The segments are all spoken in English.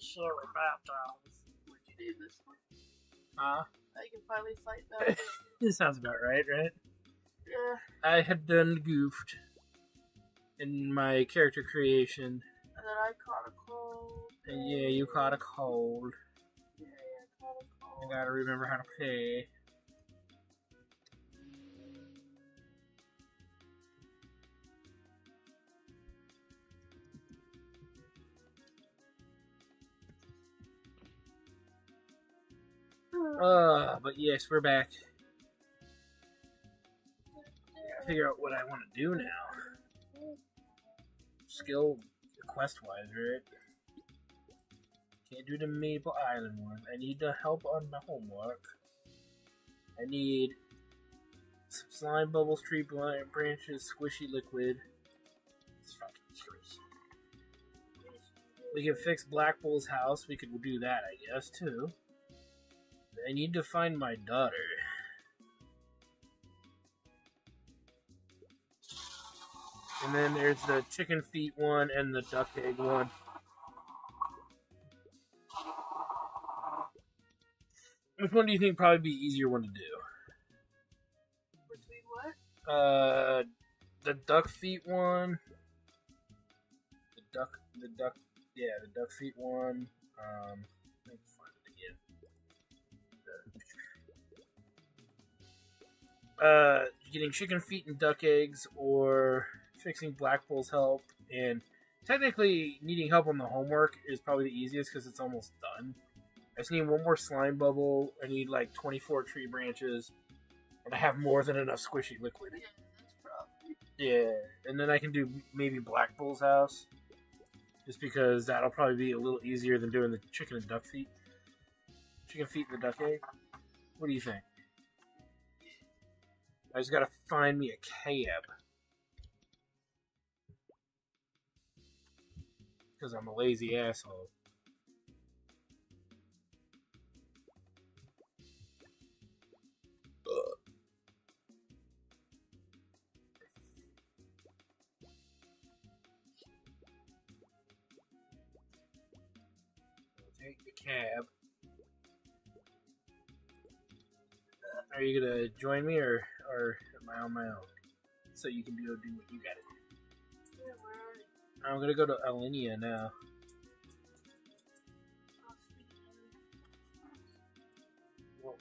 shit with Battletoads. What'd you name this one? Huh? I can finally fight back. This sounds about right? Yeah. I had done goofed in my character creation. And then I caught a cold. And yeah, you caught a cold. Yeah, I caught a cold. I gotta remember how to play. But yes, we're back. Figure out what I want to do now. Skill quest wise, right? Can't do the Maple Island one. I need the help on my homework. I need some slime bubbles, tree branches, squishy liquid. It's fucking squishy. We can fix Black Bull's house. We could do that, I guess, too. I need to find my daughter. And then there's the chicken feet one and the duck egg one. Which one do you think probably be easier one to do? Between what? The duck feet one. The duck feet one. Let me find it again. Getting chicken feet and duck eggs, or fixing Black Bull's help, and technically needing help on the homework is probably the easiest because it's almost done. I just need one more slime bubble. I need like 24 tree branches, and I have more than enough squishy liquid. Yeah, that's probably. Yeah, and then I can do maybe Black Bull's house, just because that'll probably be a little easier than doing the chicken and duck feet. Chicken feet and the duck egg. What do you think? I just gotta find me a cab. Because I'm a lazy asshole. Take the cab. Are you gonna join me, or am I on my own? So you can go do what you gotta do. Yeah, where are you? I'm gonna go to Alinea now. Oh, sweet. Whoa. What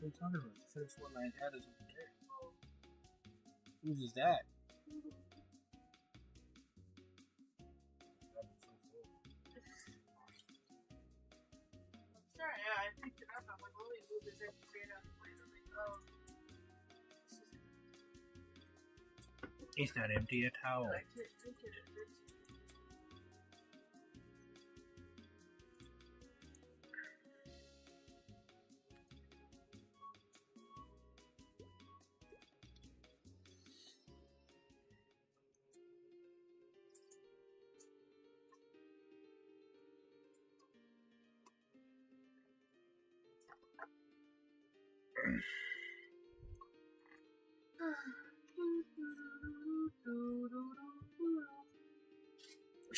are you talking about? The first one I had is over there. Whose is that? Sorry, yeah, I picked it up. I'm like, let me move this in straight out of the way. I'm like, oh. It's not empty at all. I can't drink it.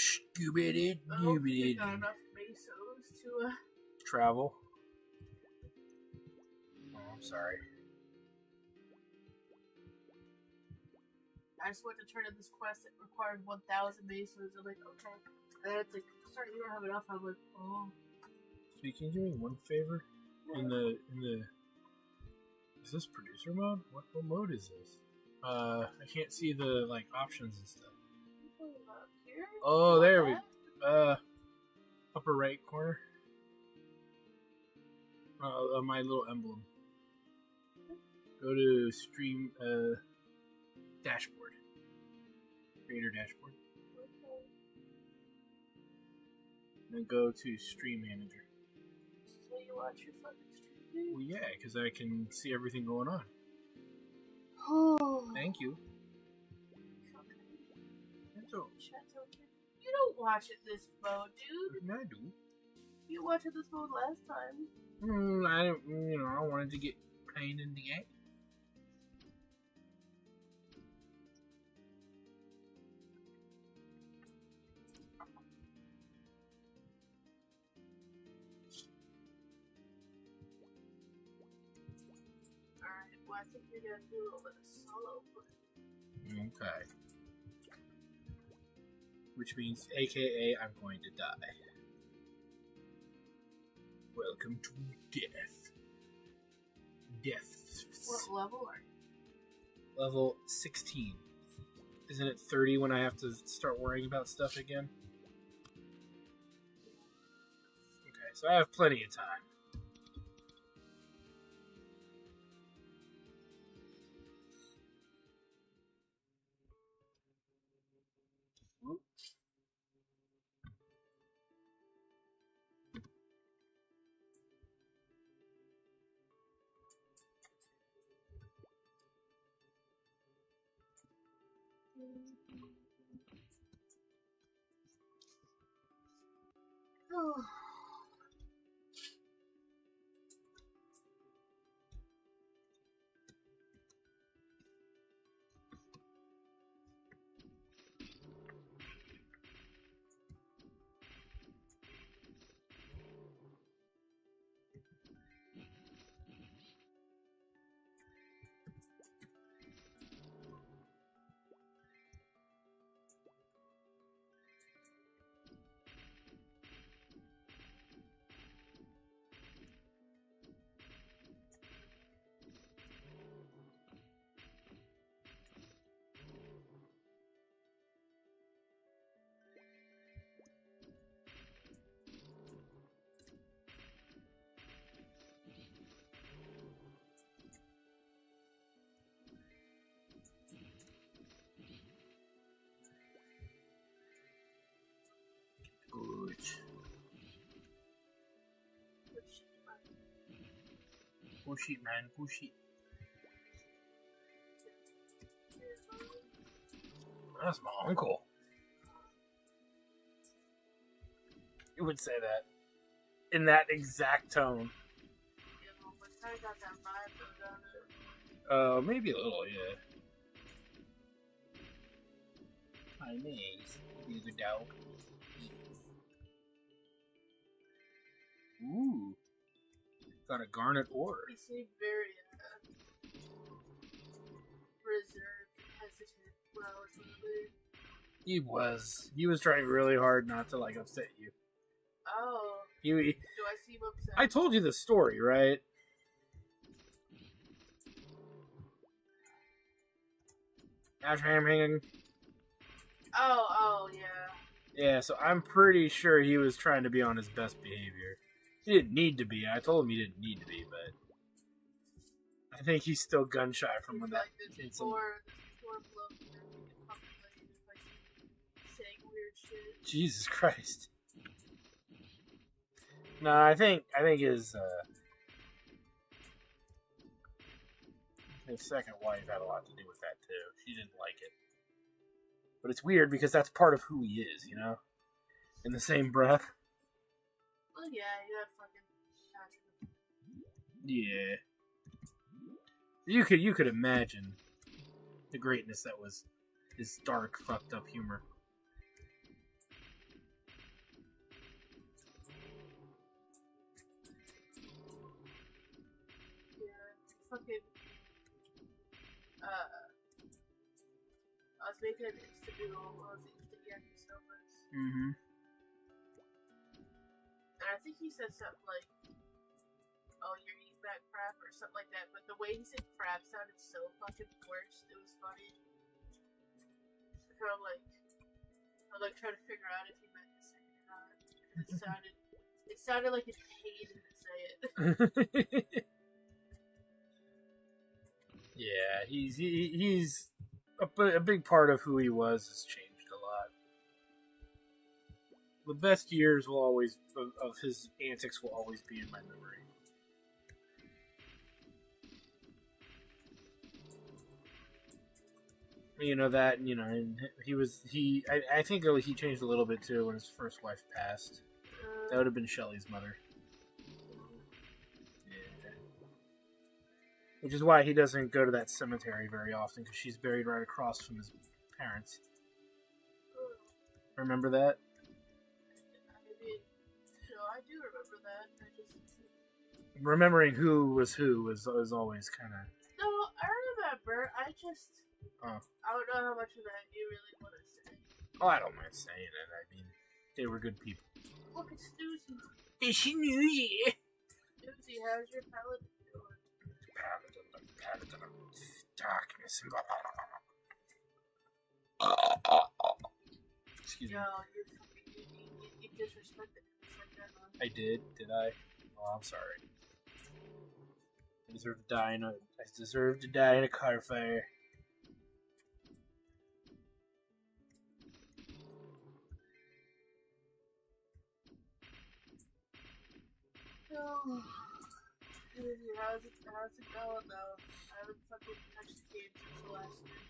Scooby-Doo, I hope we got enough mesos to travel. Oh, I'm sorry. I just went to turn in this quest that required 1,000 mesos. I'm like, okay. And then it's like, sorry, you don't have enough. I'm like, oh. So you can do me one favor? In the is this producer mode? What mode is this? I can't see the like options and stuff. Here? Oh, there we upper right corner. My little emblem. Go to stream dashboard. Creator dashboard. And then go to stream manager. So you watch your fucking stream? Well, yeah, because I can see everything going on. Oh. Thank you. That's okay. You don't watch it this mode, dude. I do. You watched it this mode last time. I wanted to get playing in the game. think you're gonna do it with a solo play. Okay. Which means, AKA, I'm going to die. Welcome to death. Death. What level are you? Level 16. Isn't it 30 when I have to start worrying about stuff again? Okay, so I have plenty of time. Oh. Good. Push it, man. Push it. That's my uncle. You would say that in that exact tone. Yeah, well, but I got that vibe though, don't it? Maybe a little, yeah. Hi, Maze. You good dog? Ooh. Got a garnet ore. He seemed very reserved and hesitant when I was in the He was trying really hard not to, like, upset you. Oh. He, Do I seem upset? I told you the story, right? Ashram hanging. Oh, yeah. Yeah, so I'm pretty sure he was trying to be on his best behavior. He didn't need to be. I told him he didn't need to be, but I think he's still gun shy from when that this poor bloke that we can fucking like saying weird shit. Jesus Christ. No, I think his second wife had a lot to do with that too. She didn't like it. But it's weird because that's part of who he is, you know? In the same breath. Well, yeah, you have fucking passion. Yeah. You could imagine the greatness that was his dark, fucked up humor. Yeah, fucking. I was making an instant noodle while I was instant yakisobas. Mm-hmm. And I think he said something like, "Oh, you're eating that crap," or something like that. But the way he said "crap" sounded so fucking forced. It was funny. And I'm like trying to figure out if he meant to say it or not. It sounded like it hated to say it. Yeah, he's a big part of who he was has changed a lot. The best years will always of his antics will always be in my memory. You know that, and, you know, and I think he changed a little bit too when his first wife passed. That would have been Shelley's mother. Yeah. Which is why he doesn't go to that cemetery very often, because she's buried right across from his parents. Remember that? I mean, I do remember that. Remembering who was always kind of... No, I Bert, I Oh. don't know how much of that you really want to say. Oh, I don't mind saying it. I mean, they were good people. Look, it's Susie. Is she Newsy? Susie, how's your paladin doing? Paladin of darkness. Excuse me. Yo, you disrespected me like that, huh? I did I? Oh, I'm sorry. I deserve to die in a car fire. Oh. Susie, how's it going though? I haven't fucking touched the game since the last year.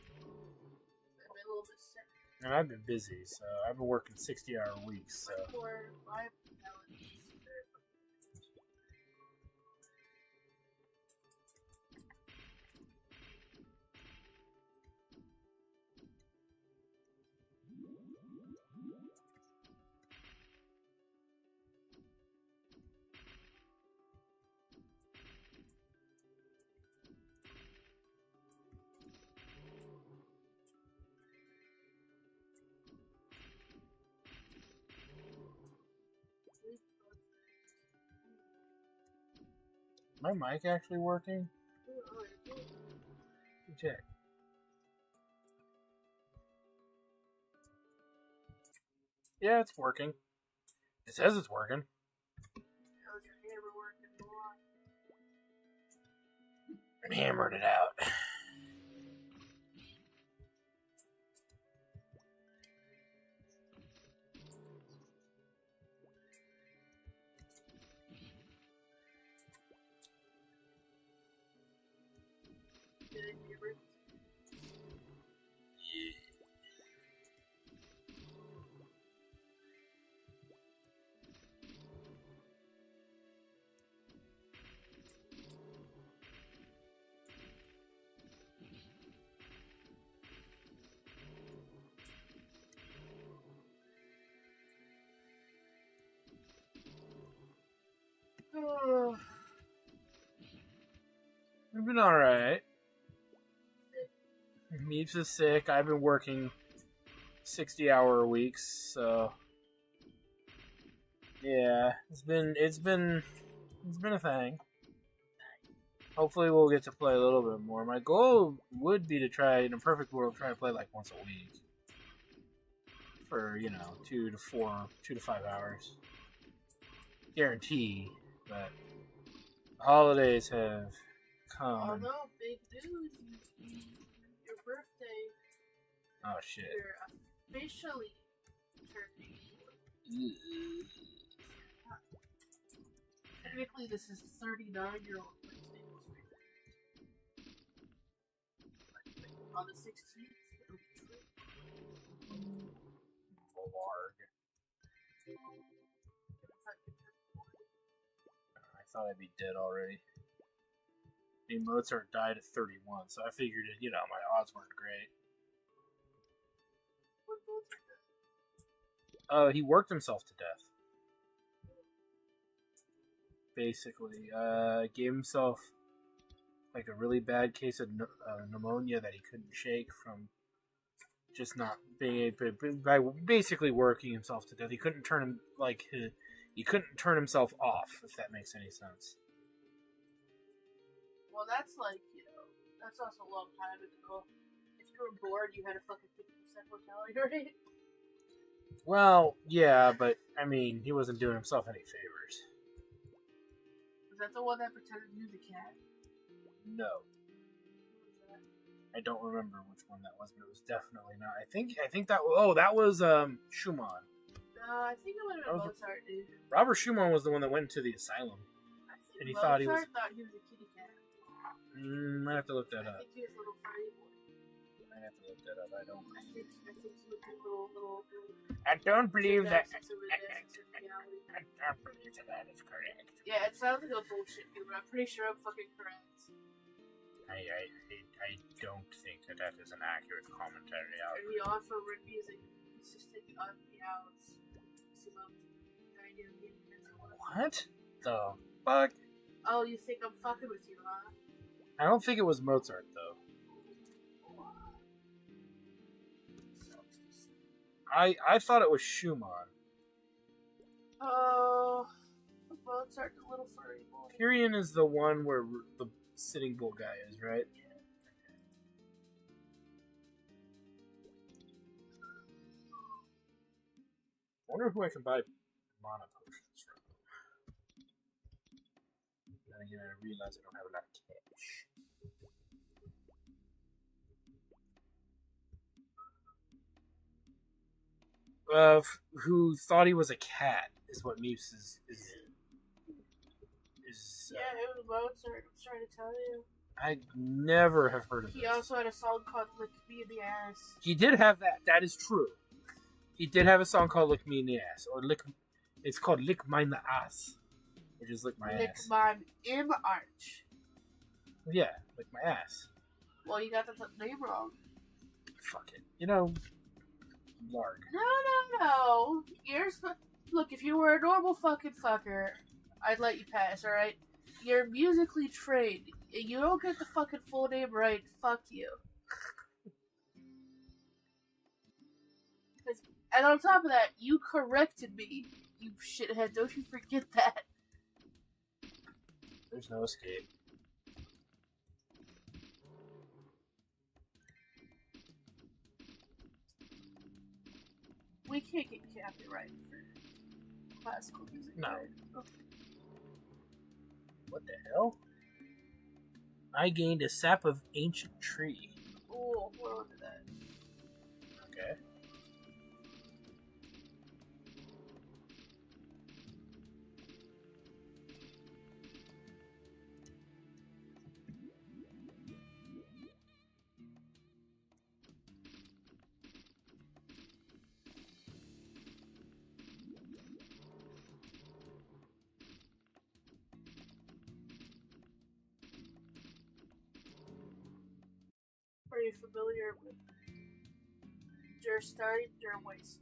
I've been a little bit sick. And I've been busy, so I've been working 60-hour weeks, so. For my paladins. My mic actually working? Check. Yeah, it's working. It says it's working. How's your hammer working, boy? I'm hammering it out. Did it hammer? Oh. I've been alright. Meeps is sick. I've been working 60-hour weeks, so yeah, it's been a thing. Hopefully we'll get to play a little bit more. My goal would be to try, in a perfect world, try to play like once a week. For, 2 to 5 hours. Guarantee, but the holidays have come. Oh no, big news. Your birthday. Oh shit. You're officially turning. Technically, this is 39-year-old birthday. On the 16th, it'll be true. Larg. I thought I'd be dead already. I mean, Mozart died at 31, so I figured it, my odds weren't great. What Mozart does? He worked himself to death. Basically, gave himself like a really bad case of pneumonia that he couldn't shake from just not being able to, by basically working himself to death. He couldn't he couldn't turn himself off, if that makes any sense. Well, that's that's also a long time ago. If you were bored, you had a fucking 50% mortality rate. Well, yeah, but I mean, he wasn't doing himself any favors. Was that the one that pretended he was a cat? No. Who was that? I don't remember which one that was, but it was definitely not. I think that was Schumann. No, I think it would have been Mozart, dude. Robert Schumann was the one that went into the asylum. And he thought he was thought he was a kitty cat. I have to look that up. I think he was a little furry boy. I have to look that up. I don't. I think he was a little. I don't believe that. I don't believe that is correct. Yeah, it sounds like a bullshit, dude, but I'm pretty sure I'm fucking correct. I don't think that is an accurate commentary. And he also wrote music consisting of meows. What the fuck? Oh, you think I'm fucking with you, huh? I don't think it was Mozart though. I thought it was Schumann. Oh, Mozart, the little furry boy. Tyrion is the one where the Sitting Bull guy is, right? I wonder who I can buy mana potions from. Then again, I realize I don't have a lot of cash. Who thought he was a cat is what Meeps is Yeah, it was Mozart. I'm trying to tell you. I never have heard of He this. also had a song called "Lick Me in the Ass." He did have that. That is true. He did have a song called "Lick Me in the Ass," or "Lick." It's called "Lick Mine the Ass," which is "Lick My Lick Ass." mine in the arch. Yeah, lick my ass. Well, you got the name wrong. Fuck it. You know, Larg. No. Look, if you were a normal fucking fucker, I'd let you pass, alright? You're musically trained. You don't get the fucking full name right, fuck you. And on top of that, you corrected me, you shithead. Don't you forget that. There's no escape. We can't get copyright for classical music. No. Right? Okay. What the hell? I gained a sap of ancient tree. Oh, we're onto that. Okay. Are you familiar with Jerstein Derweiss?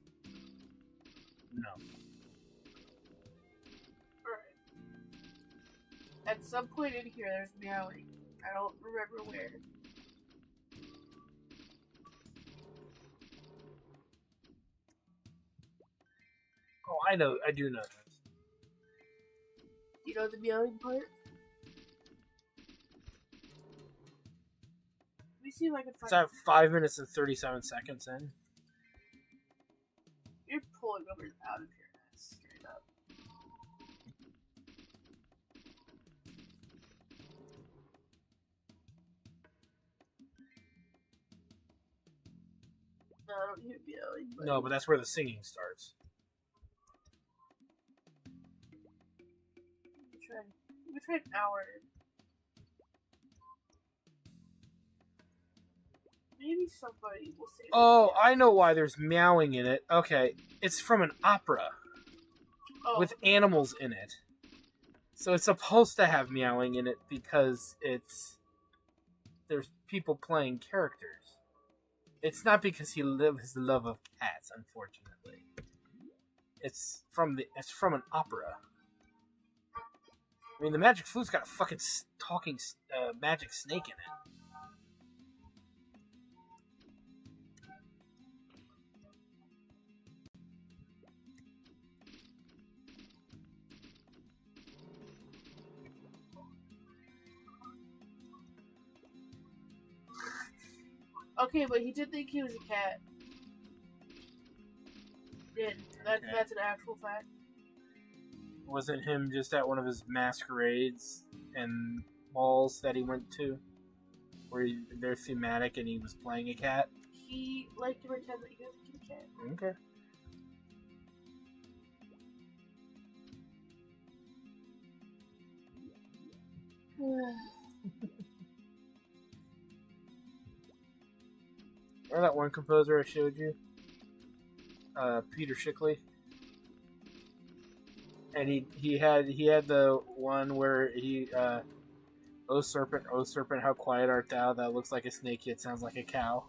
No. Alright. At some point in here, there's meowing. I don't remember where. Oh, I know. I do know this. You know the meowing part? Let me see if I can Is find that 5 minutes and 37 seconds in? You're pulling numbers out of your ass straight up. No, I don't hear meowing. No, but that's where the singing starts. Let me try an hour in. Maybe somebody will say. Oh, I know why there's meowing in it. Okay, it's from an opera with animals in it. So it's supposed to have meowing in it because there's people playing characters. It's not because he lives the love of cats, unfortunately. It's from an opera. I mean, the Magic Flute's got a fucking talking magic snake in it. Okay, but he did think he was a cat. That's an actual fact. Wasn't him just at one of his masquerades and balls that he went to, where they're thematic and he was playing a cat? He liked to pretend that he was a kitty cat. Okay. Or that one composer I showed you, Peter Shickley, and he had the one where he "Oh serpent, how quiet art thou? That looks like a snake, yet sounds like a cow."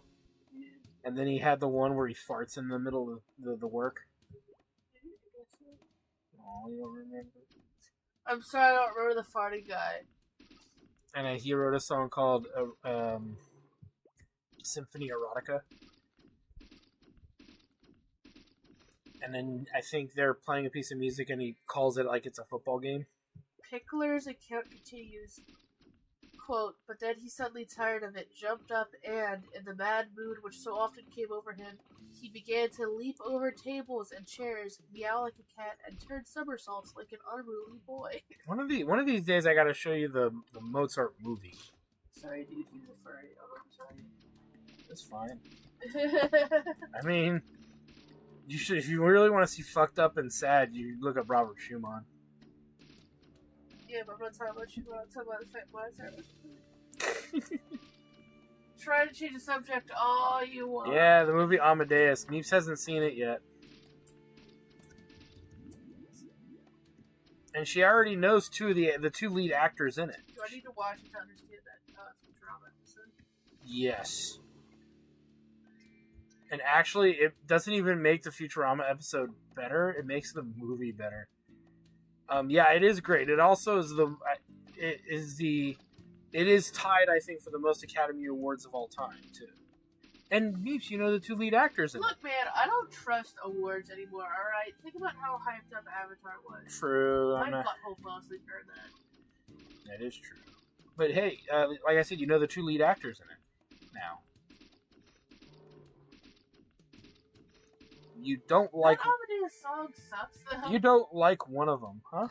And then he had the one where he farts in the middle of the work. Oh, you don't remember? I'm sorry, I don't remember the farting guy. And he wrote a song called Symphony Erotica. And then I think they're playing a piece of music, and he calls it like it's a football game. Pickler's account continues, quote, but then he suddenly tired of it, jumped up, and, in the mad mood which so often came over him, he began to leap over tables and chairs, meow like a cat, and turn somersaults like an unruly boy. One of these days, I got to show you the Mozart movie. Sorry, dude, he's a furry. Oh, I'm That's fine. sorry. I mean, you should, if you really want to see fucked up and sad, you look up Robert Schumann. Yeah, but I'm not talking about you. I'm talking about the fact myself. Try to change the subject all you want. Yeah, the movie Amadeus. Meeps hasn't seen it yet. And she already knows the two lead actors in it. Do I need to watch it to understand that Futurama episode? Yes. And actually, it doesn't even make the Futurama episode better. It makes the movie better. Yeah, it is great. It also is it is tied, I think, for the most Academy Awards of all time, too. And Meeps, you know the two lead actors in it. Look, man, I don't trust awards anymore, alright? Think about how hyped up Avatar was. True. My butthole fell asleep during that. That is true. But hey, like I said, you know the two lead actors in it now. You don't like... That Amadeus song sucks, though. You don't like one of them, huh?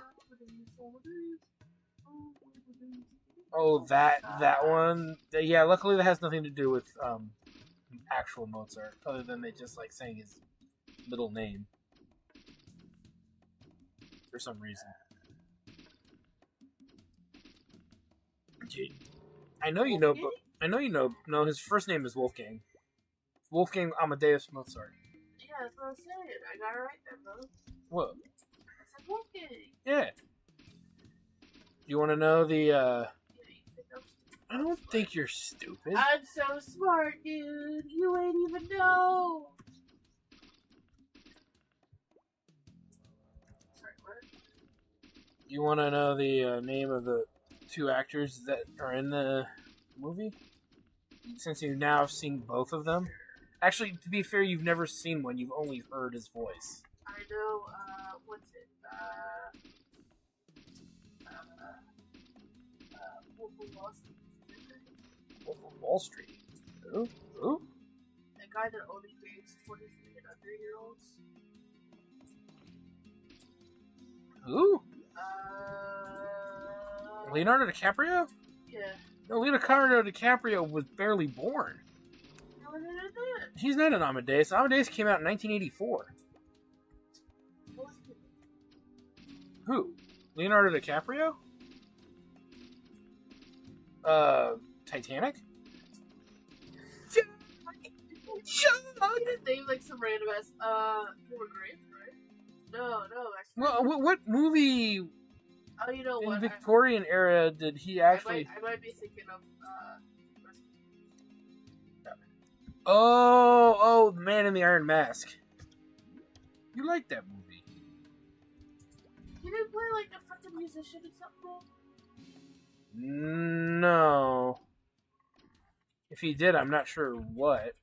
Oh, that one. Yeah, luckily that has nothing to do with actual Mozart, other than they just like saying his middle name for some reason. Dude, I know you know, but I know you know. No, his first name is Wolfgang. Wolfgang Amadeus Mozart. Yeah, that's what I was saying. I got it right there, bro. What? I said Wolfgang. Yeah. You want to know the? Yeah, you think I'm stupid. I don't think you're stupid. I'm so smart, dude. You ain't even know. Sorry, what? You want to know the name of the two actors that are in the movie? Since you now have seen both of them. Actually, to be fair, you've never seen one. You've only heard his voice. I know, what's it? Wolf of Wall Street. Wolf of Wall Street. Who? The guy that only dates 23 and under year-olds. Who? Leonardo DiCaprio? Yeah. No, Leonardo DiCaprio was barely born. How did I do it? He's not an Amadeus. Amadeus came out in 1984. What was it? Who? Leonardo DiCaprio? Titanic? Shut up! You didn't name like some random ass, you were great, right? No, actually. Well, what movie Oh, you know in what? Victorian era did he actually... I might be thinking of, Oh, The Man in the Iron Mask. You like that movie? He didn't play like a fucking musician or something? No. If he did, I'm not sure what.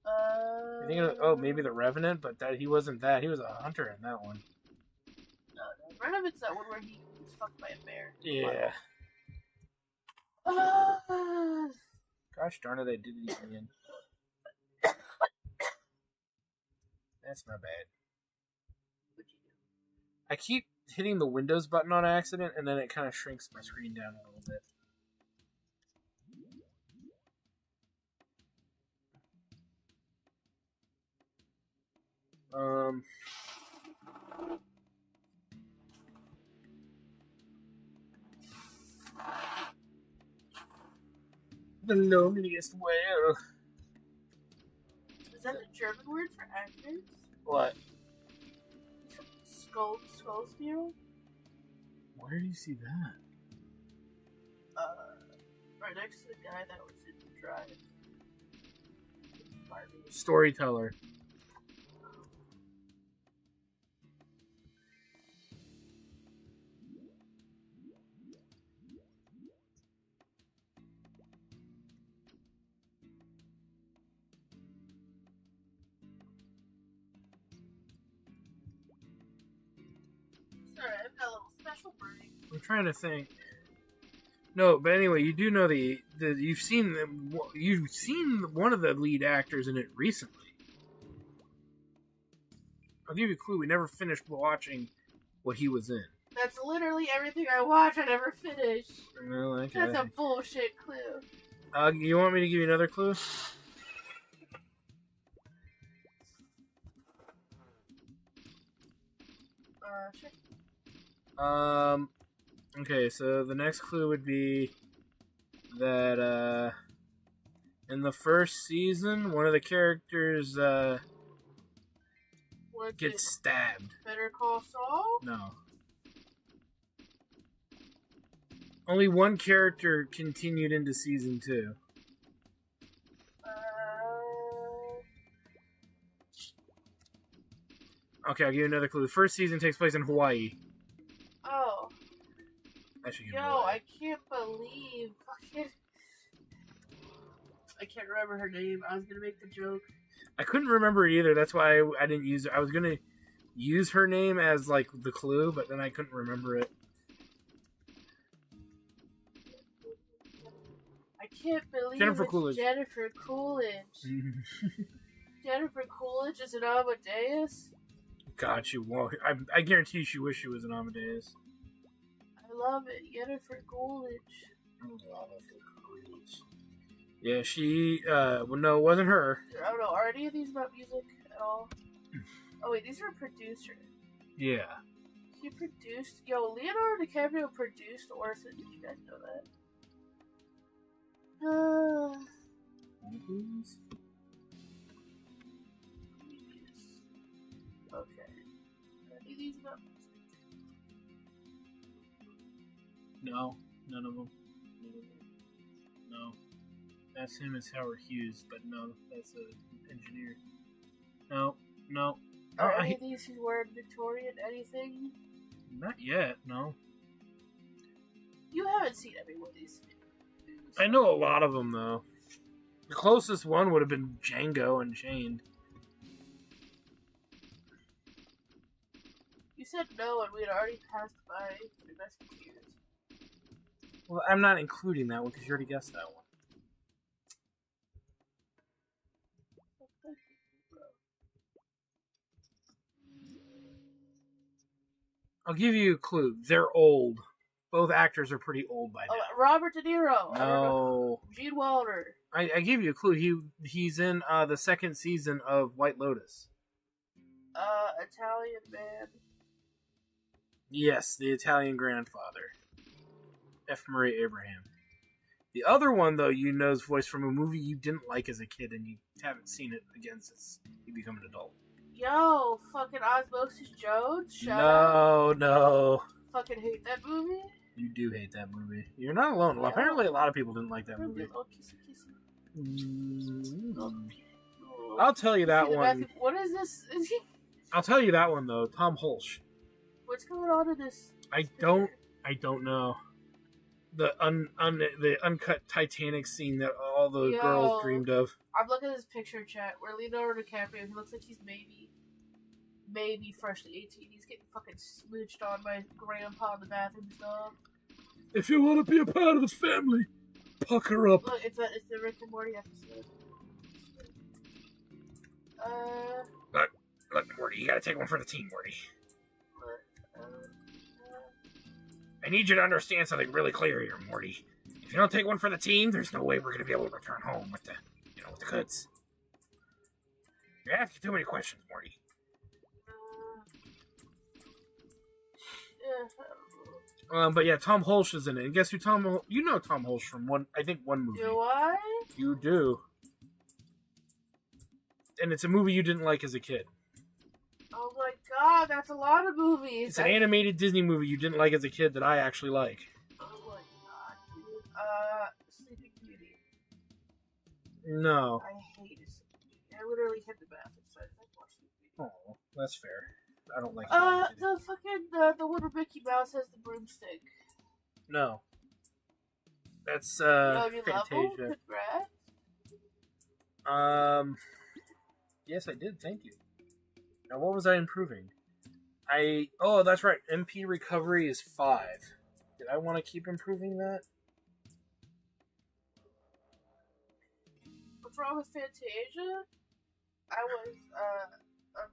I think maybe The Revenant, but that he wasn't that. He was a hunter in that one. No, Revenant's that one where he was fucked by a bear. Yeah. Gosh darn it, I did it again. That's not bad. What'd you do? I keep hitting the Windows button on accident, and then it kind of shrinks my screen down a little bit. The loneliest whale. Is that the German word for actors? What? Skullspiel? Where do you see that? Right next to the guy that was in Drive. Barbie. Storyteller. I'm trying to think. No, but anyway, you do know you've seen one of the lead actors in it recently. I'll give you a clue. We never finished watching what he was in. That's literally everything I watch. I never finish. Well, okay. That's a bullshit clue. You want me to give you another clue? Sure. Okay, so the next clue would be that, in the first season, one of the characters, gets stabbed. Better Call Saul? No. Only one character continued into season 2. Okay, I'll give you another clue. The first season takes place in Hawaii. Oh. Yo, I can't believe fucking... I can't remember her name. I was gonna make the joke. I couldn't remember it either. That's why I didn't use it. I was gonna use her name as like the clue, but then I couldn't remember it. I can't believe Jennifer it's Coolidge. Jennifer Coolidge. Jennifer Coolidge is an Amadeus? God, she won't. I guarantee she wish she was an Amadeus. I love it. Jennifer Coolidge. Yeah, she, well, no, it wasn't her. I don't know. Are any of these about music at all? Oh, wait, these are producers. Yeah. He produced... Yo, Leonardo DiCaprio produced Orphan. Did you guys know that? Okay. Are any of these about music? No, none of them. No. That's him as Howard Hughes, but no, that's an engineer. No. Are any of these who wearing Victorian anything? Not yet, no. You haven't seen every one of these movies. I know a lot of them, though. The closest one would have been Django Unchained. You said no, and we had already passed by the best years. Well, I'm not including that one because you already guessed that one. I'll give you a clue. They're old. Both actors are pretty old by now. Robert De Niro. No. Gene Wilder. I give you a clue. He's in the second season of White Lotus. Italian man. Yes, the Italian grandfather. F. Murray Abraham. The other one, though, you know his voice from a movie you didn't like as a kid and you haven't seen it again since you become an adult. Yo, fucking Osmosis Jones? Shut up. No. Fucking hate that movie? You do hate that movie. You're not alone. Well, apparently a lot of people didn't like that movie. Oh, kissy. I'll tell you that one. What is this? Is he... I'll tell you that one, though. Tom Hulce. What's going on in this? I don't know. The uncut Titanic scene that all the girls dreamed of. I'm looking at this picture chat where Leonardo DiCaprio, he looks like he's maybe freshly 18. He's getting fucking smooched on by his grandpa in the bathroom stall. If you want to be a part of the family, pucker up. Look, it's the Rick and Morty episode. Look, Morty, you gotta take one for the team, Morty. I need you to understand something really clear here, Morty. If you don't take one for the team, there's no way we're gonna be able to return home with the goods. You're asking too many questions, Morty. But yeah, Tom Hulce is in it. And guess who you know Tom Hulce from one movie. Do I? You do. And it's a movie you didn't like as a kid. Oh my god, that's a lot of movies. It's an animated Disney movie you didn't like as a kid that I actually like. Oh my god, dude. Sleeping Beauty. No. I hate it. I literally hit the bathroom, so I watched Sleeping Beauty. Oh, that's fair. I don't like the one where Mickey Mouse has the broomstick. No. That's You Fantasia. Congrats. Yes, I did. Thank you. Now, what was I improving? Oh, that's right. MP recovery is 5. Did I want to keep improving that? What's wrong with Fantasia? I was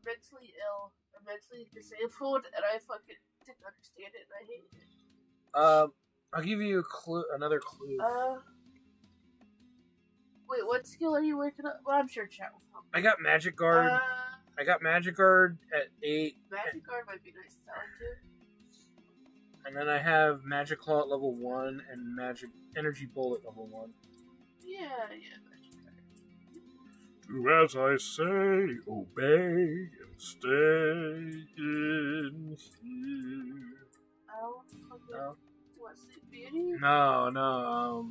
mentally ill, mentally disabled, and I fucking didn't understand it, and I hated it. I'll give you a clue. Another clue. Wait, what skill are you working on? Well, I'm sure chat will help. I got Magic Guard. I got Magic Guard at 8. Magic Guard might be nice to talent too. And then I have Magic Claw at level 1 and Magic Energy Bullet level 1. Yeah, Magic Guard. Do as I say, obey, and stay in here. Oh, No. What's Sleep Beauty? No.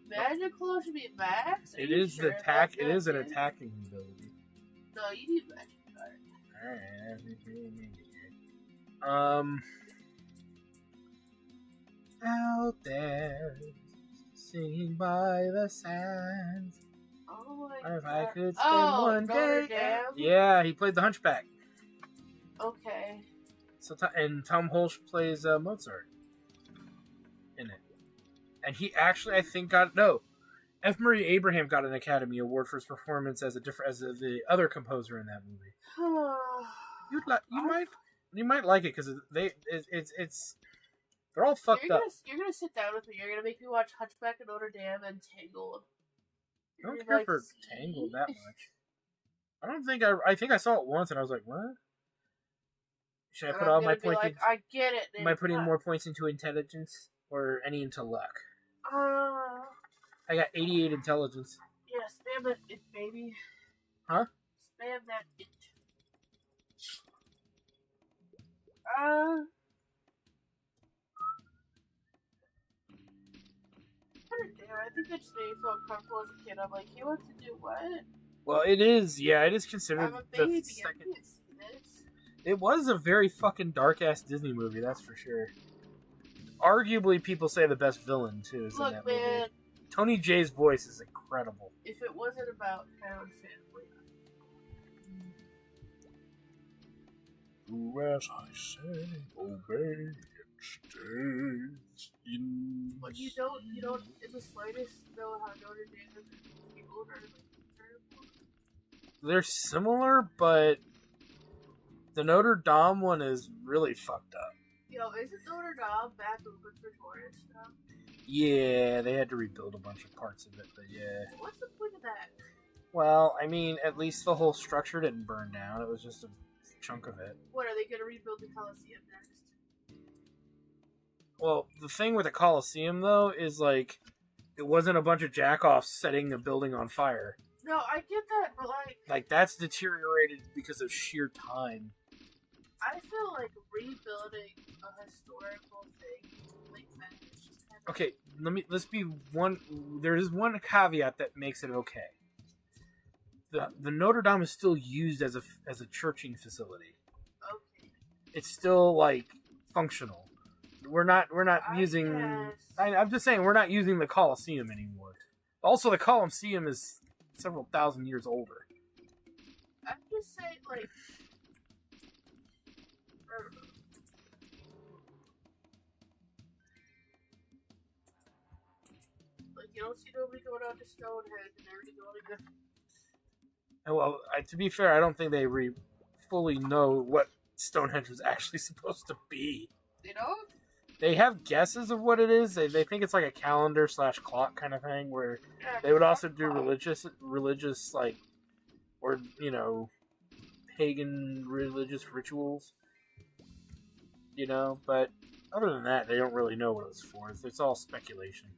Magic Claw should be max? It is the attack. It is an attacking ability. No, you need Magic Guard. Out there, singing by the sands. Oh my If god. I could spend one day. Yeah, he played the Hunchback. Okay. So and Tom Hulce plays Mozart in it, and he actually, I think, F. Murray Abraham got an Academy Award for his performance as the other composer in that movie. You might like it because they're all fucked up. You're gonna sit down with me. You're gonna make me watch Hunchback of Notre Dame and Tangled. I don't care for Tangled that much. I think I saw it once and I was like, what? Should I put all my points? I get it. Am I putting more points into intelligence or any into luck? I got 88 intelligence. Yeah, spam that it, baby. Huh? Spam that it. I think that just made me feel uncomfortable as a kid. I'm like, he wants to do what? Well, it is considered I'm a baby. the second. It was a very fucking dark-ass Disney movie, that's for sure. Arguably, people say the best villain, too, is in that movie. Tony Jay's voice is incredible. If it wasn't about found family. Do as I say, obey, and stay in... But you don't in the slightest know how Notre Dame people are terrible. They're similar, but the Notre Dame one is really fucked up. Yo, isn't Notre Dame back open for tourists now? Yeah, they had to rebuild a bunch of parts of it, but yeah. What's the point of that? Well, I mean, at least the whole structure didn't burn down. It was just a chunk of it. What, are they going to rebuild the Colosseum next? Well, the thing with the Colosseum, though, is, like, it wasn't a bunch of jackoffs setting a building on fire. No, I get that, but, like, that's deteriorated because of sheer time. I feel like rebuilding a historical thing like that is just kind of... Okay, there is one caveat that makes it okay. The Notre Dame is still used as a churching facility. Okay. It's still, like, functional. We're not using... I'm just saying, we're not using the Colosseum anymore. Also, the Colosseum is several thousand years older. I'm just saying, like... You don't see nobody going out to Stonehenge and everybody going to... Well, to be fair, I don't think they fully know what Stonehenge was actually supposed to be. They don't? They have guesses of what it is. They think it's like a calendar / clock kind of thing, where they would also do religious like, or, you know, pagan religious rituals. You know, but other than that, they don't really know what it was for. It's all speculation.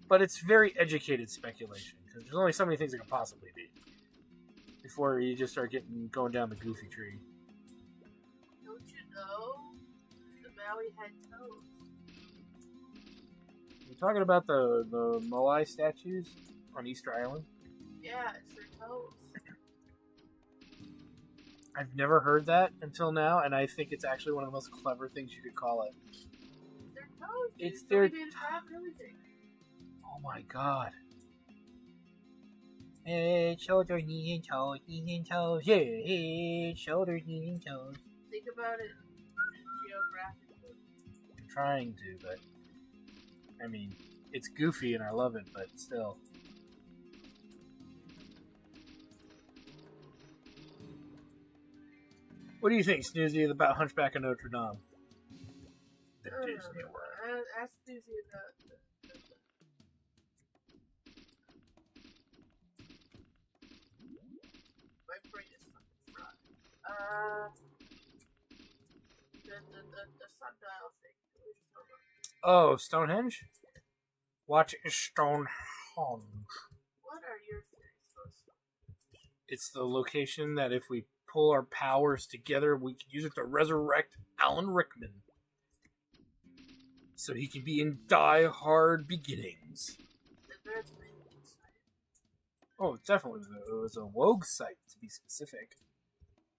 But it's very educated speculation, because there's only so many things it could possibly be before you just start going down the goofy tree. Don't you know? The Maui had toes. You're talking about the Moai statues on Easter Island? Yeah, it's their toes. I've never heard that until now, and I think it's actually one of the most clever things you could call it. Their toes. It's their... everything. Oh my god. Head, shoulders, knees, and toes, head, shoulders, knees, and toes. Think about it geographically. trying to, but I mean, it's goofy and I love it, but still. What do you think, Snoozy, about Hunchback of Notre Dame? The Disney World. Ask Susie about my brain is fucking fried. The sundial thing. What were you talking about? Oh, Stonehenge? Watch Stonehenge. What are your theories about Stonehenge? It's the location that if we pull our powers together, we can use it to resurrect Alan Rickman. So he can be in Die Hard Beginnings. That's a really site. Oh, definitely. It was a Wogue site, to be specific.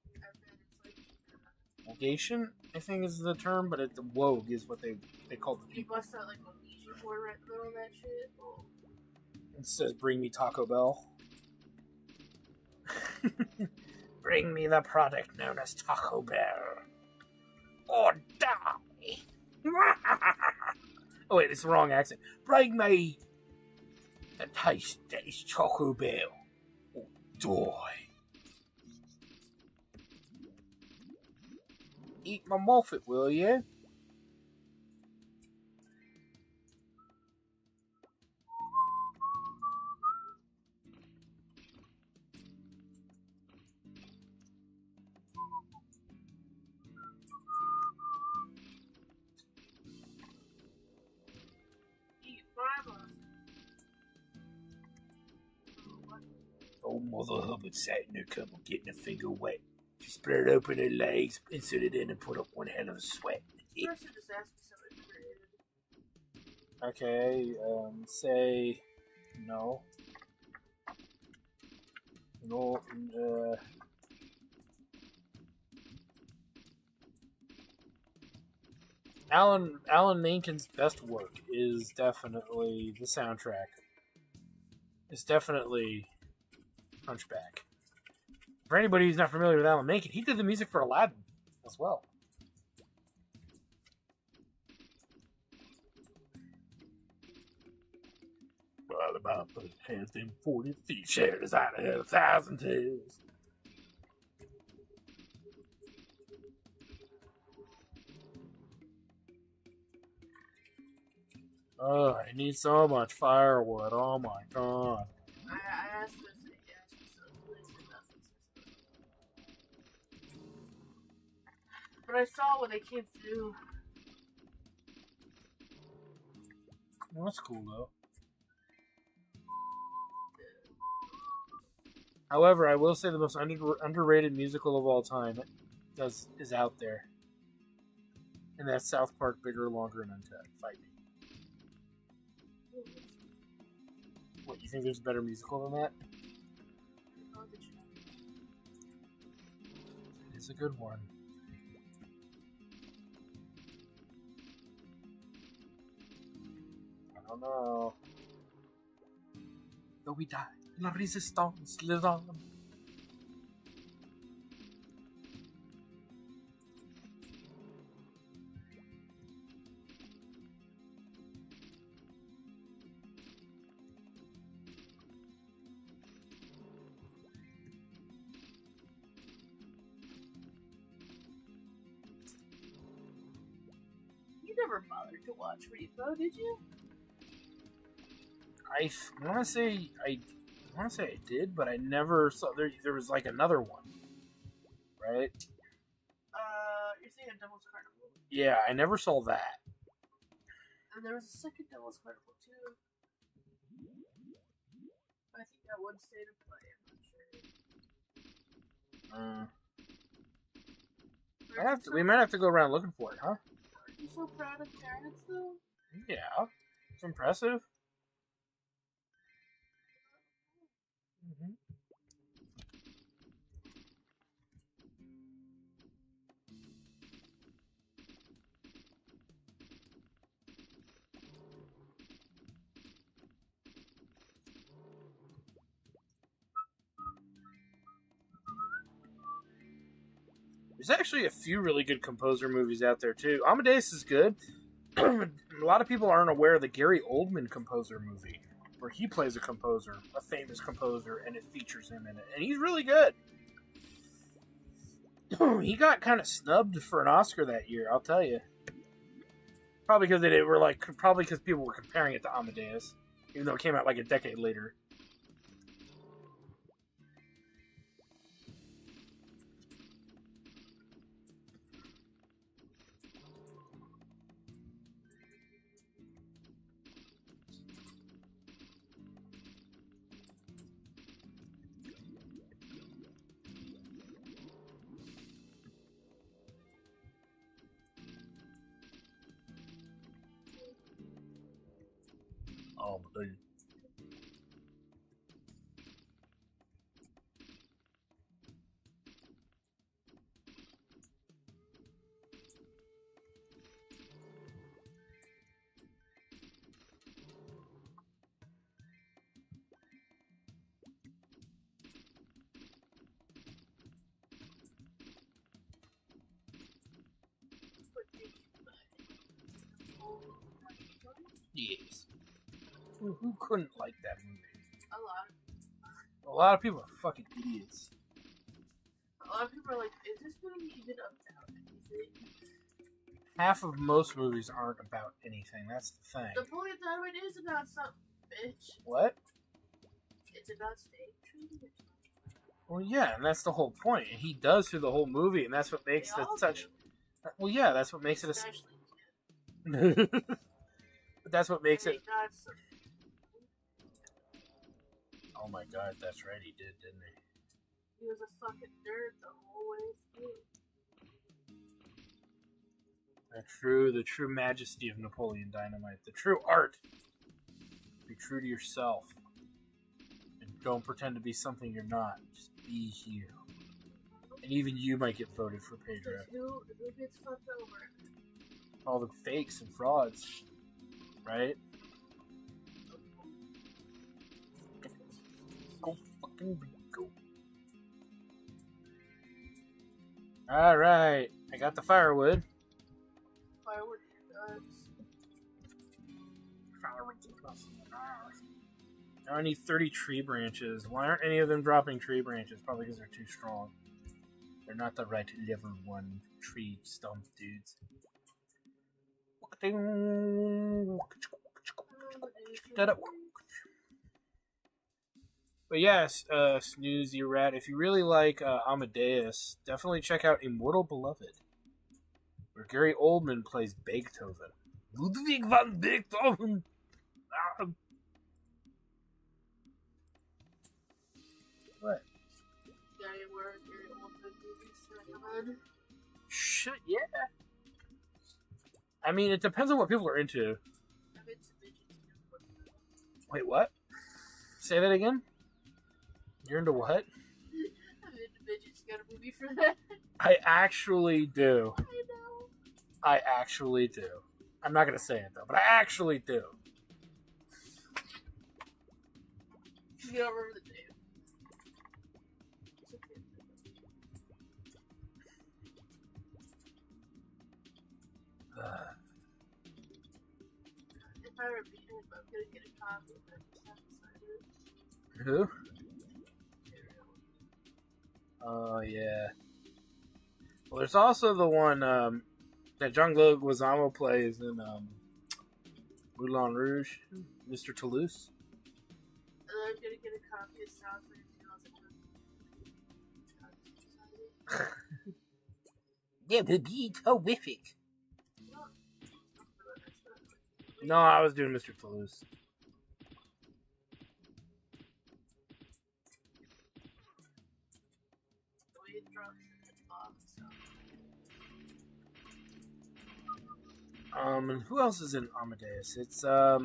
I bet it's like Legation, I think is the term, but the Wogue is what they call the you people. bust out like a Ouija board right in the middle of that shit. Oh. It says, bring me Taco Bell. Bring me the product known as Taco Bell. Or die. Oh wait, it's the wrong accent. Bring me the taste that is Taco Bell. Or die. Eat my Moffat, will you? Eat mama. What? Old Mother Hubbard sat in her cupboard getting her finger wet. She spread open her legs, inserted in, and put up one hell of a sweat. First, you just ask me something creative. Okay, say no. No, Alan Menken's best work is definitely the soundtrack. It's definitely Hunchback. For anybody who's not familiar with Alan Menken, he did the music for Aladdin as well. Well, about the hands them 40 feet shared as I had 1,000 tales. Oh, I need so much firewood. Oh my god. I asked her, he asked me something, but he said nothing. But I saw when they came through. Well, that's cool though. However, I will say the most underrated musical of all time is out there. And that's South Park Bigger, Longer, and Uncut. Fight me. What, you think there's a better musical than that? It's a good one. I don't know. Though we die, la resistance lives on. You never bothered to watch Repo, did you? I want to say I did, but I never saw there was like another one, right? You're saying a Devil's Carnival. Yeah, I never saw that. And there was a second Devil's Carnival too. I think that one stayed in play. I'm not sure. We might have to go around looking for it, huh? Aren't you so proud of Terrence though? Yeah, it's impressive. Mm-hmm. There's actually a few really good composer movies out there too. Amadeus is good. a lot of people aren't aware of the Gary Oldman composer movie, where he plays a composer, a famous composer, and it features him in it, and he's really good. He got kind of snubbed for an Oscar that year, I'll tell you. Probably because people were comparing it to Amadeus, even though it came out like a decade later. Amadeus. Yes. Who couldn't like that movie? A lot of people are fucking idiots. A lot of people are like, is this movie even about anything? Half of most movies aren't about anything. That's the thing. Napoleon Dynamite is about something, bitch. What? It's about staying true to yourself. Well, yeah, and that's the whole point. And he does through the whole movie, and that's what makes it such. Well, yeah, that's what makes it a. But that's what makes it. Oh my god, that's right, he did, didn't he? He was a fucking nerd the whole way through. The true majesty of Napoleon Dynamite, the true art. Be true to yourself. And don't pretend to be something you're not. Just be you. And even you might get voted for Pedro. Who gets fucked over? All the fakes and frauds. Right? Go fucking go. Alright. I got the firewood. Firewood nuts. Now I need 30 tree branches. Why aren't any of them dropping tree branches? Probably because they're too strong. They're not the right level 1 tree stump dudes. But yes, Snoozy Rat, if you really like Amadeus, definitely check out Immortal Beloved, where Gary Oldman plays Beethoven. Ludwig van Beethoven! What? Shit, yeah. I mean, it depends on what people are into. Wait, what? Say that again? You're into what? I'm into midgets. You got a movie for that? I actually do. I know. I actually do. I'm not going to say it, though, but I actually do. You don't remember the name. It's okay. If I repeat it, I'm going to get a copy of that. Who? Oh, yeah. Well, there's also the one that Jean-Claude Guizamo plays in Moulin Rouge, Mr. Toulouse. And I'm going to get a copy of South Society. That would be horrific. No, I was doing Mr. Toulouse. And who else is in Amadeus? It's I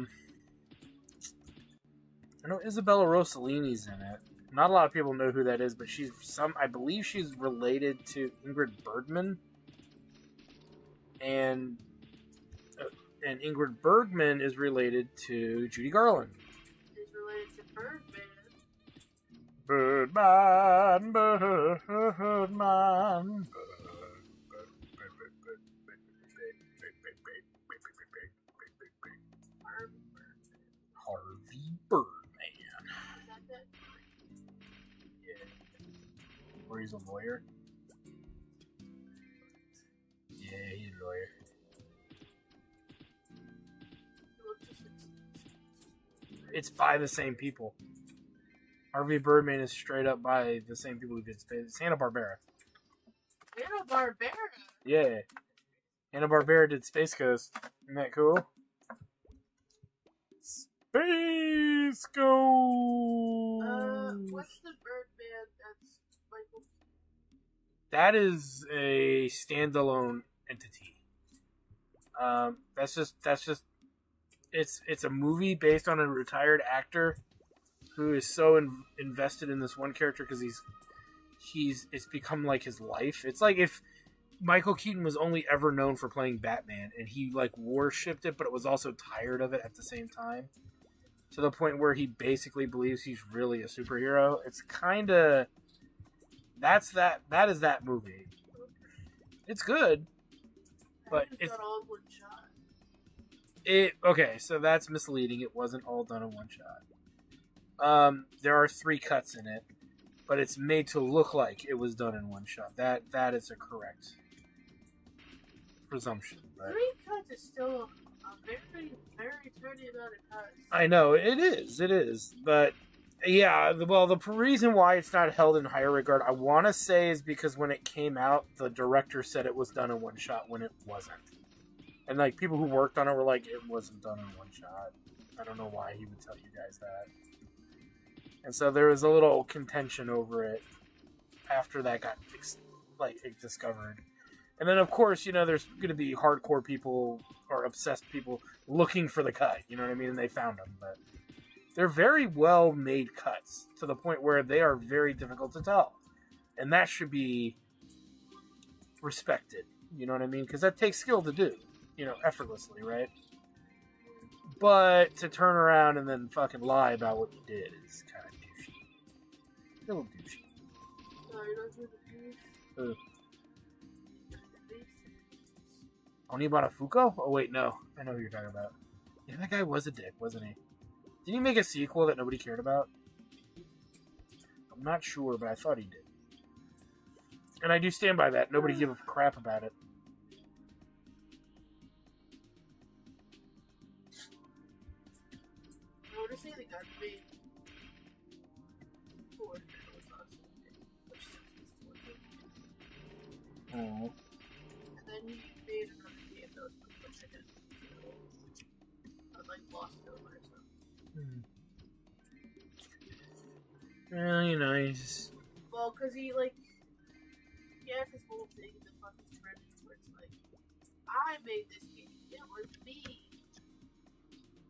know Isabella Rossellini's in it. Not a lot of people know who that is, but I believe she's related to Ingrid Bergman. And Ingrid Bergman is related to Judy Garland. Is related to Birdman, Birdman. Birdman. Harvey Birdman. Is that that? Yeah. Where he's a lawyer? Yeah, he's a lawyer. He looks just like It's by the same people. Harvey Birdman is straight up by the same people who did Space. Hanna-Barbera. Hanna-Barbera? Yeah. Hanna-Barbera did Space Ghost. Isn't that cool? Space Ghost! What's the Birdman that's Michael? That is a standalone entity. That's just it's a movie based on a retired actor who is so invested in this one character because it's become like his life. It's like if Michael Keaton was only ever known for playing Batman and he like worshipped it, but it was also tired of it at the same time, to the point where he basically believes he's really a superhero. It's kind of that is that movie. It's good, but it's not all in one shot. Okay, so that's misleading. It wasn't all done in one shot. There are 3 cuts in it, but it's made to look like it was done in one shot. That is a correct presumption. But 3 cuts is still a very, very tiny amount of cuts. I know it is, but yeah. Well, the reason why it's not held in higher regard, I want to say, is because when it came out, the director said it was done in one shot when it wasn't, and like people who worked on it were like, it wasn't done in one shot. I don't know why he would tell you guys that. And so there was a little contention over it after that got discovered. And then, of course, there's going to be hardcore people or obsessed people looking for the cut. You know what I mean? And they found them. But they're very well made cuts to the point where they are very difficult to tell. And that should be respected. You know what I mean? Because that takes skill to do. Effortlessly, right? But to turn around and then fucking lie about what you did is kind of douchey. A little douchey. No, you don't do the douche. Onibata Fuko? Oh, wait, no. I know who you're talking about. Yeah, that guy was a dick, wasn't he? Did he make a sequel that nobody cared about? I'm not sure, but I thought he did. And I do stand by that. Nobody gave a crap about it. I want to say they got made before it was awesome. Oh. And then he made another game that was pretty much identical. Like Lost Hill or something. Well, he's... Well, because he has this whole thing in the fucking spreadsheet where it's like, I made this game. It was me.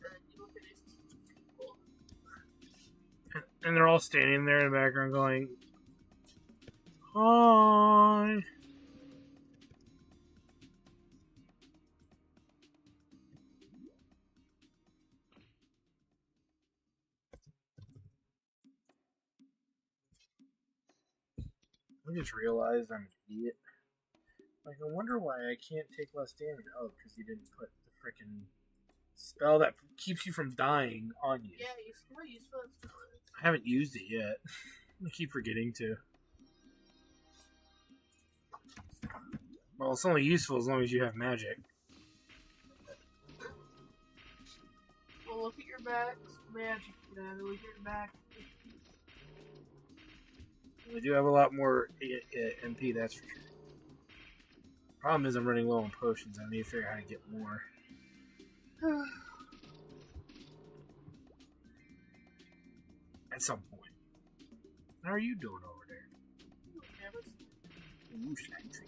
And then you look at his people. And they're all standing there in the background going, hi. I just realized I'm an idiot. I wonder why I can't take less damage. Oh, because you didn't put the frickin' spell that keeps you from dying on you. Yeah, you see how useful that spell is? I haven't used it yet. I keep forgetting to. Well, it's only useful as long as you have magic. Well, look at your back. Magic, look at your back. I do have a lot more MP, that's for sure. Problem is I'm running low on potions. I need to figure out how to get more. At some point. How are you doing over there? Ooh, slime tree.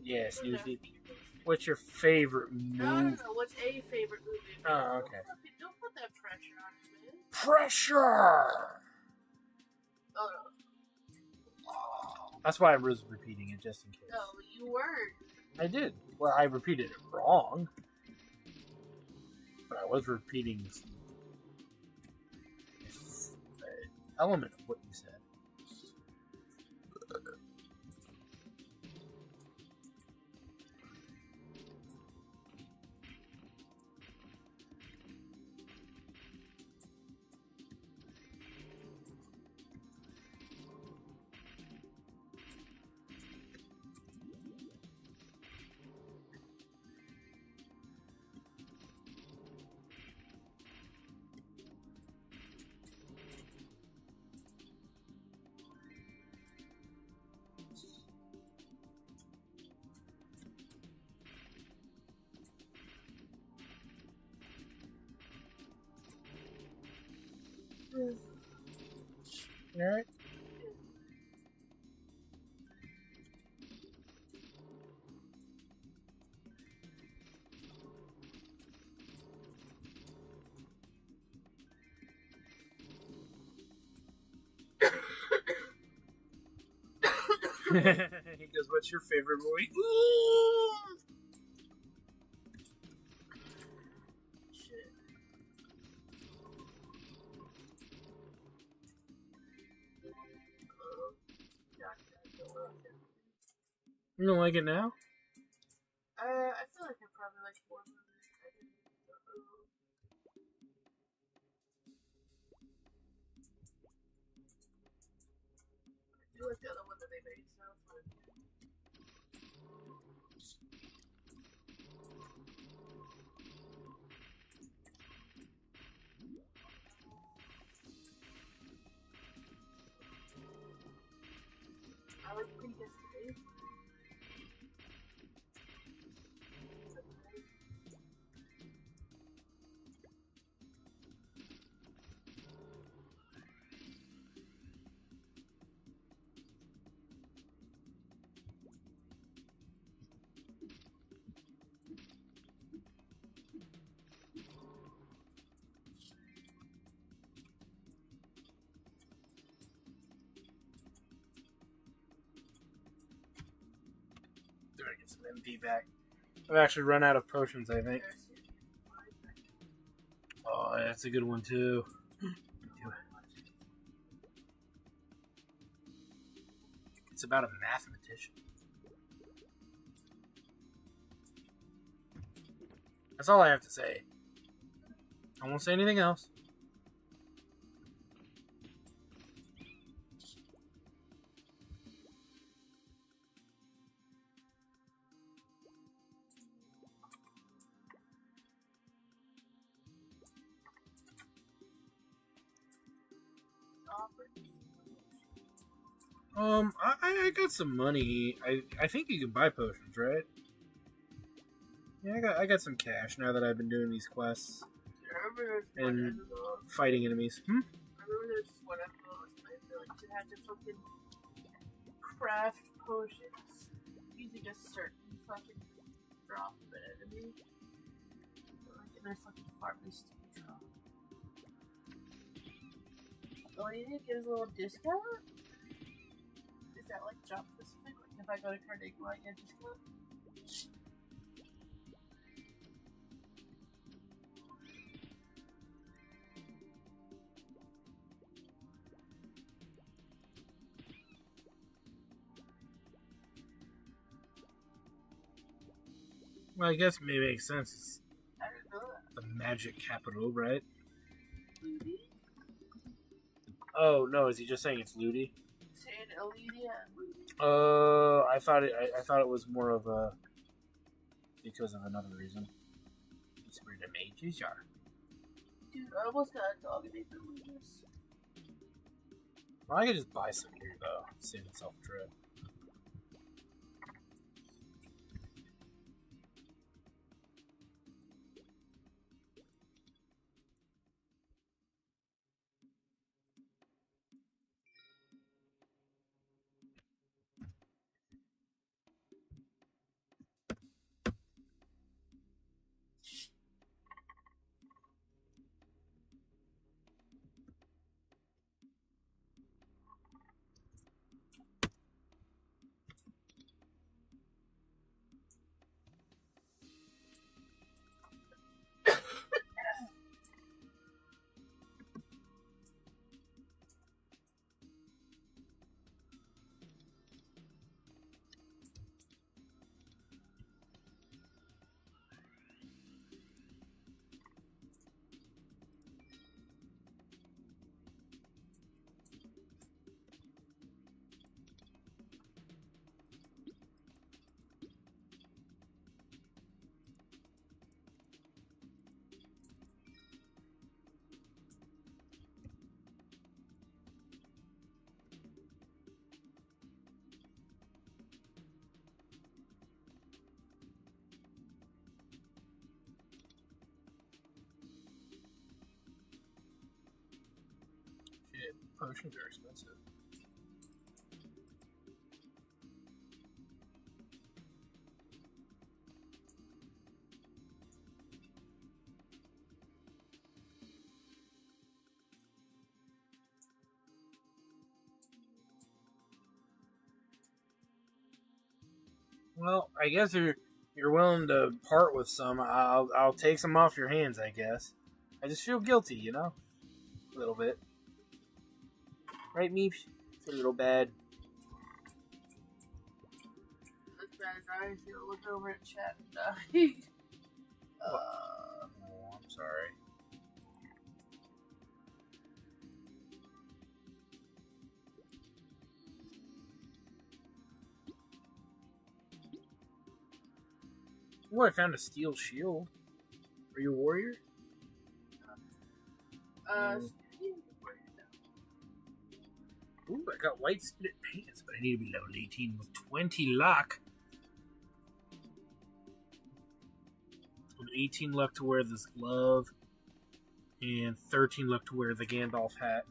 Yeah, Snoozy. What's your favorite No, movie? what's a favorite movie? Oh, okay. Don't put that pressure on me, man. Pressure! Oh, no. That's why I was repeating it, just in case. No, you weren't. I did. Well, I repeated it wrong. But I was repeating an element of what you said. Alright. He goes, what's your favorite movie? Shit. You don't like it now? I feel like I probably like more movies. I do like the other one that they made, so it's fun. I like Predestination. There, I get some MP back. I've actually run out of potions, I think. Oh, that's a good one, too. It's about a mathematician. That's all I have to say. I won't say anything else. I got some money. I think you can buy potions, right? Yeah, I got some cash now that I've been doing these quests and fighting enemies. I remember there's this one episode I feel like you had to fucking craft potions using a certain fucking drop of an enemy. Like in their fucking partly steam drop. Oh, you didn't get a little discount? Is that like job specific? Like if I go to Carnegie's, I get a discount? Well, I guess it may make sense. It's I didn't know that. the magic capital, right? Ludi? Oh no, is he just saying it's looty? Saying Elidia and Ludi. I thought it was more of a because of another reason. It's where the mages are. Dude, I almost got a dog and ate the Ludus. Well, I could just buy some here though, save myself a trip. Potions are expensive. Well, I guess you're willing to part with some. I'll take some off your hands. I guess. I just feel guilty, you know, a little bit. Right, Meep? Feel a little bad. As bad as I feel. Look over at chat and die. Oh, I'm sorry. Oh, I found a steel shield. Are you a warrior? Ooh, I got white split pants, but I need to be level 18 with 20 luck. With 18 luck to wear this glove, and 13 luck to wear the Gandalf hat.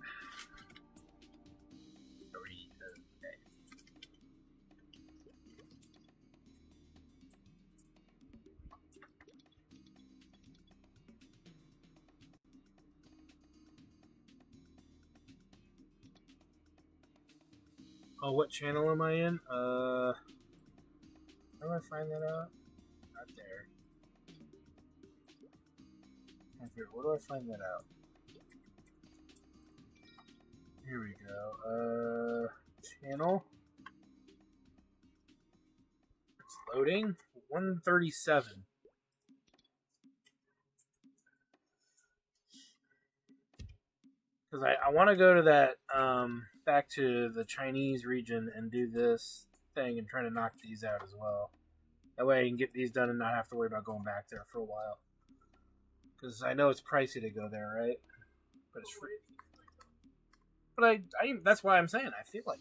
Oh, what channel am I in? How do I find that out? Not there. Where do I find that out? Here we go. Channel. It's loading. 137. Because I want to go to that, back to the Chinese region and do this thing and try to knock these out as well. That way I can get these done and not have to worry about going back there for a while. Because I know it's pricey to go there, right? But it's free. But I that's why I'm saying I feel like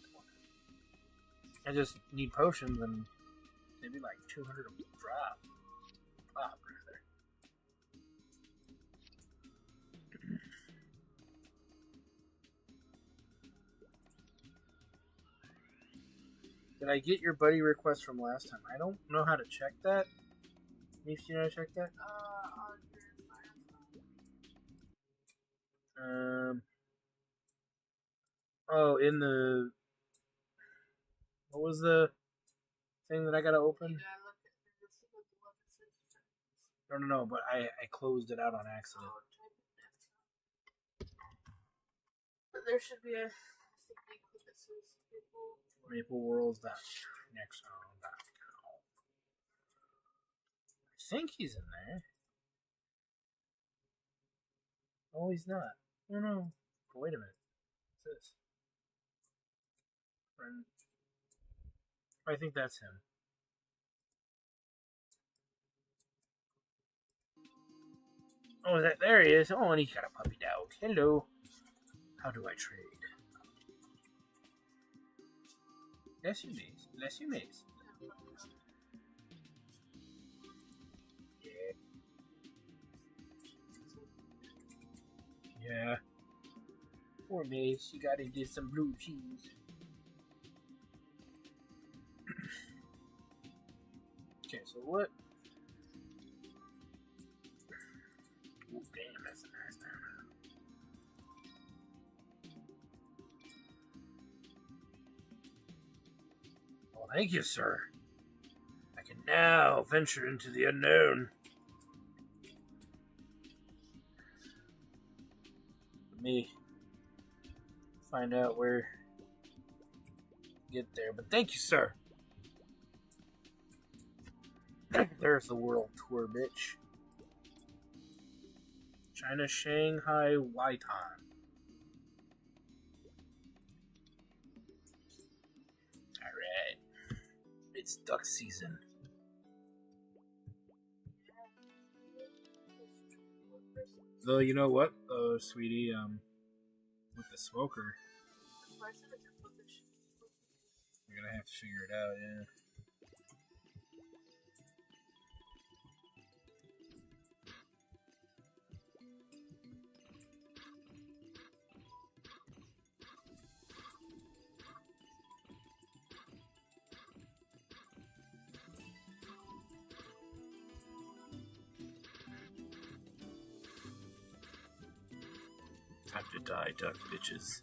I just need potions and maybe like 200 a drop. Pop, rather. Did I get your buddy request from last time? I don't know how to check that. You know how to check that? Oh, in the... What was the thing that I gotta open? No, but I closed it out on accident. But there should be a thing that says MapleWorlds.nexon.com. I think he's in there. Oh, he's not. Oh no. But wait a minute. What's this? Friend. I think that's him. Oh, there he is. Oh, and he's got a puppy dog. Hello. How do I trade? Less you may. Less you may. Yeah. Poor Mace, you gotta get some blue cheese. Okay, so what? Oh, damn, that's a nice time. Well, thank you, sir. I can now venture into the unknown. Let me find out where to get there. But thank you, sir. There's the world tour, bitch. China, Shanghai, Waitan. Alright. It's duck season. Though, you know what, sweetie, with the smoker, you're gonna have to figure it out, yeah. Time to die, duck bitches.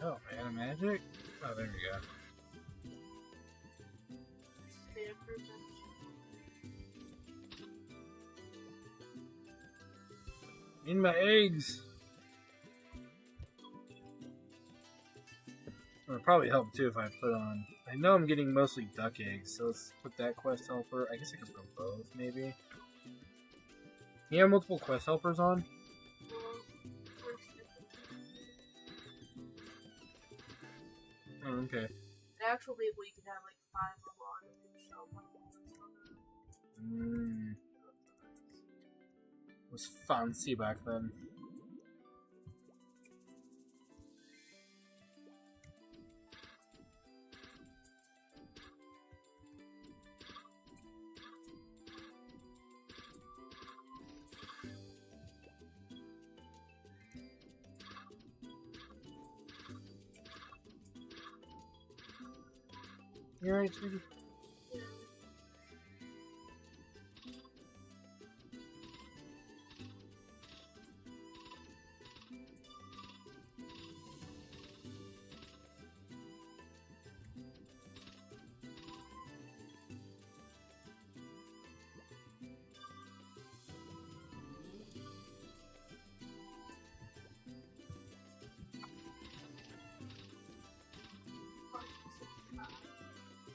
Oh, man, magic? Oh, there we go. In my eggs! It would probably help too if I put on. I know I'm getting mostly duck eggs, so let's put that quest helper. I guess I could put both, maybe. You have multiple quest helpers on? Oh, okay. The actual people you can have like 5 of on. It was fancy back then. You alright, sweetie?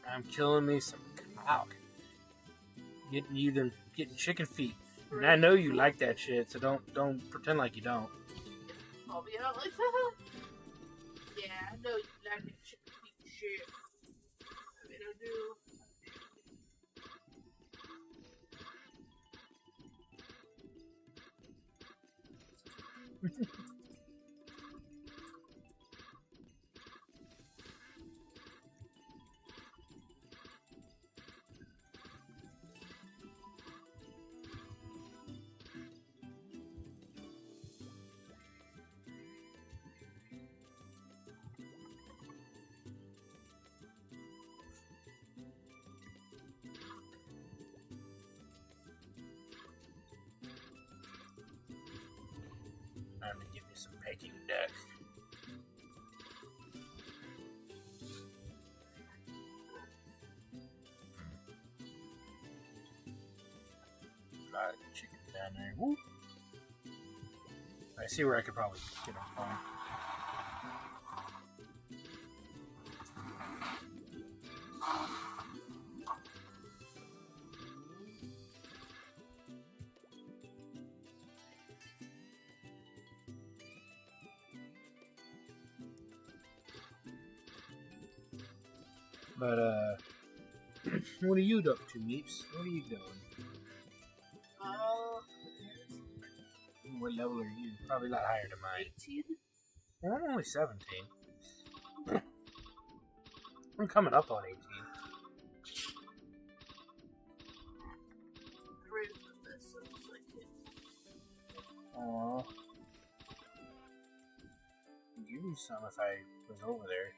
I'm killing me some cow. Getting chicken feet. And I know you like that shit, so don't pretend like you don't. I'll be out like that. Yeah, I know you like that chicken feet shit. I mean, I do. Time to give me some Peking duck. Got chicken down there. Woo! I see where I could probably get them from. But, what are you up to, Meeps? What are you doing? What level are you? Probably a lot higher than mine. 18? Well, I'm only 17. I'm coming up on 18. Aww. I'd give you some if I was over there.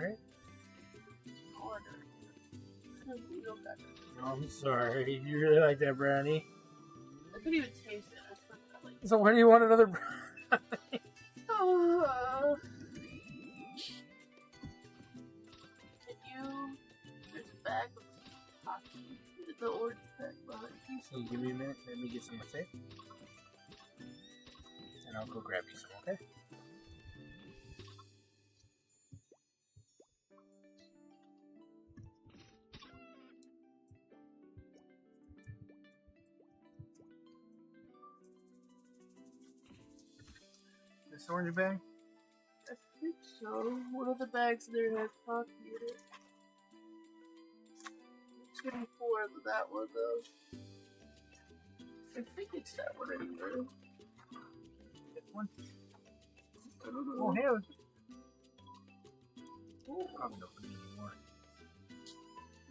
right? Order. We don't got it. Oh, I'm sorry. You really like that brownie? I couldn't even taste it. I forgot, like, So when do you want another brownie? oh, can you? There's a bag of hockey. The orange bag behind you. So give me a minute. Let me get some safe. And I'll go grab you some, okay? This orange bag? I think so. One of the bags there has hockey in it. It's getting 4 of that one though. I think it's that one anyway. This one? I don't know. Oh, hell. Oh, Probably don't need anymore.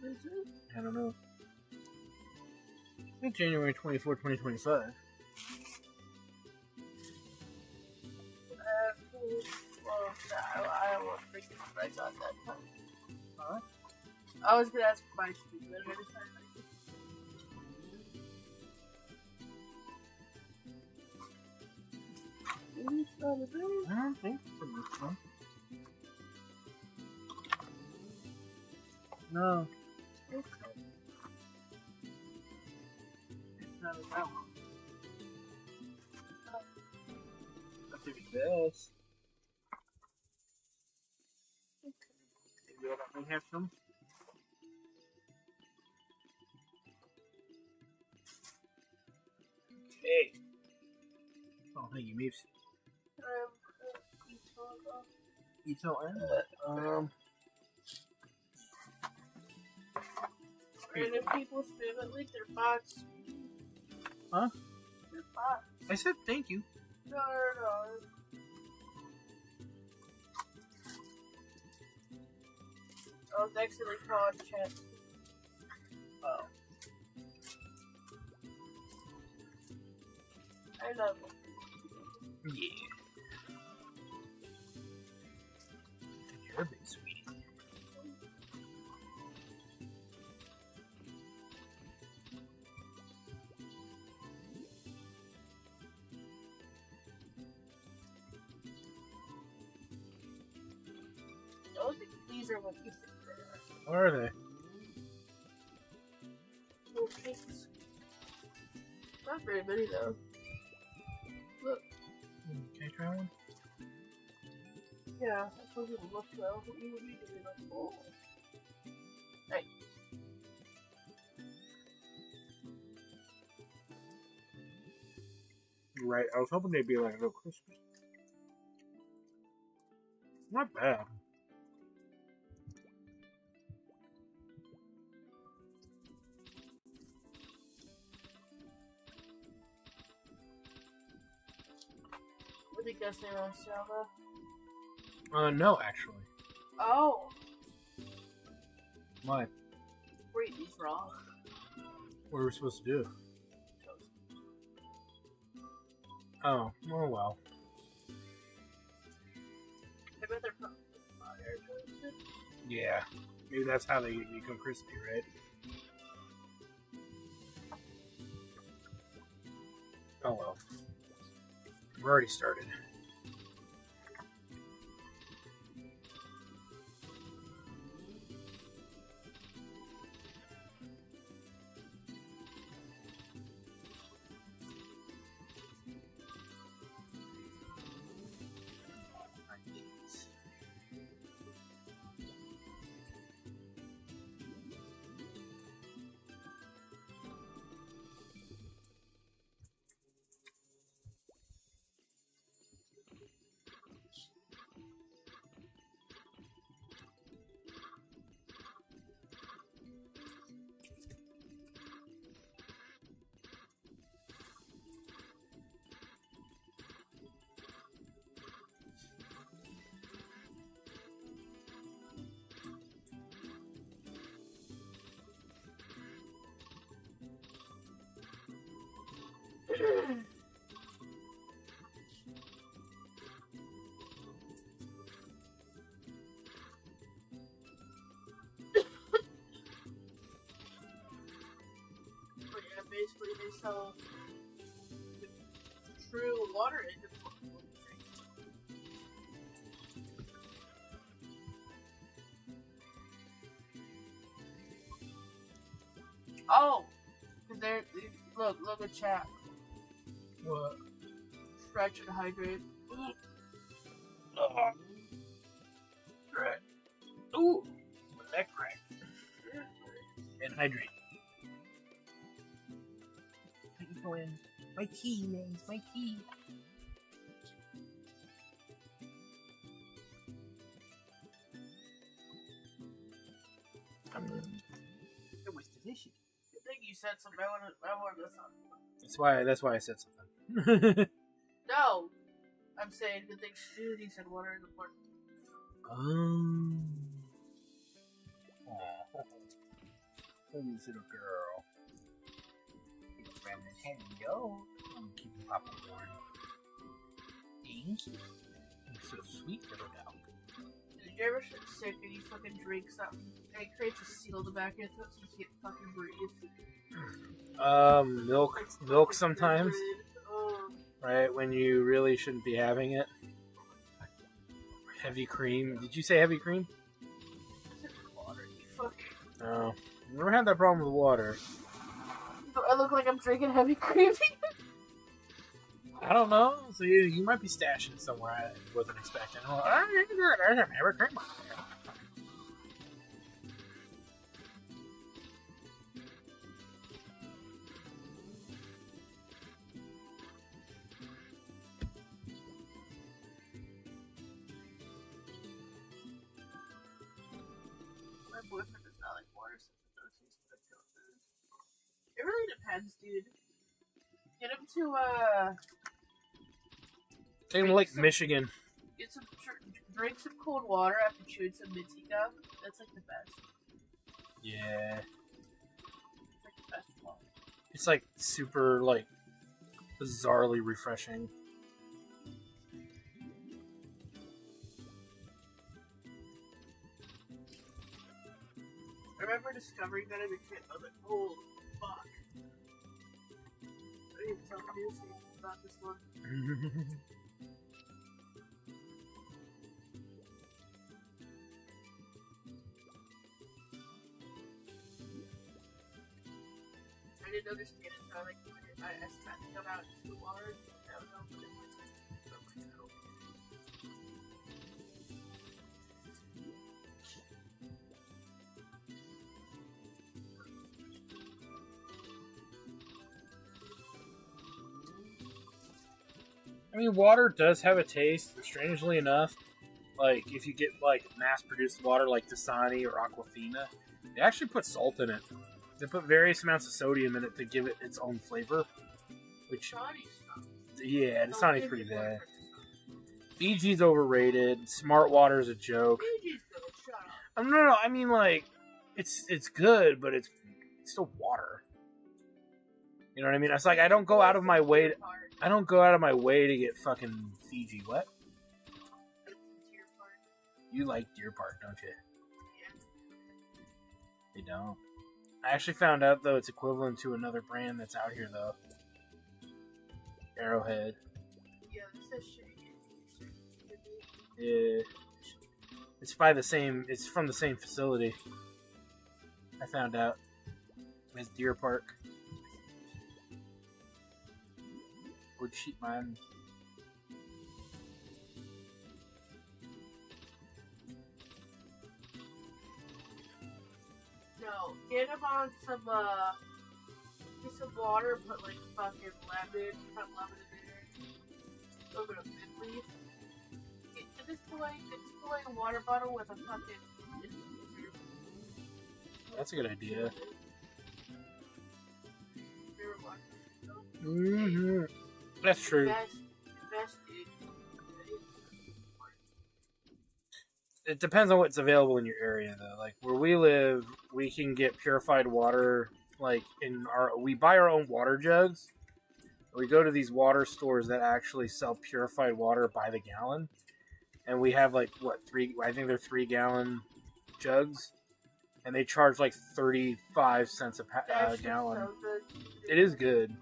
is it? I don't know. I think January 24, 2025. Well, I don't want to think I got that time. Huh? I was gonna ask my student, but I decided maybe it's not a thing. I don't think for this one. No. Okay. It's not that one. That's if this. Maybe I'll let me have some. Okay. Oh, thank you, Meeps. Ito and Random people spam it like they're bots. Huh? They're bots. I said thank you. No. I was actually calling chat. Oh. I love it. Yeah. You're a big sweetie. I don't think these are what you think they are. Where are they? Little cakes. Not very many though. Look. Can I try one? Yeah, I told you to look though, but you would be doing like, oh. Hey. Right, I was hoping they'd be like a little crispy. Not bad. What do you guys think on Selma? No, actually. Oh, Why? we're eating these raw. What were we supposed to do? Oh, well. I bet they're probably fire toasted. Yeah. Maybe that's how they become crispy, right? Oh well. We're already started. sell true water into the Oh, there. Look at chat. What? Stretch and hydrate. Right. Ooh, that crack. And hydrate. My tea, man. My tea. It was delicious. I think you said something. I wanted to something. That's why I said something. No, I'm saying good things to do. He said water is important. Please, little girl. Hello. Keep the popcorn. Thank you. You're so sweet, little dog. Did you ever get sick and you fucking drink something and it creates a seal in the back of your throat so you can't fucking breathe? Milk sometimes. Oh. Right, when you really shouldn't be having it. Heavy cream. Did you say heavy cream? Water, you fucking. No. Never had that problem with water. Do I look like I'm drinking heavy cream? I don't know. So you might be stashing it somewhere I wasn't expecting. Oh, there's some heavy cream on there. My boyfriend does not like water since it does taste like tofu. It really depends, dude. Get him to Take him to Lake Michigan. Drink some cold water after chewing some minty gum. That's like the best. Yeah. It's like the best one. It's like super like bizarrely refreshing. I remember discovering that as a kid. I was like, oh, fuck. I didn't even tell Lucy about this one. I didn't understand it, so I spat to come out into the water. I don't know, but it was like, I mean, water does have a taste, strangely enough. Like, if you get, like, mass-produced water like Dasani or Aquafina, they actually put salt in it. They put various amounts of sodium in it to give it its own flavor. Which, yeah, Dasani's pretty bad. Fiji's overrated. Smart water is a joke. Fiji's good, shut up. No, I mean, like, it's good, but it's still water. You know what I mean? It's like, I don't go out of my way to get fucking Fiji. What? You like Deer Park, don't you? Yeah. They don't. I actually found out, though, it's equivalent to another brand that's out here, though. Arrowhead. Yeah, this is shit. Yeah. It's from the same facility. I found out. It's Deer Park. Wood sheet man. No, get him on some water, put like fucking lemon, cut lemon in there, a little bit of mint leaf. Get this boy a water bottle with a fucking. That's a good idea. Mm-hmm. That's true. Best, dude. It depends on what's available in your area, though. Like where we live, we can get purified water. Like we buy our own water jugs. We go to these water stores that actually sell purified water by the gallon, and we have like 3? I think they're 3-gallon jugs, and they charge like 35 cents a gallon. So good. It is good.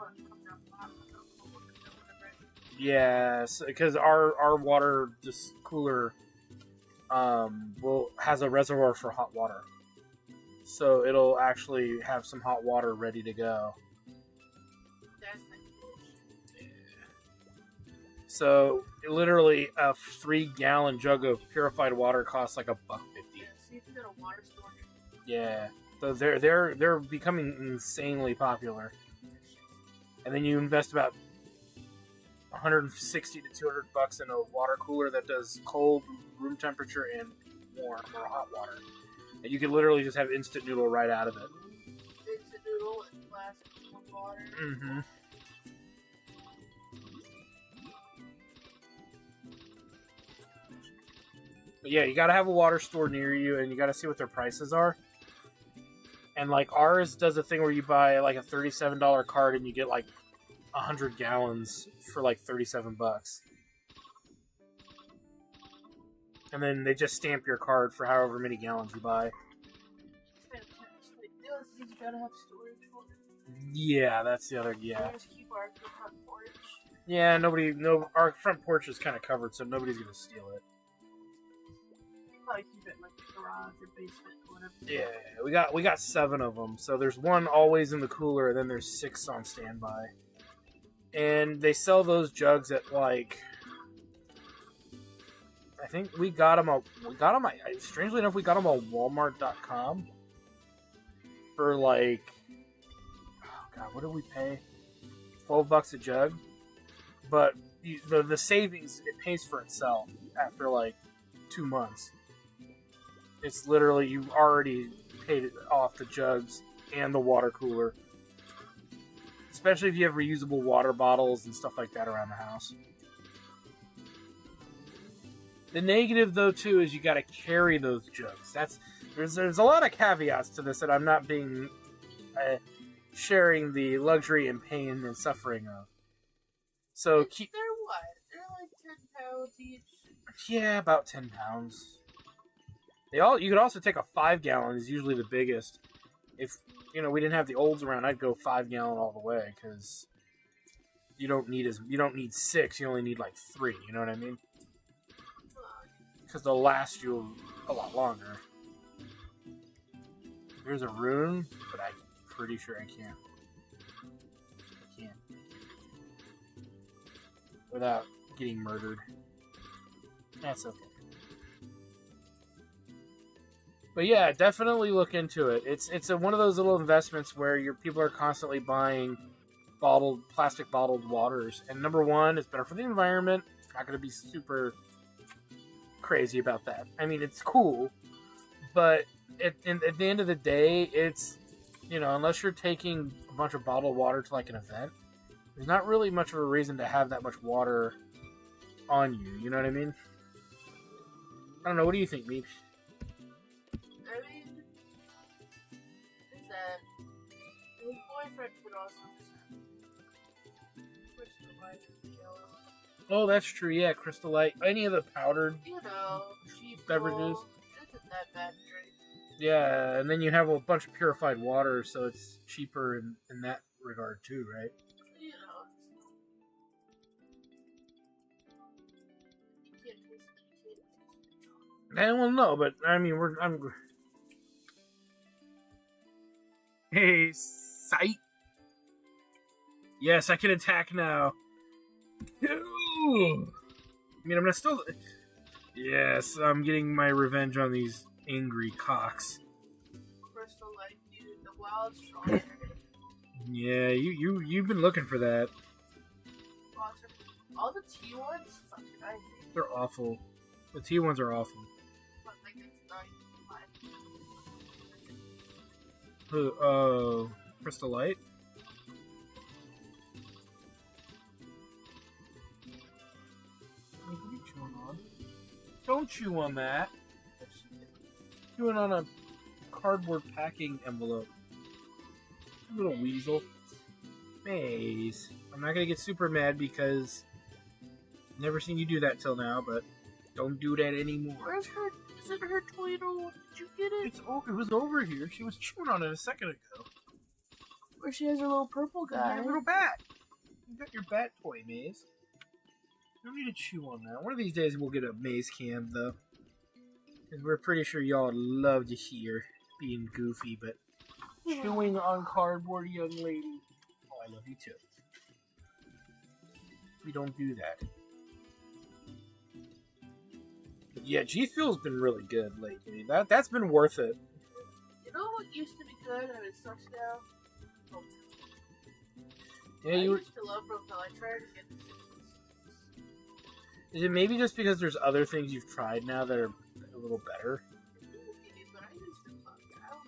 Yeah, because our water this cooler has a reservoir for hot water, so it'll actually have some hot water ready to go. So literally a 3-gallon jug of purified water costs like $1.50. Yeah, so you can go to a water store. Yeah, so they're becoming insanely popular, and then you invest about $160 to $200 in a water cooler that does cold, room temperature, and warm or hot water, and you can literally just have instant noodle right out of it. Instant noodle and plastic water. Mm-hmm. But yeah, you gotta have a water store near you, and you gotta see what their prices are. And like ours does a thing where you buy like a $37 card and you get like 100 gallons for like $37. And then they just stamp your card for however many gallons you buy. Fantastic. The other thing is you gotta have storage for it. Yeah, that's the other. Yeah. We just keep our front porch. Yeah, our front porch is kind of covered, so nobody's gonna steal it. Probably keep it in like the garage or basement or whatever. Yeah, we got 7 of them. So there's one always in the cooler, and then there's 6 on standby. And they sell those jugs at like, I think we got them. Strangely enough, we got them on Walmart.com for like, oh god, what did we pay? $12 a jug. But the savings, it pays for itself after like 2 months. It's literally, you've already paid off the jugs and the water cooler. Especially if you have reusable water bottles and stuff like that around the house. The negative, though, too, is you got to carry those jugs. There's a lot of caveats to this that I'm not being sharing the luxury and pain and suffering of. So They're what? They're like 10 pounds each. Yeah, about 10 pounds. You could also take a 5-gallon. Is usually the biggest. If we didn't have the olds around, I'd go 5-gallon all the way because you don't need 6. You only need like 3. You know what I mean? Because they'll last you a lot longer. There's a rune, but I'm pretty sure I can't. Without getting murdered. That's okay. But yeah, definitely look into it. It's one of those little investments where people are constantly buying plastic bottled waters. And number one, it's better for the environment. Not going to be super crazy about that. I mean, it's cool, but at the end of the day, it's, unless you're taking a bunch of bottled water to like an event, there's not really much of a reason to have that much water on you. You know what I mean? I don't know. What do you think, Meep? I mean, is that his boyfriend could also Crystal Light yellow. Oh, that's true. Yeah, Crystal Light. Any of the powdered Cheap beverages. Isn't that bad drink? Yeah, and then you have a bunch of purified water, so it's cheaper in that regard too, right? You can't taste it. I don't know, but I mean, Hey, sight. Yes, I can attack now. Ooh. I mean, I'm gonna still. Yes, I'm getting my revenge on these angry cocks. Crystal Light, dude, the wild strawberry. Yeah, you've been looking for that. All the T ones, fucking I hate. They're awful. The T ones are awful. But like it's not Crystal Light. What are you chewing on? Don't chew on that. Chewing on a cardboard packing envelope. Little weasel. Maze. I'm not gonna get super mad because I've never seen you do that till now, but don't do that anymore. Where's her wasn't her toy at all. Did you get it? It was over here. She was chewing on it a second ago. Where she has her little purple You guy. got a little bat. You got your bat toy, Maze. You don't need to chew on that. One of these days we'll get a Maze cam, though. Because we're pretty sure y'all love to hear being goofy, but chewing on cardboard, young lady. Oh, I love you too. We don't do that. But yeah, G Fuel's been really good lately. That's been worth it. You know what used to be good and it sucks now? Oh. Yeah, I you were. used to love Propel. I tried to get this. Is it maybe just because there's other things you've tried now that are a little better? But I used to fuck out.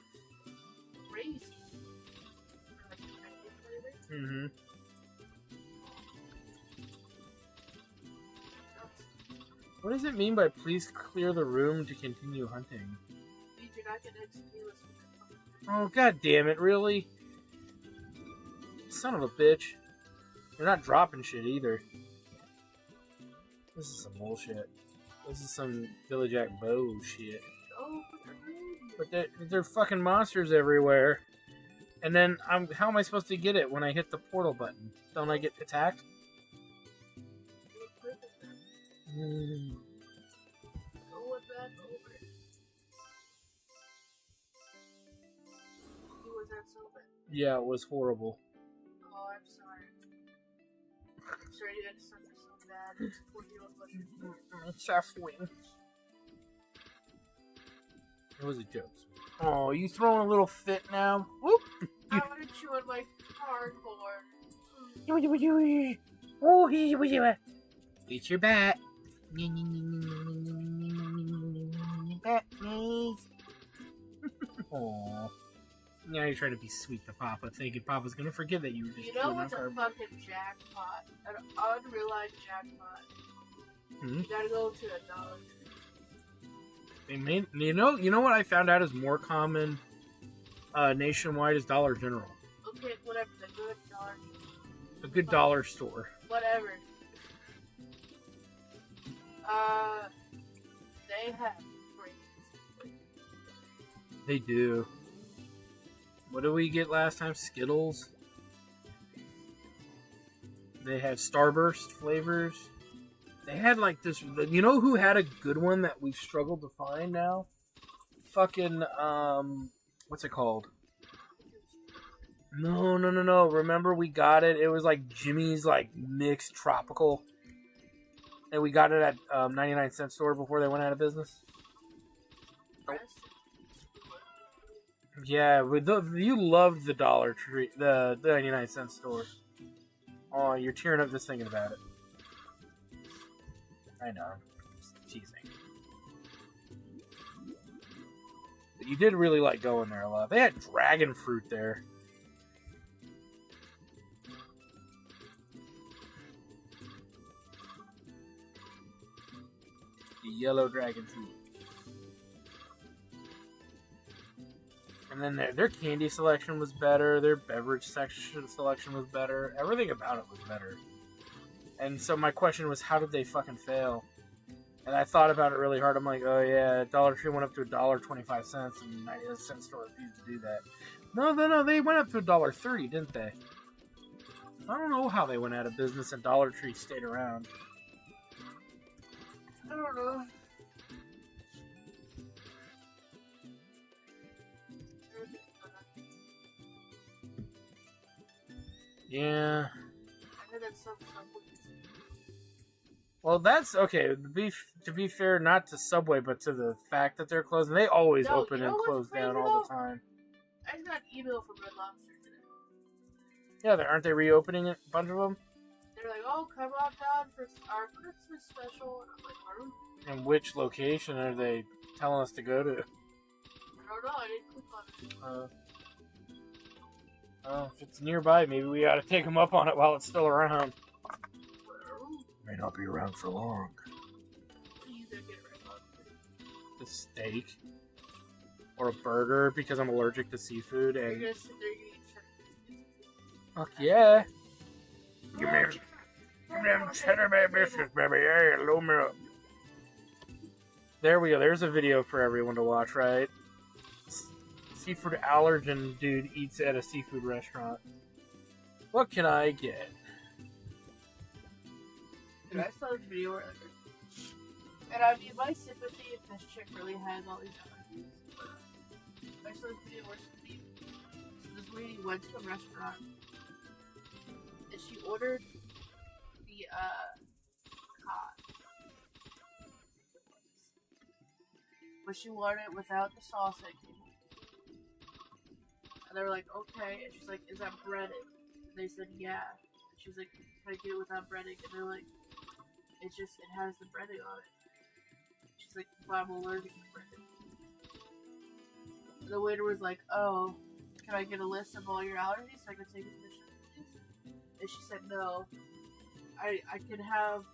Crazy. Like the mango flavor. Mm-hmm. What does it mean by please clear the room to continue hunting? Dude, you're not gonna XP with Oh, god damn it, really? Son of a bitch. You're not dropping shit either. This is some bullshit. This is some Billy Jack Bow shit. Oh, But they're fucking monsters everywhere. And then, how am I supposed to get it when I hit the portal button? Don't I get attacked? Mm. Go back over. Was that so bad? Yeah, it was horrible. Oh, I'm sorry. I'm sorry you had to suffer so bad. It's 4-year-old mushroom. Chefwing. It was a joke. Oh, you throwing a little fit now? Whoop! I want to chew on my cardboard. Oh, it's your bat. Bat, please. Aww. Now you're trying to be sweet to Papa, thinking Papa's gonna forget that you were just You know chewing what's on a cardboard. fucking jackpot? An unrealized jackpot. Hmm? You gotta go to a Dollar Tree. They made, you know what I found out is more common nationwide is Dollar General. Okay, whatever. The good Dollar Tree. A good dollar store. Whatever. They have crazy. They do. What did we get last time? Skittles. They had Starburst flavors. They had like this. You know who had a good one that we've struggled to find now? Fucking what's it called? No. Remember we got it. It was like Jimmy's like mixed tropical, and we got it at 99-cent store before they went out of business. Yeah, you loved the Dollar Tree, the 99-cent store. Oh, you're tearing up just thinking about it. I know, just teasing. But you did really like going there a lot. They had dragon fruit there. The yellow dragon fruit. And then their candy selection was better. Their beverage section selection was better. Everything about it was better. And so my question was, how did they fucking fail? And I thought about it really hard. I'm like, oh yeah, Dollar Tree went up to $1.25, and 99-cent store refused to do that. No, they went up to $1.30, didn't they? I don't know how they went out of business and Dollar Tree stayed around. I don't know. Yeah. I heard that some Well, that's okay. To be fair, not to Subway, but to the fact that they're closing. They always No, open you know and what's close down crazy, all the though? time. I just got an email from Red Lobster today. Yeah, aren't they reopening a bunch of them? They're like, oh, come on down for our Christmas special. And I'm like, oh, And which location are they telling us to go to? I don't know. I didn't click on it. If it's nearby, maybe we ought to take them up on it while it's still around. Oh, May not be around for long. please don't get Red Lobster. A steak or a burger because I'm allergic to seafood. You're And gonna sit there and eat cheddar. fuck yeah! Give me them cheddar bay biscuits, baby. Yeah, load me up. There we go. There's a video for everyone to watch, right? Seafood allergen dude eats at a seafood restaurant. What can I get? Dude, I saw this video earlier. And I mean, my sympathy if this chick really has all these allergies. I saw this video where this lady went to a restaurant and she ordered the cod. But she wanted it without the sauce that came with it. And they were like, okay. And she's like, is that breaded? And they said, yeah. And she's like, can I get it without breading? And they're like, it has the breading on it. She's like, but I'm allergic to breading. And the waiter was like, oh, can I get a list of all your allergies so I can take a picture, please? And she said, no. I can have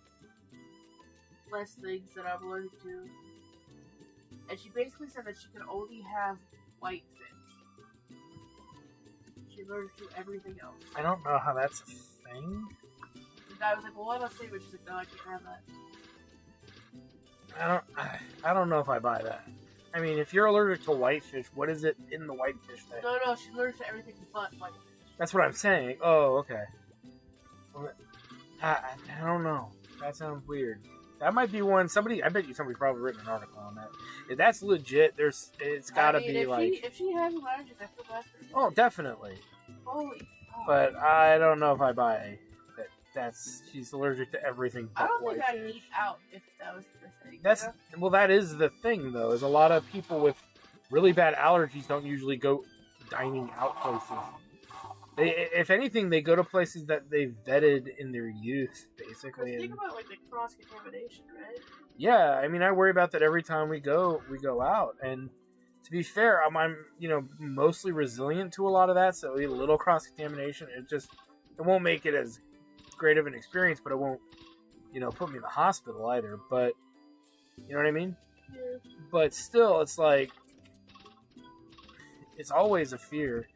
less things that I'm allergic to. And she basically said that she can only have white fish. She's allergic to everything else. I don't know how that's a thing. The guy was like, well, what about salmon? She's like, no, I can't have that. I don't know if I buy that. I mean, if you're allergic to whitefish, what is it in the whitefish that... No, she's allergic to everything but whitefish. That's what I'm saying. Oh, okay. I don't know. That sounds weird. That might be one. I bet you somebody's probably written an article on that. If that's legit, it's gotta be like. If she has allergies, I feel bad for her. Oh, definitely. Holy fuck. But I don't know if I buy that. She's allergic to everything but I don't think whitefish. I'd eat out if that was the thing. Well, that is the thing though. Is a lot of people with really bad allergies don't usually go dining out places. If anything, they go to places that they've vetted in their youth, basically. Think about like the cross contamination, right? Yeah, I mean, I worry about that every time we go out. And to be fair, I'm mostly resilient to a lot of that. So a little cross contamination, it won't make it as great of an experience, but it won't, put me in the hospital either. But you know what I mean? Yeah. But still, it's like it's always a fear.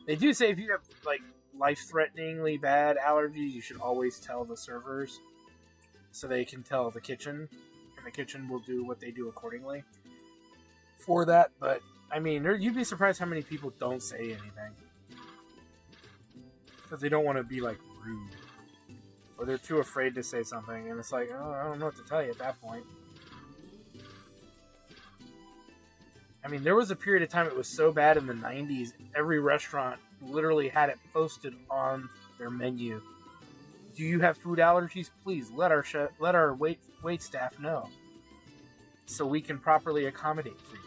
They do say if you have like life-threateningly bad allergies, you should always tell the servers so they can tell the kitchen, and the kitchen will do what they do accordingly for that. But I mean, you'd be surprised how many people don't say anything because they don't want to be like rude, or they're too afraid to say something, and it's like, oh, I don't know what to tell you at that point. I mean, there was a period of time it was so bad in the 90s, every restaurant literally had it posted on their menu. Do you have food allergies? Please let our wait staff know so we can properly accommodate for you.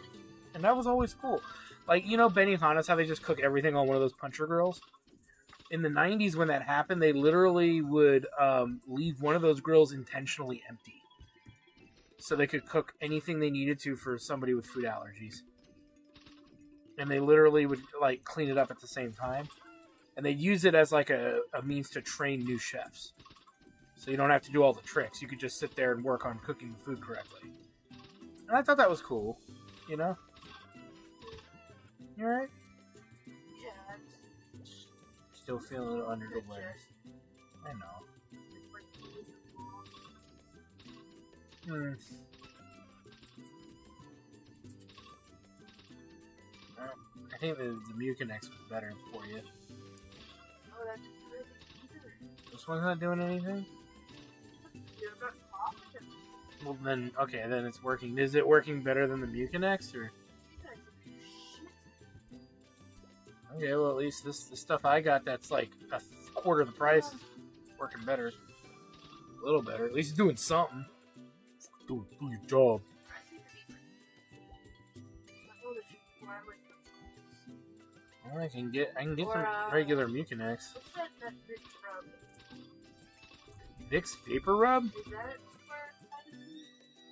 And that was always cool. Like, Benihana's how they just cook everything on one of those puncher grills. In the 90s when that happened, they literally would leave one of those grills intentionally empty so they could cook anything they needed to for somebody with food allergies. And they literally would like clean it up at the same time. And they'd use it as like a means to train new chefs. So you don't have to do all the tricks. You could just sit there and work on cooking the food correctly. And I thought that was cool, You alright? Yeah, I'm Still feeling it under the weather. I know. I think the Mucinex was better for you. Oh, that's good. This one's not doing anything? You're not confident. Well, then, okay, then it's working. Is it working better than the Mucinex, or? Okay, well, at least the stuff I got that's like a quarter of the price is working better. A little better. At least it's doing something. Do your job. Well, I can get some regular Mucinex. What's that Vicks rub? Vicks Vapor Rub? Is that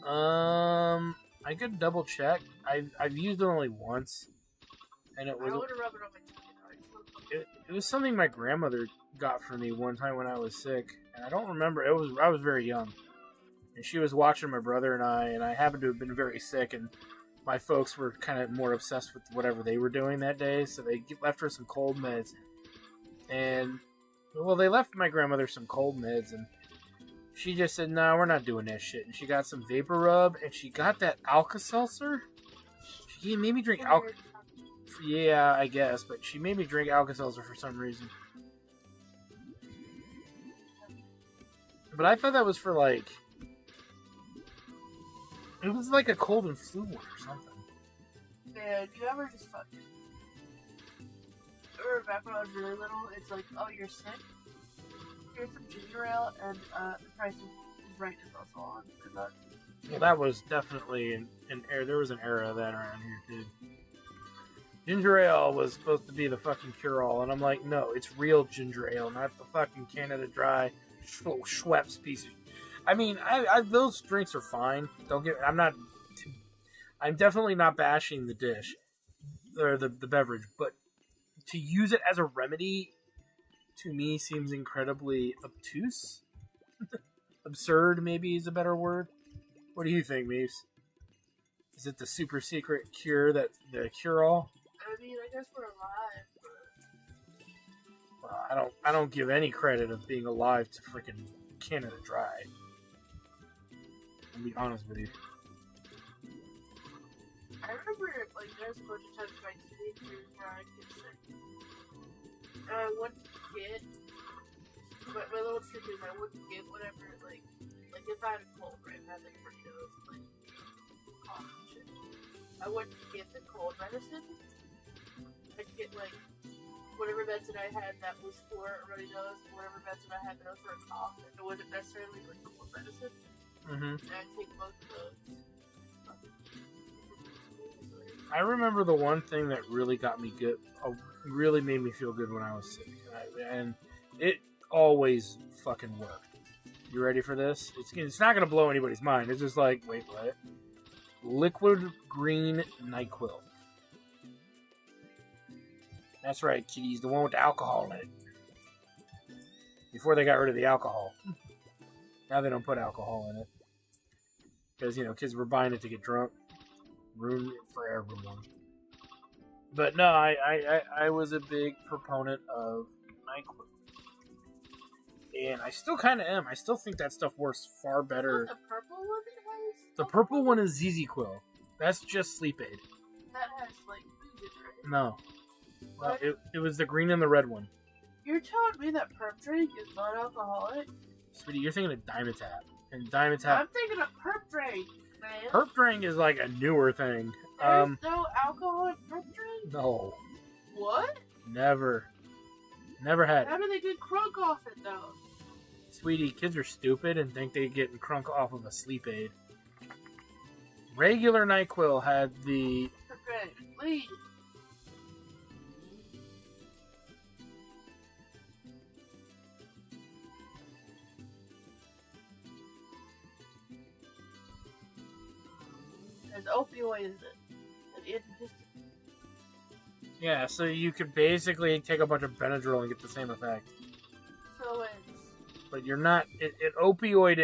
for I could double check. I've used it only once, and it was. I want to rub it on my teeth. It was something my grandmother got for me one time when I was sick, and I don't remember. I was very young, and she was watching my brother and I happened to have been very sick, and my folks were kind of more obsessed with whatever they were doing that day, so they left her some cold meds. And, well, they left my grandmother some cold meds, and she just said, "No, we're not doing that shit." And she got some vapor rub, and she got that Alka-Seltzer. She made me drink Alka. Yeah, I guess, but she made me drink Alka-Seltzer for some reason. But I thought that was for like. It was like a cold and flu one or something. Yeah, do you ever just fucking. Or back when I was really little, it's like, oh, you're sick? Here's some ginger ale, and the price is right is also on. Well, that was definitely an era. There was an era of that around here, too. Ginger ale was supposed to be the fucking cure-all, and I'm like, no, it's real ginger ale, not the fucking Canada Dry Schweppes piece of... I mean, those drinks are fine. I'm definitely not bashing the dish, or the beverage, but to use it as a remedy, to me, seems incredibly obtuse. Absurd, maybe, is a better word. What do you think, Meeps? Is it the super secret cure, the cure-all? I mean, I guess we're alive, but... Well, I don't give any credit of being alive to freaking Canada Dry. I'll be honest with you. I remember, like, there's a bunch of times in my teenage years where I get sick. And I wouldn't get... But my little trick is I wouldn't get whatever, like if I had a cold, right? I had, like, burritos, like, cough and shit. I wouldn't get the cold medicine. I'd get, like, whatever medicine I had that was for a runny nose, whatever medicine I had that was for a cough. It wasn't necessarily, like, the cold medicine. Mm-hmm. And I'd take both of those. I remember the one thing that really got me good, really made me feel good when I was sick. And it always fucking worked. You ready for this? It's not going to blow anybody's mind. It's just like, wait, what? Liquid green NyQuil. That's right, kiddies. The one with the alcohol in it. Before they got rid of the alcohol. Now they don't put alcohol in it. Because, kids were buying it to get drunk. Ruined it for everyone. But no, I was a big proponent of NyQuil. And I still kind of am. I still think that stuff works far better. The purple one it has? The purple one is ZZ-Quil. That's just sleep aid. That has, like, booze in it, right? No. What? It was the green and the red one. You're telling me that perp drink is non-alcoholic? Sweetie, you're thinking of Dimetapp. And Dimetapp... I'm thinking of perp drink, man. Perp drink is like a newer thing. There's no alcohol in perp drink? No. What? Never had it. How do they get crunk off it, though? Sweetie, kids are stupid and think they get crunk off of a sleep aid. Regular NyQuil had the... Okay, please. As opioid is an antihistamine. Yeah, so you could basically take a bunch of Benadryl and get the same effect. So it's... But you're not... opioid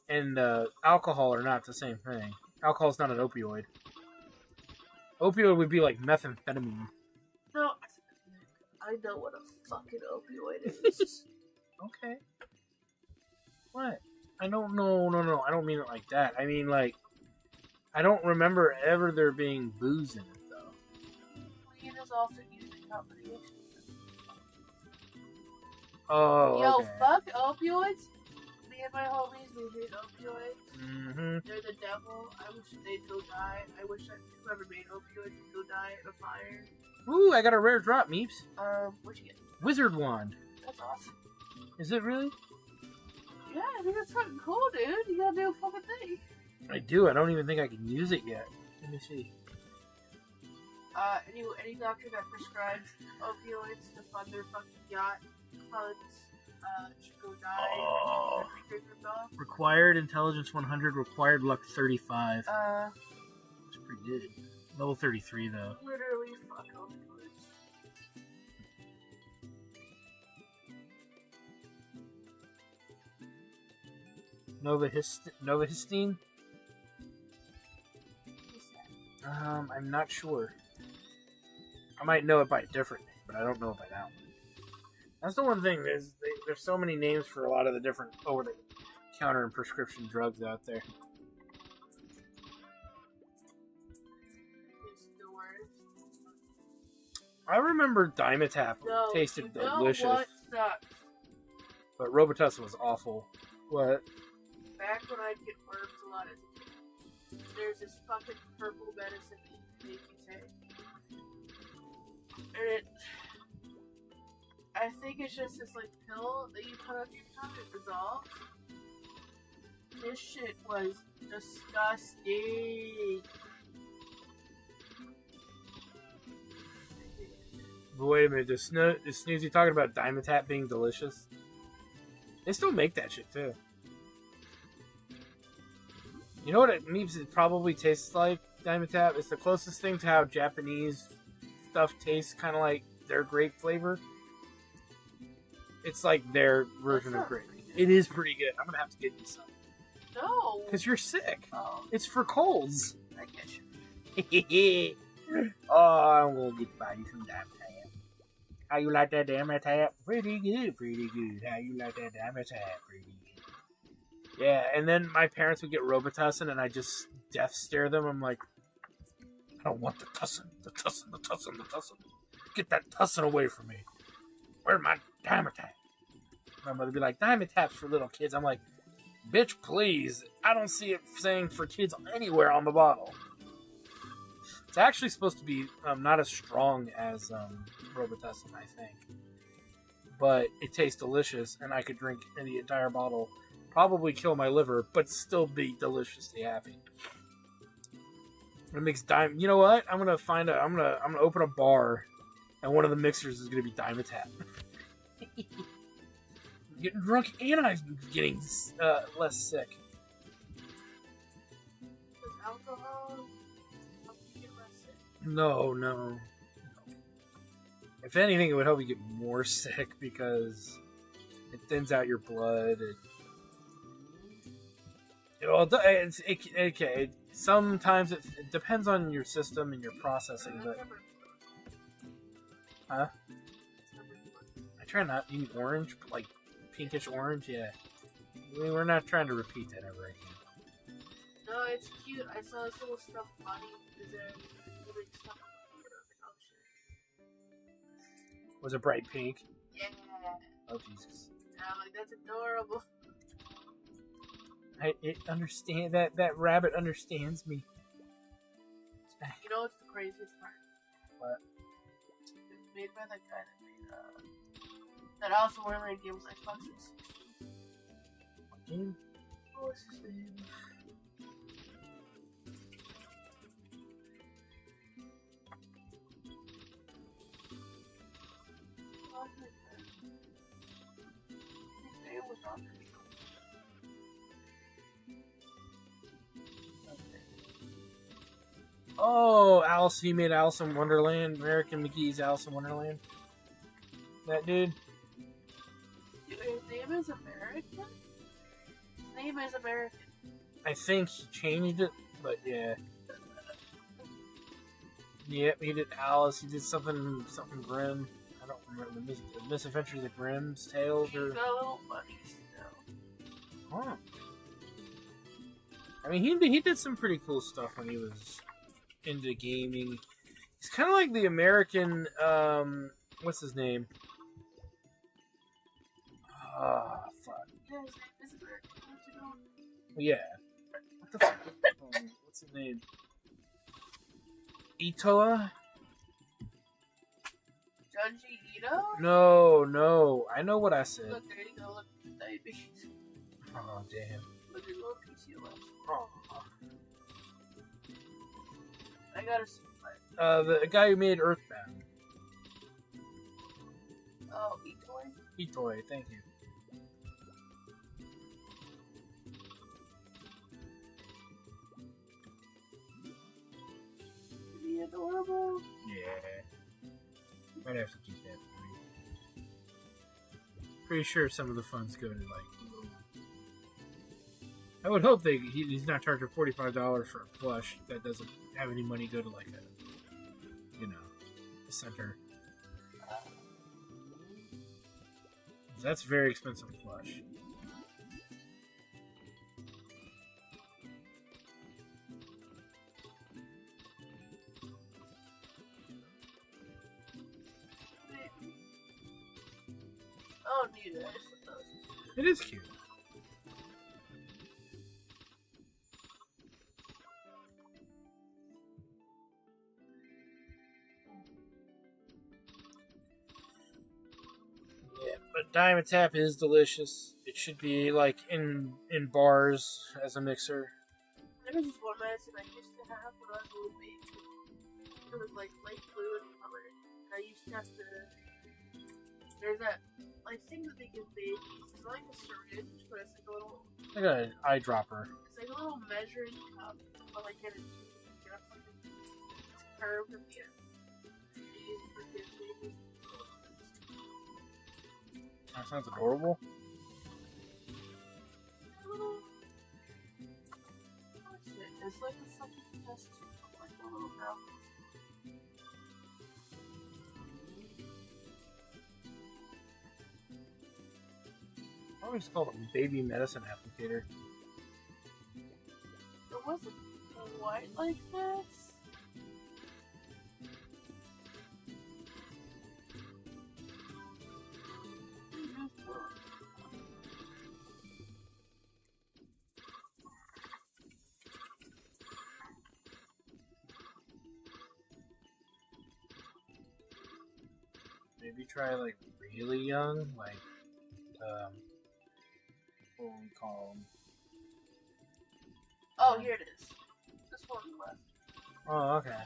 and alcohol are not the same thing. Alcohol is not an opioid. Opioid would be like methamphetamine. No, I know what a fucking opioid is. Okay. What? I don't know. No. I don't mean it like that. I mean, like, I don't remember ever there being booze in it, though. Weed is often used in combination. Oh, Yo, okay. fuck opioids. Me and my homies, we hate opioids. Mm-hmm. They're the devil. I wish they'd go die. I wish that whoever made opioids would go die in a fire. Ooh, I got a rare drop, Meeps. What'd you get? Wizard Wand. That's awesome. Is it really? Yeah, I think that's fucking cool, dude. You gotta do a fucking thing. I do. I don't even think I can use it yet. Let me see. Any doctor that prescribes opioids to fund their fucking yacht funds, should go die. Oh. Off. Required Intelligence 100, required Luck 35. That's pretty good. Level 33, though. Literally, fuck opioids. Novahistine? I'm not sure. I might know it by a different name, but I don't know it by that one. That's the one thing. There's so many names for a lot of the different over-the-counter and prescription drugs out there. It's the worst. I remember Dimetap tasted delicious. What sucks? But Robitussin was awful. What? Back when I'd get worms a lot as a kid, there's this fucking purple medicine that you take. And I think it's just this like pill that you put on your tongue and it dissolves. This shit was disgusting. But wait a minute, is Snoozy talking about Dimetap being delicious? They still make that shit too. You know what it means? It probably tastes like Dimetap. It's the closest thing to how Japanese stuff tastes, kind of like their grape flavor. It's like their version of grape. It is pretty good. I'm gonna have to get you some. No, Because you're sick. oh, It's for colds. I get you. Oh, I'm gonna get by you some Dimetap. How you like that Dimetap? Pretty good, pretty good. How you like that Dimetap? Pretty good. Yeah, and then my parents would get Robitussin, and I just death stare them. I'm like, I don't want the tussin, the tussin, the tussin, the tussin. Get that tussin away from me. Where's my Dimetap? My mother would be like, Dimetap's for little kids. I'm like, bitch, please. I don't see it saying for kids anywhere on the bottle. It's actually supposed to be not as strong as Robitussin, I think. But it tastes delicious, and I could drink the entire bottle. Probably kill my liver, but still be deliciously happy. It makes You know what? I'm gonna open a bar, and one of the mixers is gonna be Dimetap. I'm getting drunk, and I'm getting less sick. Does alcohol help you get less sick? No. If anything, it would help you get more sick because it thins out your blood. Sometimes it depends on your system and your processing, but I try not to eat orange, like pinkish orange. Yeah, we're not trying to repeat that ever again. No, it's cute. I saw this little stuffed bunny. Is there really stuffed bunny? I was like, oh shit. Was it bright pink? Yeah. Oh Jesus! And I'm like, that's adorable. It understand that rabbit understands me. You know what's the craziest part? What? It was made by that guy that made that Alice in Wonderland game was Xbox 360. What game? What was his name? His name was on there. Oh, Alice! He made Alice in Wonderland. American McGee's Alice in Wonderland. That dude. His name is American? His name is American. I think he changed it, but yeah. Yep, he did Alice. He did something Grimm. I don't remember. The Misadventures of Grimm's Tales He's or. got a little bunny still. Huh. I mean, he did some pretty cool stuff when he was into gaming. He's kind of like the American. What's his name? Ah, fuck. Yeah, his name is American. What's it on? Yeah. What the fuck? What's his name? Itoa? Junji Ito? No. I know what I said. Look, there you go. Look, diabetes. Oh, damn. Look at little PCOS. Oh. I gotta see what. The guy who made Earthbound. Oh, Itoy? Itoy, thank you. Is he adorable? Yeah. Might have to keep that for you. Pretty sure some of the funds go to like. I would hope he's not charging $45 for a plush that doesn't have any money go to like a center. That's very expensive flesh. Oh, neat. I just thought that was It is cute. Yeah, but Diamond Tap is delicious. It should be like in bars as a mixer. There was this one medicine I used to have when I was a little baby. It was like light blue in color. And I used to have to. There's that like thing that they give babies. It's not like a syringe, but it's like a little. Like an eyedropper. It's like a little measuring cup, but like in a fucking curve at the end. And you use it for kids' babies. That sounds adorable. It's like a fucking test tube, like a little mouth. I always call it a baby medicine applicator. It wasn't quite like this. Maybe try like really young, like what would we call them? Oh, here it is. This one's left. Oh, okay.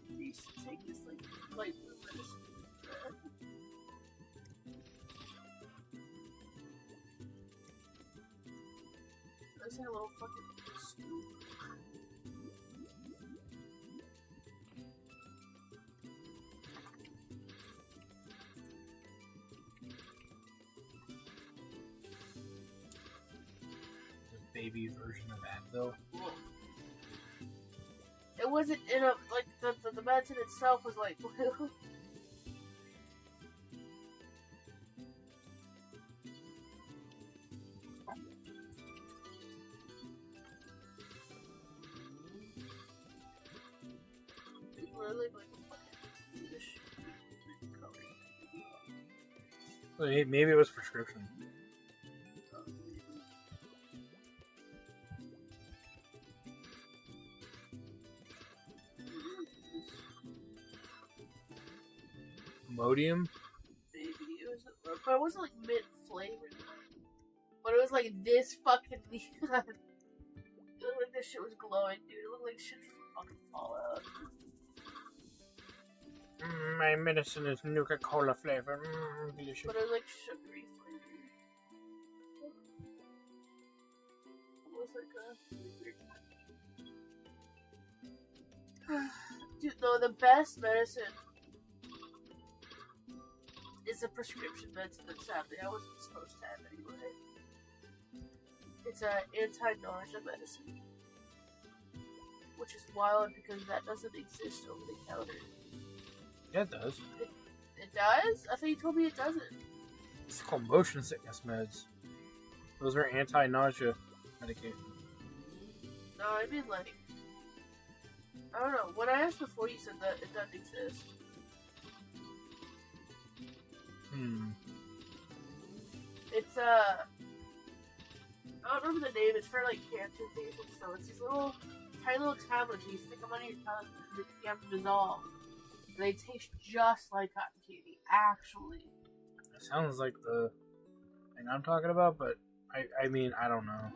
I used to take this like light blue medicine. This had a little fucking scoop. Baby version of Advil. It wasn't in a like the medicine itself was like blue. It's literally like a fucking bluish color. Maybe it was prescription. Modium? Maybe it was, but it wasn't like mint flavored. But it was like this fucking neon. It looked like this shit was glowing, dude. It looked like shit from fucking Fallout. My medicine is Nuka-Cola flavor. Delicious. But it was like sugary flavored. It was like a weird. Dude, no, the best medicine is a prescription medicine that sadly I wasn't supposed to have anyway. It's an anti-nausea medicine. Which is wild because that doesn't exist over the counter. Yeah, it does. It does? I thought you told me it doesn't. It's called motion sickness meds. Those are anti-nausea medication. No, I mean like... I don't know. When I asked before, you said that it doesn't exist. It's I don't remember the name. It's for like cancer patients. So it's these little tiny little tablets. You stick them on your tongue, and you have to dissolve. And they taste just like cotton candy. Actually, It sounds like the thing I'm talking about, but I mean I don't know.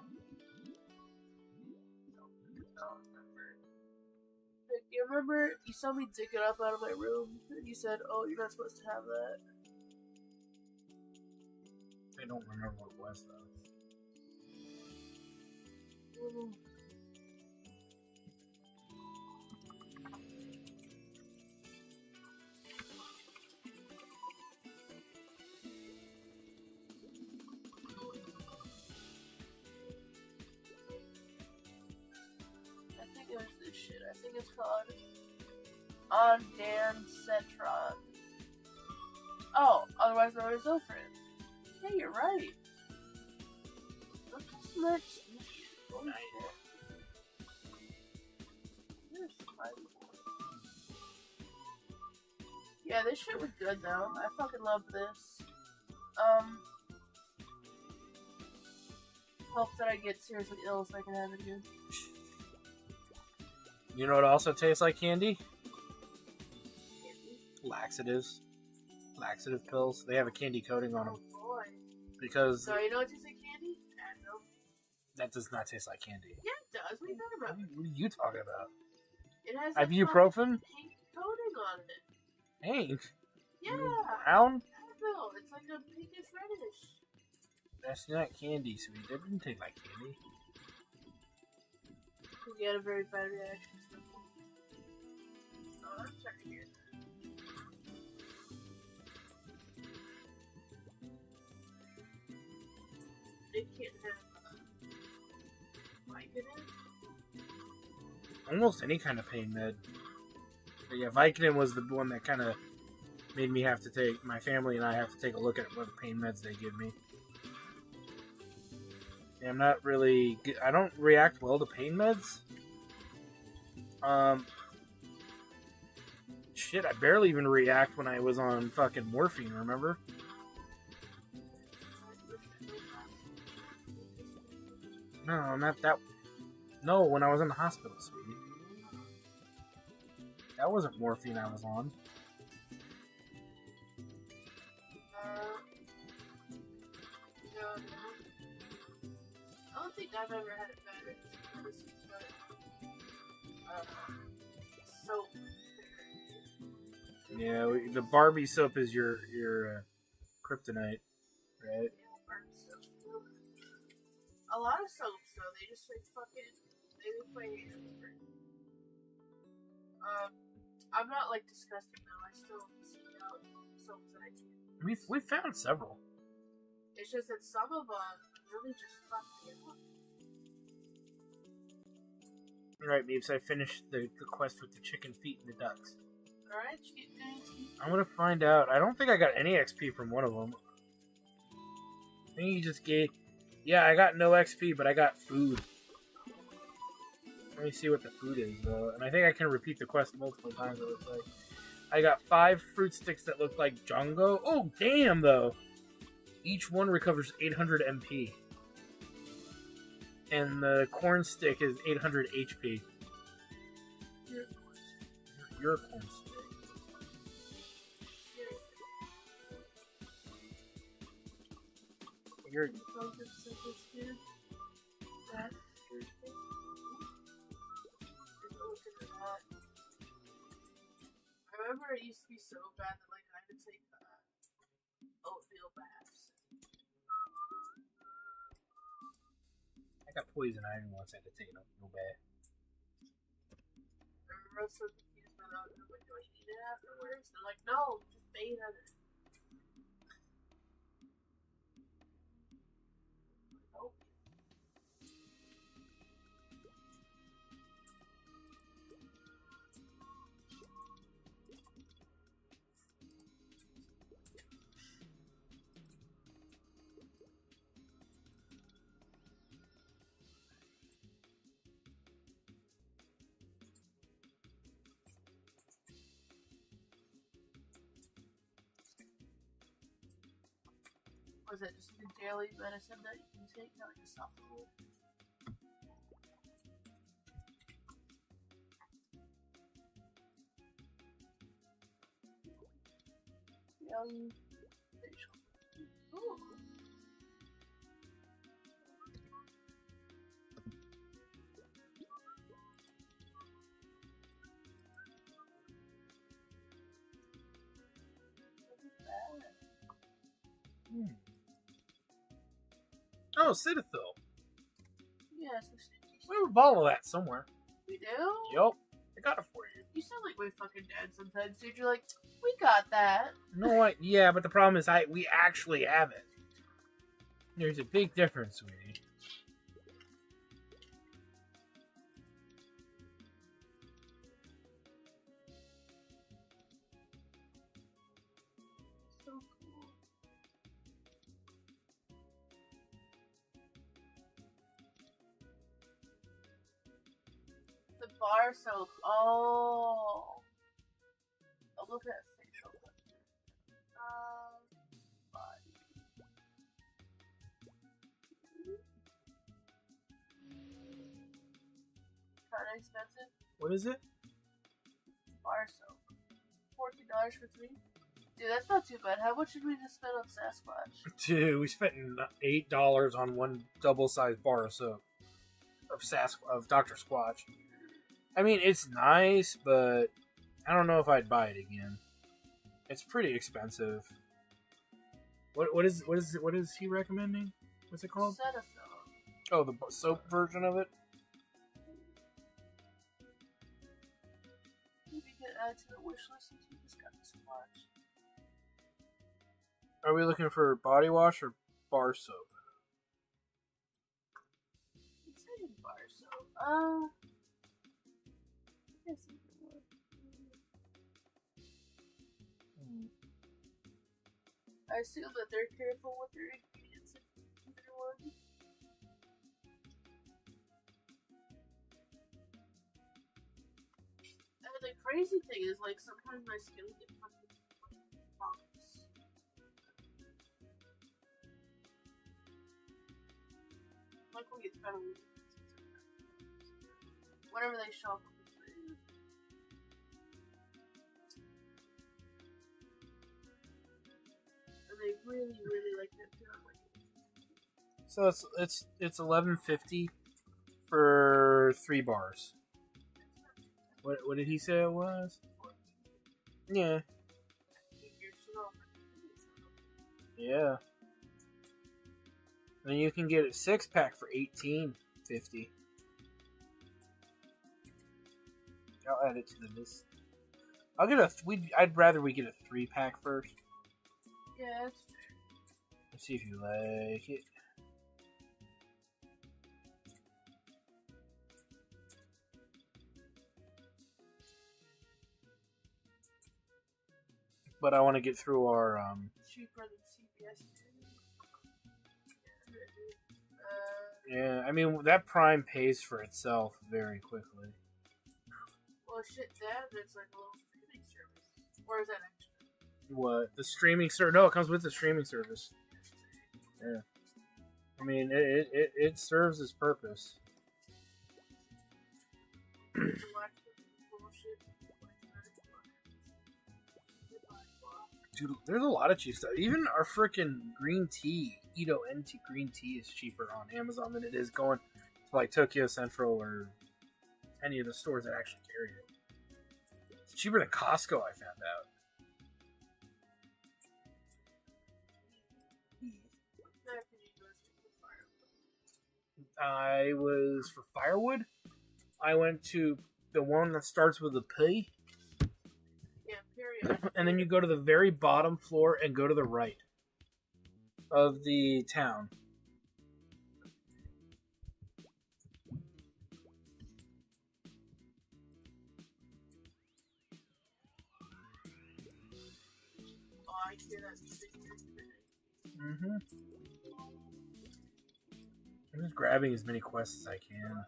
You remember you saw me dig it up out of my room, and you said, "Oh, you're not supposed to have that." I don't remember what it was though. I think it was this shit. I think it's called Ondansetron. Oh, otherwise known as Ilfrid. Yeah, you're right. Look how smart Sneaky is. Holy shit. You're surprising. Yeah, this shit was good though. I fucking love this. Hope that I get seriously ill so I can have it again. You know what also tastes like candy? Candy. Laxatives. Laxative pills. They have a candy coating on them. Oh boy. Because So you know what tastes like candy? Advil. that does not taste like candy. Yeah, it does. What are you talking about? What are you talking about? It has like Ibuprofen? pink coating on it. Pink? Yeah. Brown? Advil. It's like a pinkish reddish. That's not candy, sweet. That didn't taste like candy. You had a very bad reaction. Oh, I'm sorry to hear that. It can't have Vicodin. Almost any kind of pain med. But yeah, Vicodin was the one that kind of made me have to take, my family and I have to take a look at what pain meds they give me. Yeah, I'm not really, I don't react well to pain meds. Shit, I barely even react when I was on fucking morphine, remember? No, not that. No, when I was in the hospital, sweetie. That wasn't morphine I was on. No. I don't think I've ever had it better. Soap. Yeah, the Barbie soap is your kryptonite, right? Yeah, burn soap. A lot of soaps though, they just like fucking they make my hands burn. I'm not like disgusting though. I still seek out soaps that I can. We found several. It's just that some of them really just fuck me up. Alright, Beeps, I finished the quest with the chicken feet and the ducks. Alright, you get things. I'm gonna find out. I don't think I got any XP from one of them. I think he just gave... Yeah, I got no XP, but I got food. Let me see what the food is, though. And I think I can repeat the quest multiple times, it looks like. I got 5 fruit sticks that look like Django. Oh, damn, though! Each one recovers 800 MP. And the corn stick is 800 HP. Your corn stick. Your I remember it used to be so bad that like I had to take oatmeal baths. I got poison ivy once I had to take it no bad. I remember I was so confused by that. I'm like, do I eat it afterwards? They're like, no, just bathe in it. Oh. Was it just the daily medicine that you can take, not like a supplement? Young facial. Ooh. Oh, Cetaphil. Yes, We have a bottle of that somewhere. we do? Yup. I got it for you. You sound like my fucking dad sometimes, dude. You're like, we got that. You know what? Yeah, but the problem is we actually have it. There's a big difference, sweetie. So The bar soap. Oh. I'm looking at facial. Body. Kind of expensive. What is it? Bar soap. $14 for 3. Dude, that's not too bad. How much did we just spend on Sasquatch? Dude, we spent $8 on one double-sized bar of soap of Dr. Squatch. I mean, it's nice, but I don't know if I'd buy it again. It's pretty expensive. What is he recommending? What's it called? Cetaphil. Oh, the soap version of it. Maybe you can add to the wish list since we just got this watch. Are we looking for body wash or bar soap? It's in bar soap. Yes, you can look. I assume that they're careful with their ingredients in either one. And the crazy thing is, like, sometimes my skin gets fucking bumps. Like when it's kind of whenever they show up on the thing. And they really, really like that too. So it's $11.50 for 3 bars. What did he say it was? Yeah. Yeah. And you can get a 6-pack for $18.50. I'll add it to the list. I'll get I'd rather we get a 3-pack first. Yeah, that's fair. Let's see if you like it. But I want to get through our Cheaper than CVS. Yeah, I mean that Prime pays for itself very quickly. Well, shit, it's like a little streaming service. Or is that extra? What, the streaming service? No, it comes with the streaming service. Yeah, I mean it serves its purpose. Dude, there's a lot of cheap stuff. Even our freaking green tea, Edo NT green tea, is cheaper on Amazon than it is going to like Tokyo Central or any of the stores that actually carry it. It's cheaper than Costco, I found out. I was for firewood. I went to the one that starts with a P. Yeah, period. And then you go to the very bottom floor and go to the right of the town. Oh, I hear that music. Mm-hmm. I'm just grabbing as many quests as I can.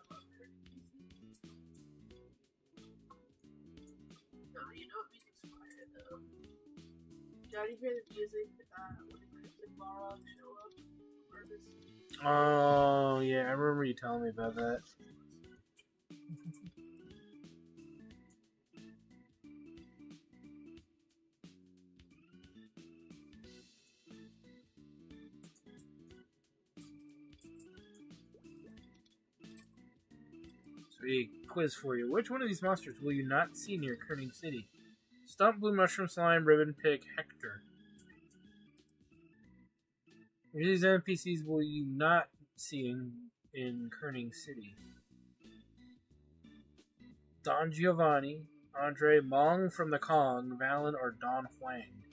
No, you know what music's fire though. Did you hear the music when the Cryptic Balrog show up? Or this? Oh, yeah, I remember you telling me about that. Sweet quiz for you. Which one of these monsters will you not see near Kerning City? Stump, Blue Mushroom, Slime, Ribbon, Pig, Hector. Which of these NPCs will you not see in Kerning City? Don Giovanni, Andre, Mong from the Kong, Valen, or Don Huang?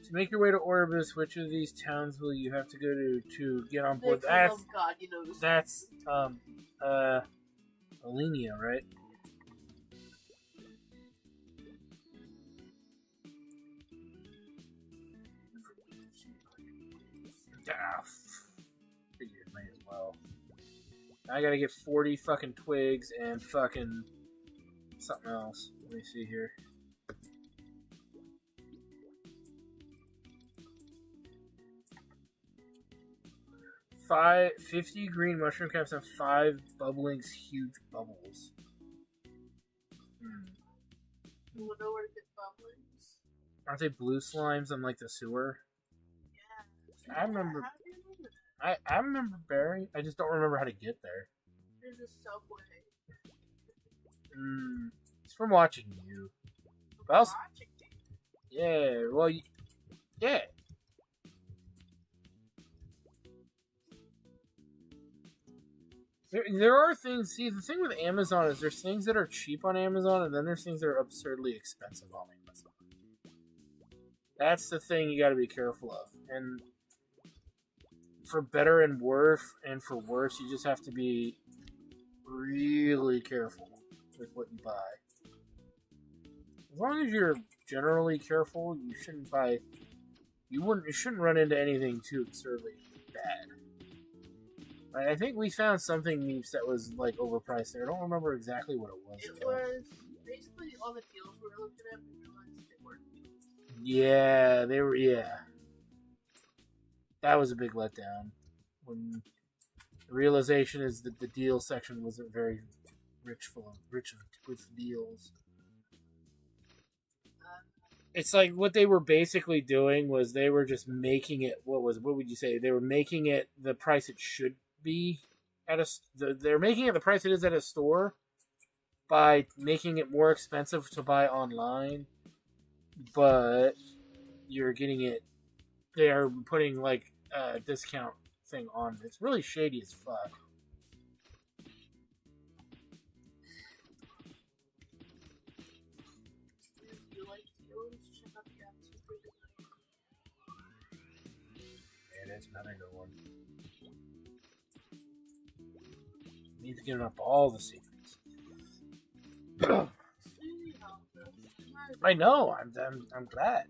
To make your way to Orbis, which of these towns will you have to go to get on board? Oh God, you know this. That's Alenia, right? Yeah, figured might as well. I gotta get 40 fucking twigs and fucking something else. Let me see here. Five 50 green mushroom caps and 5 bubbling's huge bubbles. You will know where to get bubblings. Aren't they blue slimes on like the sewer? Yeah. I remember. How do you remember that? I remember Barry. I just don't remember how to get there. There's a subway. It's from watching you. But I was, Watching me. yeah. Well, yeah. There are things. See, the thing with Amazon is there's things that are cheap on Amazon, and then there's things that are absurdly expensive on Amazon. That's the thing you got to be careful of. And for better and worse, and for worse, you just have to be really careful with what you buy. As long as you're generally careful, you shouldn't buy. You shouldn't run into anything too absurdly bad. I think we found something Meeps that was like overpriced there. I don't remember exactly what it was. It was basically all the deals we were looking at. We realized they weren't deals. Yeah, they were. Yeah, that was a big letdown. When the realization is that the deal section wasn't very rich with deals. It's like what they were basically doing was they were just making it. What would you say? They were making it the price it should be at they're making it the price it is at a store by making it more expensive to buy online, but you're getting it. They are putting like a discount thing on it. It's really shady as fuck. If you like deals, check out the apps. It's pretty good. Yeah, that's another good one. Need to give up all the secrets. I know. I'm glad.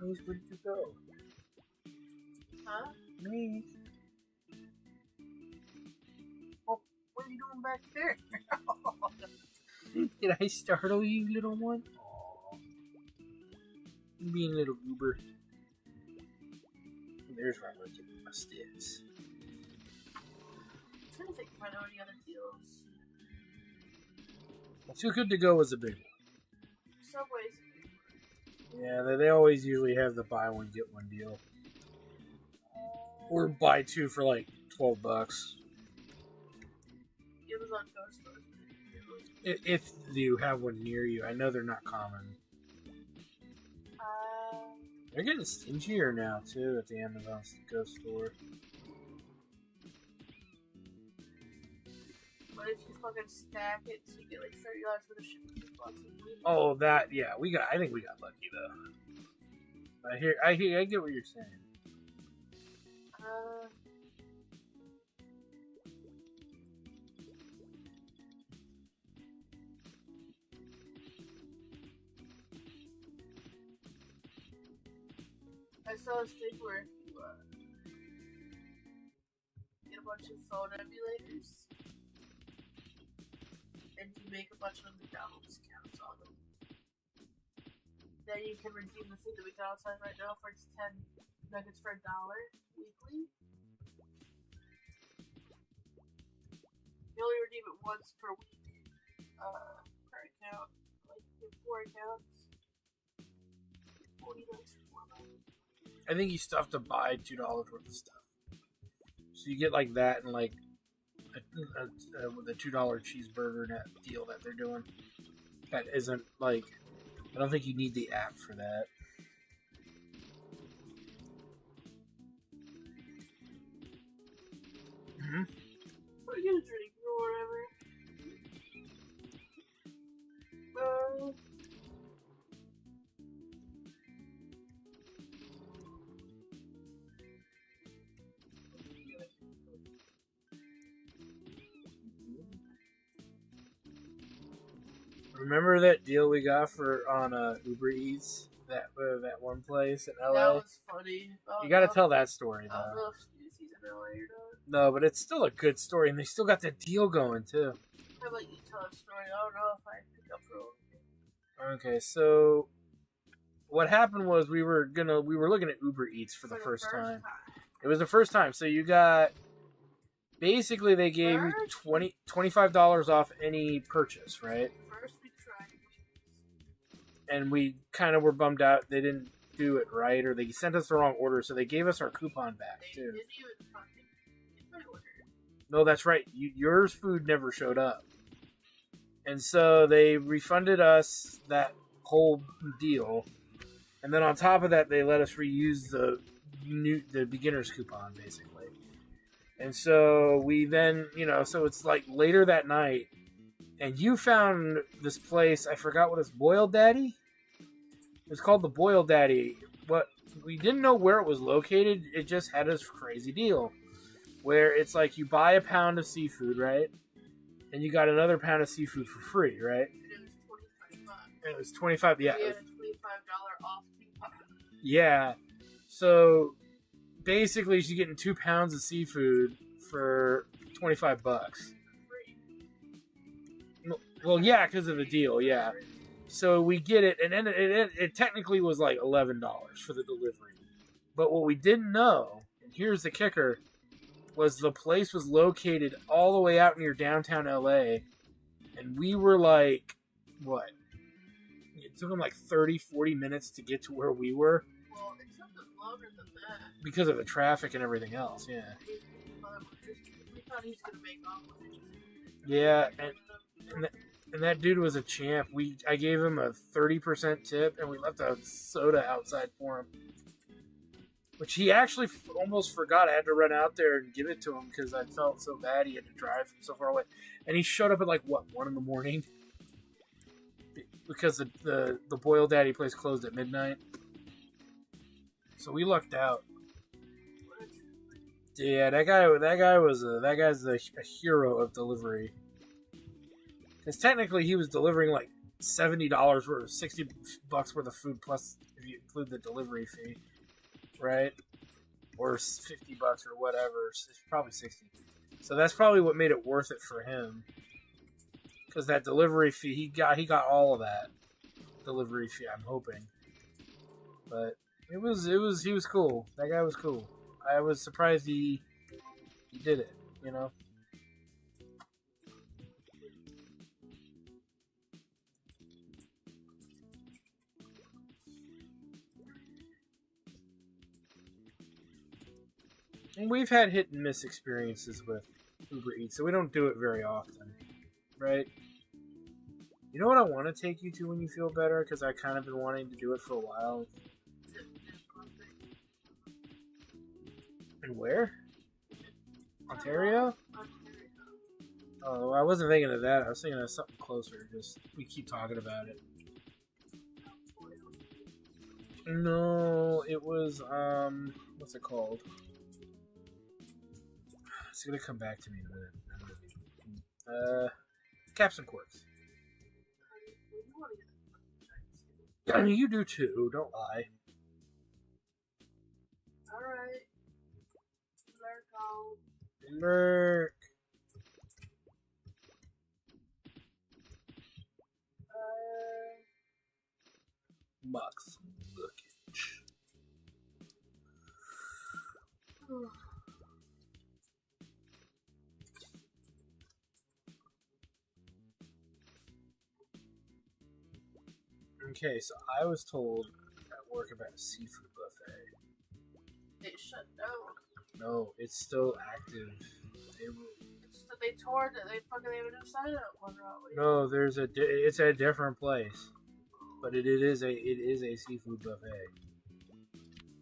Where did you go? Huh? Me. Oh, what are you doing back there? Did I startle you, little one? Aww. You being a little goober. There's where I'm going to give you my sticks. I'm trying to think if I know any other deals. Well, Too Good To Go was a big one. Subways. Yeah, they always usually have the buy one, get one deal. Or buy two for like $12. Amazon Go stores. If you have one near you. I know they're not common. They're getting stingier now, too, at the Amazon Go store. What if you fucking stack it so you get like $30 for the shipping box? Oh, that, yeah. I think we got lucky, though. I get what you're saying. I saw this thing where you get a bunch of phone emulators and you make a bunch of McDonald's accounts on them. Then you can redeem the food that McDonald's has right now for 10 nuggets for $1 weekly. You only redeem it once per week per account. Like you have 4 accounts. 40 bucks for 4 months. I think you still have to buy $2 worth of stuff. So you get like that and like the $2 cheeseburger net deal that they're doing. That isn't like, I don't think you need the app for that. Mm-hmm. Or get a drink or whatever. Remember that deal we got on Uber Eats? That one place in LA? That was funny. You gotta tell that story, I don't though. know if he's in LA or not. No, but it's still a good story, and they still got that deal going, too. I'll let you tell a story. I don't know if I pick up for Okay, so what happened was we were looking at Uber Eats for the first time. It was the first time. So you got basically they gave you $25 off any purchase, right? First we tried. And we kind of were bummed out they didn't do it right, or they sent us the wrong order, so they gave us our coupon back They too. didn't even fucking get my order. No, that's right. Yours food never showed up, and so they refunded us that whole deal, and then on top of that, they let us reuse the beginner's coupon basically. And so we then, so it's like later that night, and you found this place. I forgot what it's. Boiled Daddy. It's called the Boiled Daddy. What we didn't know where it was located. It just had this crazy deal where it's like you buy a pound of seafood, right? And you got another pound of seafood for free, right? And it was $25. And it was $25. Yeah. We had a $25 off coupon. Yeah. So basically, she's getting 2 pounds of seafood for $25. Free. Well, yeah, because of the deal, yeah. So we get it, and then it technically was like $11 for the delivery. But what we didn't know, and here's the kicker, was the place was located all the way out near downtown LA, and we were like, what? It took them like 30, 40 minutes to get to where we were. Well, it took them longer than that. Because of the traffic and everything else, yeah. We thought he was going to make off with it. Yeah, and that dude was a champ. I gave him a 30% tip, and we left a soda outside for him. Which he actually almost forgot. I had to run out there and give it to him because I felt so bad he had to drive from so far away. And he showed up at like, 1 in the morning? Because the Boiled Daddy place closed at midnight. So we lucked out. Yeah, that guy's a hero of delivery. Because technically he was delivering like $70 worth, $60 worth of food plus if you include the delivery fee, right? Or $50 or whatever. It's probably 60. So that's probably what made it worth it for him. Because that delivery fee, he got all of that delivery fee. I'm hoping, but he was cool. That guy was cool. I was surprised he did it. And we've had hit and miss experiences with Uber Eats, so we don't do it very often, right? You know what I want to take you to when you feel better? Because I kind of been wanting to do it for a while. And where? Ontario? Oh, I wasn't thinking of that. I was thinking of something closer. Just we keep talking about it. No, it was what's it called? It's gonna come back to me in a minute. Caps and Quirks. I mean, you do too. Don't lie. Alright. Merc. Max Lukic. Okay, so I was told at work about a seafood buffet. It shut down. No, it's still active. They tore it. They fucking have a new sign up one route. No, it's a different place, but it is a seafood buffet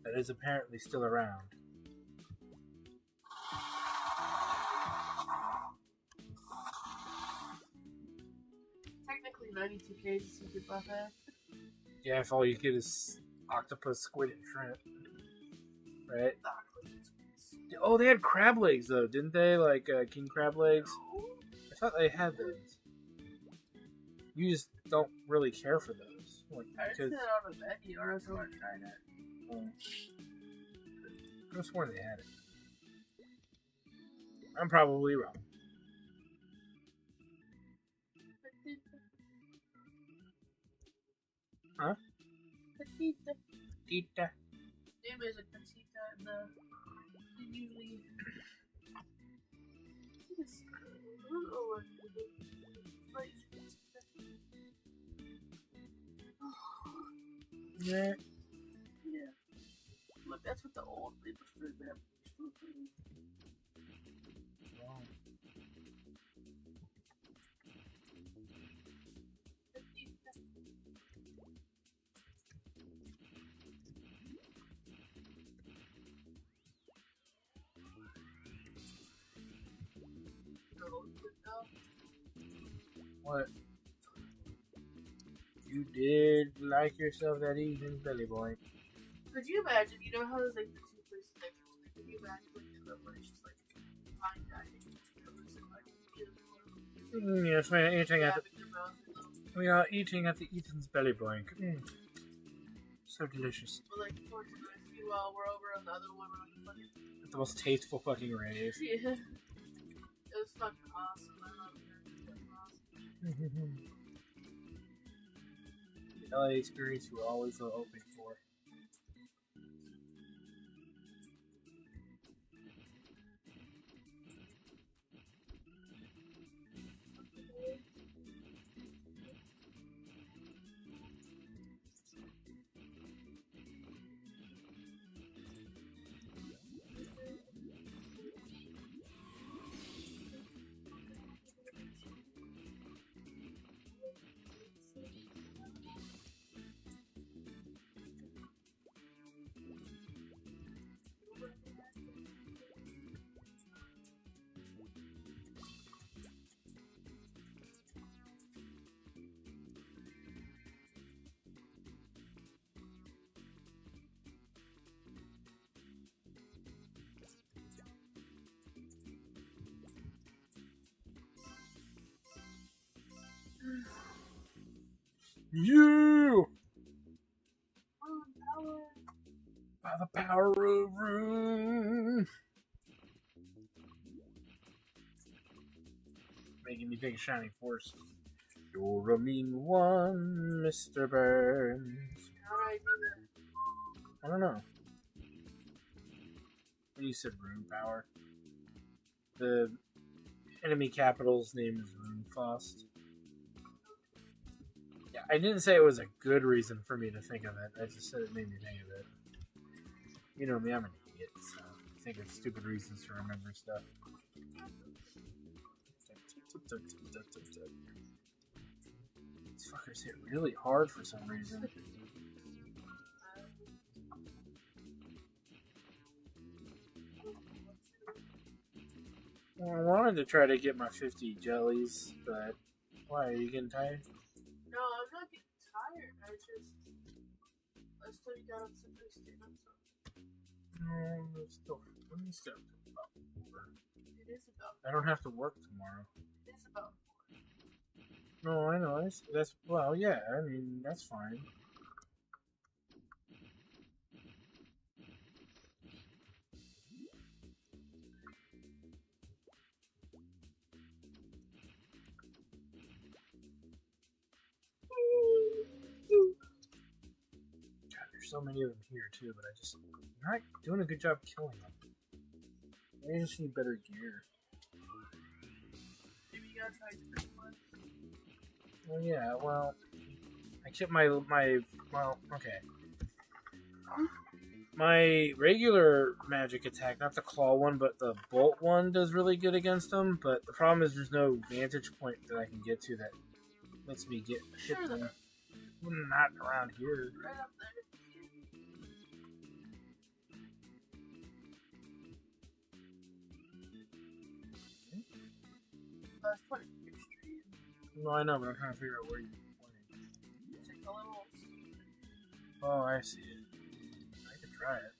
that is apparently still around. Technically, 92K is a seafood buffet. Yeah, if all you get is octopus, squid, and shrimp, right? Oh, they had crab legs though, didn't they? Like king crab legs. I thought they had those. You just don't really care for those. Like, I just because did it on a menu, or else I want to try that. I could have sworn they had it. I'm probably wrong. Huh? Petita. Tita. Name is a petita in the usually. Yeah. Yeah. Look, that's what the old people stood there. What? You did like yourself that evening, Billy Boy. Could you imagine? You know how there's like the two places next to it? Could you imagine like the one it's just like fine dining? Yes, we are eating at the Eaton's Belly Boy. So delicious. But like towards the rest of you all we're over on the other one on the fucking The most tasteful fucking rave. yeah. It was fucking awesome. I love it. It was awesome. The LA experience you were always so hoping for. You! By the power of room. Making me think of Shining Force. You're a mean one, Mr. Burns. How do I do that? I don't know. When you said rune power. The enemy capital's name is Runefaust. Yeah, I didn't say it was a good reason for me to think of it. I just said it made me think of it. You know me, I'm an idiot, so I think of stupid reasons to remember stuff. These fuckers hit really hard for some reason. Well, I wanted to try to get my 50 jellies, but why? Are you getting tired? No, I'm not getting tired. I still got up some good stand-up. No, still about 4. It is about. I don't have to work tomorrow. It is about 4. No, I know. That's well, yeah. I mean, that's fine. God, there's so many of them here too, but I'm not doing a good job killing them. Maybe I just need better gear. Maybe you gotta try different ones. Well, yeah. Well, I kept my well. Okay. My regular magic attack, not the claw one, but the bolt one, does really good against them. But the problem is there's no vantage point that I can get to that lets me hit them. Not around here. Right up there. That's pretty extreme. No, I know, but I'm trying to figure out where you're playing. It's like a little. Oh, I see it. I could try it.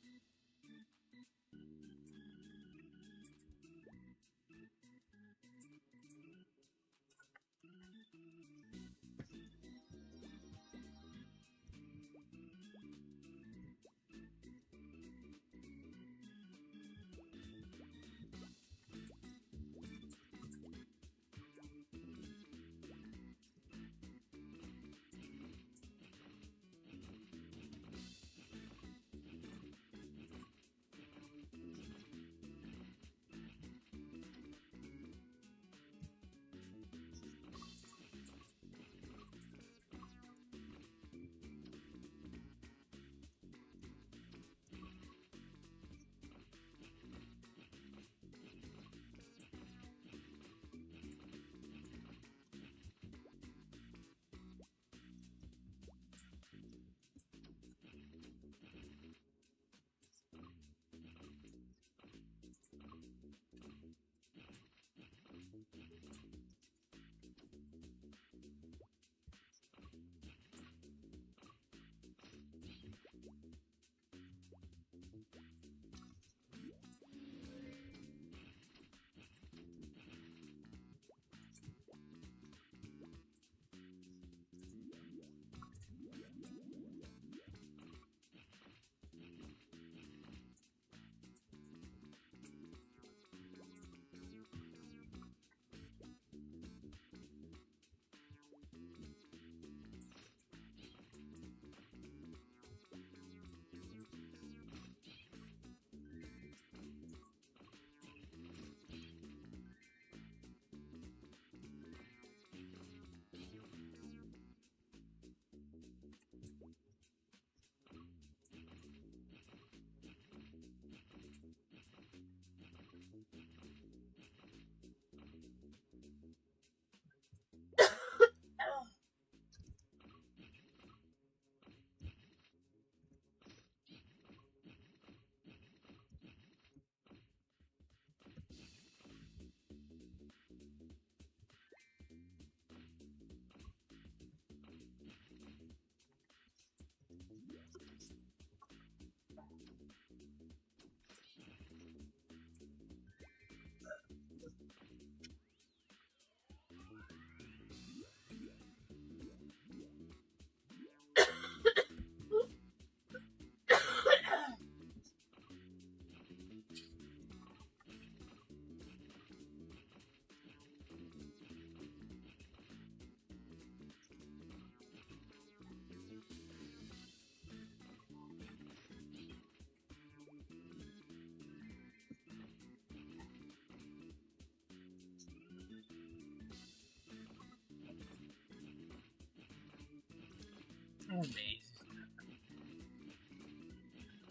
Amazing.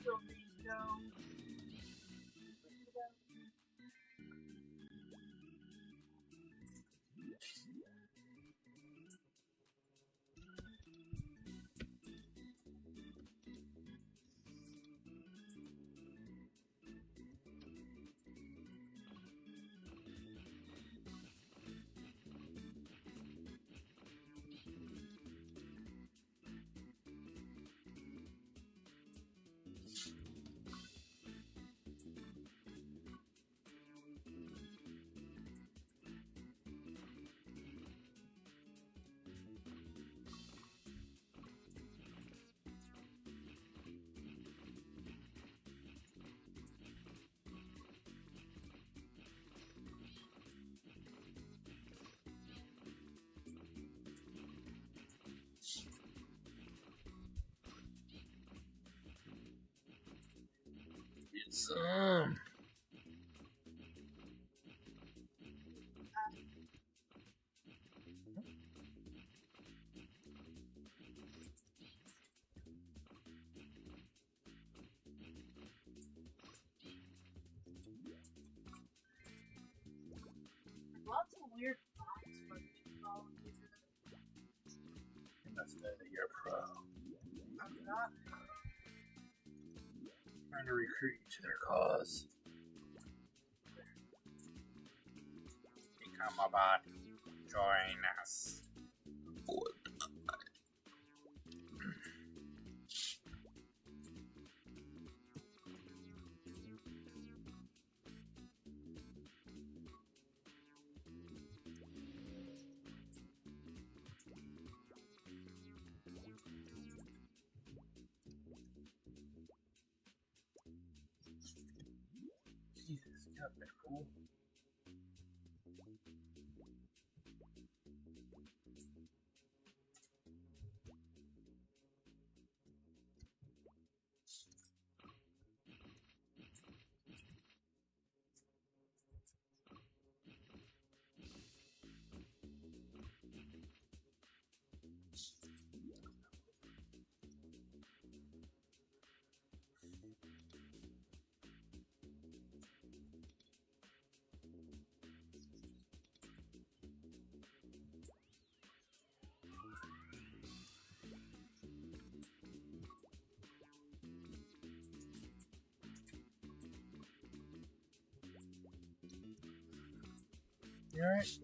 Kill these down. It's Lots of weird box for people. that's that you're a pro. I'm not. Trying to recruit you to their cause. Become a bot. Join us. Jesus, get up there, fool. You alright?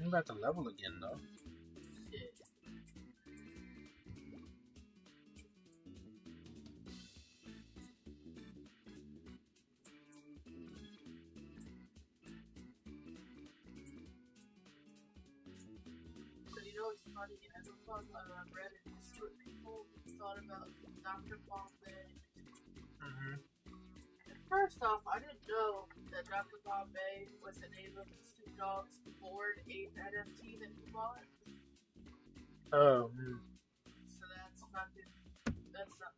I'm about to level again, though. Shit. So you know it's funny, I looked on Reddit to see what people thought about Dr. Bombay. First off, I didn't know that Dr. Bombay was the name of Snoop Dogg's board 8 NFT that he bought. Oh, So that's fucking. That's not.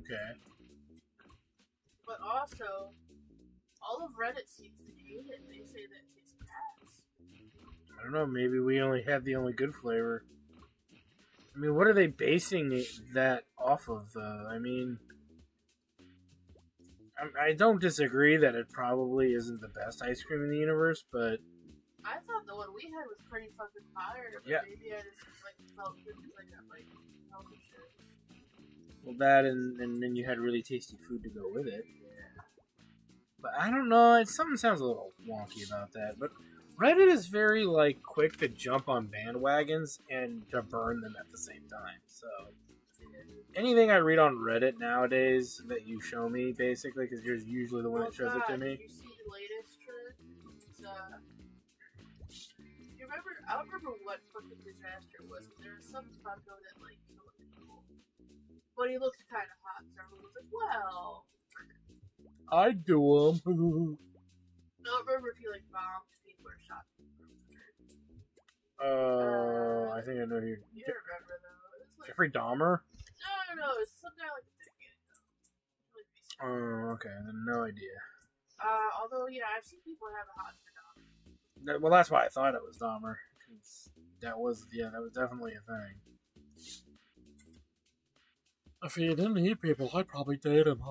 okay. But also, all of Reddit seems to hate it. They say that it's ass. I don't know, maybe we only have the only good flavor. I mean, what are they basing that off of, though? I mean, I don't disagree that it probably isn't the best ice cream in the universe, but I thought the one we had was pretty fucking fire, but Yeah. maybe I just like felt good because I got like healthy shit. well, that and then you had really tasty food to go with it. Yeah. But I don't know, something sounds a little wonky about that. But Reddit is very like quick to jump on bandwagons and to burn them at the same time. So anything I read on Reddit nowadays that you show me, basically, because you're usually the one that shows it to me. Did you see the latest trend? It's, you remember? I don't remember what fucking disaster it was, but there was some taco that like killed people. But he looked kind of hot, so everyone was like, "Well." I'd do them. I don't remember if he like bombed people or shot people. I think I know who. You remember though? It was like, Jeffrey Dahmer? no, it's some guy like a decade ago. Like, Oh, okay. I had no idea. although yeah, I've seen people have a hot for Dahmer. Well, that's why I thought it was Dahmer. 'Cause that was definitely a thing. If he didn't eat people, I'd probably date him.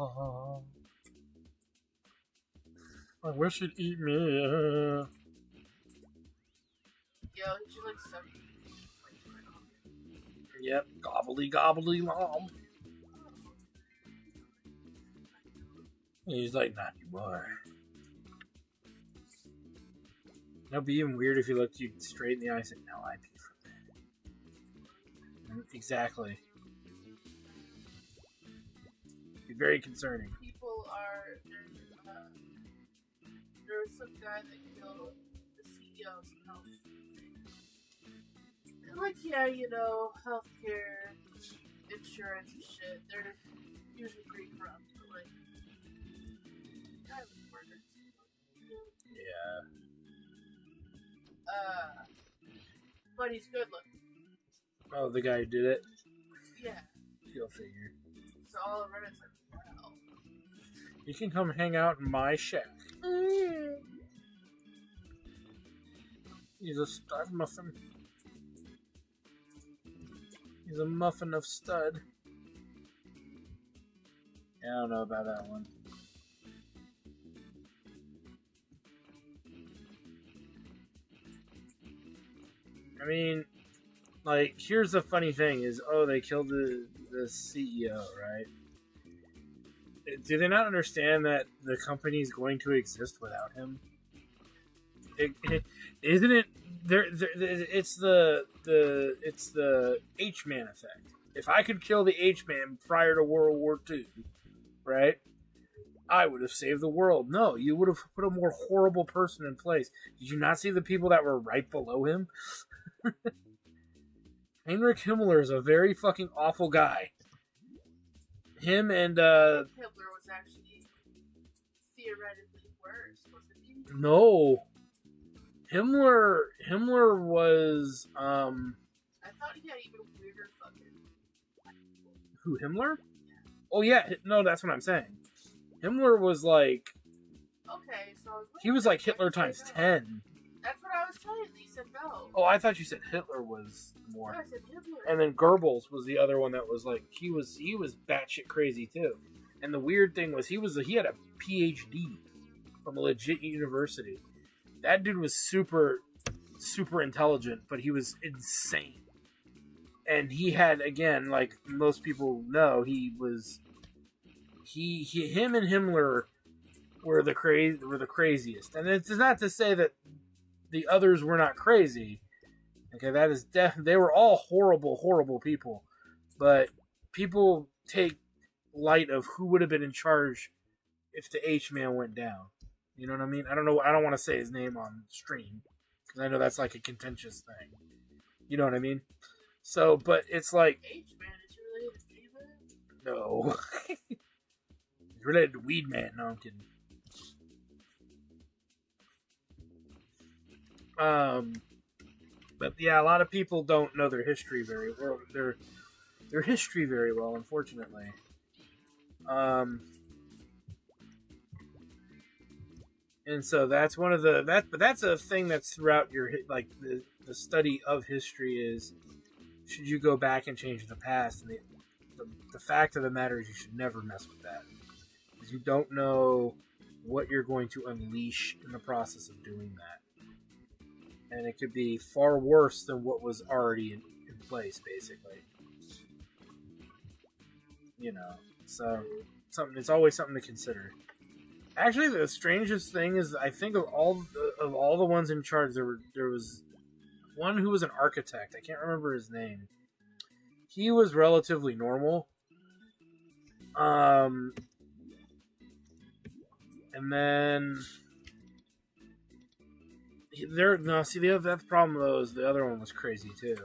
I wish he'd eat me. Yo, he should like suck. Yep, gobbly lom. He's like, not anymore. That'd be even weird if he looked you straight in the eye and said, "No, I pee from that." Exactly. Be very concerning. People are. There was some guy that killed the CEO of some health. And like, yeah, healthcare, insurance and shit, they're usually pretty corrupt, but like, guy was murdered. Yeah. But he's good looking. Oh, the guy who did it? Yeah. Go figure. So all of Reddit's like, wow. You can come hang out in my shack. He's a stud muffin. He's a muffin of stud. Yeah, I don't know about that one. I mean, like, here's the funny thing is, they killed the CEO, right? Do they not understand that the company is going to exist without him? Isn't it? It's the H-Man effect. If I could kill the H-Man prior to World War II, right? I would have saved the world. No, you would have put a more horrible person in place. Did you not see the people that were right below him? Heinrich Himmler is a very fucking awful guy. Him and Hitler was actually theoretically worse, wasn't he? No. Himmler was I thought he had even weirder fucking. who, Himmler? Oh yeah, no, that's what I'm saying. Himmler was like, Okay, so he was like Hitler times 10. That's what I was telling you. You said no. Oh, I thought you said Hitler was more. I said Hitler. And then Goebbels was the other one that was like, he was batshit crazy too. And the weird thing was he had a PhD from a legit university. That dude was super intelligent, but he was insane. And he had, again, like most people know, him and Himmler were the craziest. And it's not to say that the others were not crazy. Okay, that is they were all horrible people. But people take light of who would have been in charge if the H-Man went down. You know what I mean? I don't know. I don't want to say his name on stream because I know that's like a contentious thing. You know what I mean? So, but it's like H-Man is related to G-Man? no. He's related to Weed Man. No, I'm kidding. But yeah, a lot of people don't know their history very well. Their history very well, unfortunately. And so that's one of but that's a thing that's throughout your like the study of history is, should you go back and change the past? And the fact of the matter is you should never mess with that, because you don't know what you're going to unleash in the process of doing that. And it could be far worse than what was already in place, basically. You know, so it's always something to consider. Actually, the strangest thing is, I think of all the ones in charge, there was one who was an architect. I can't remember his name. He was relatively normal. And then that's the problem though is the other one was crazy too.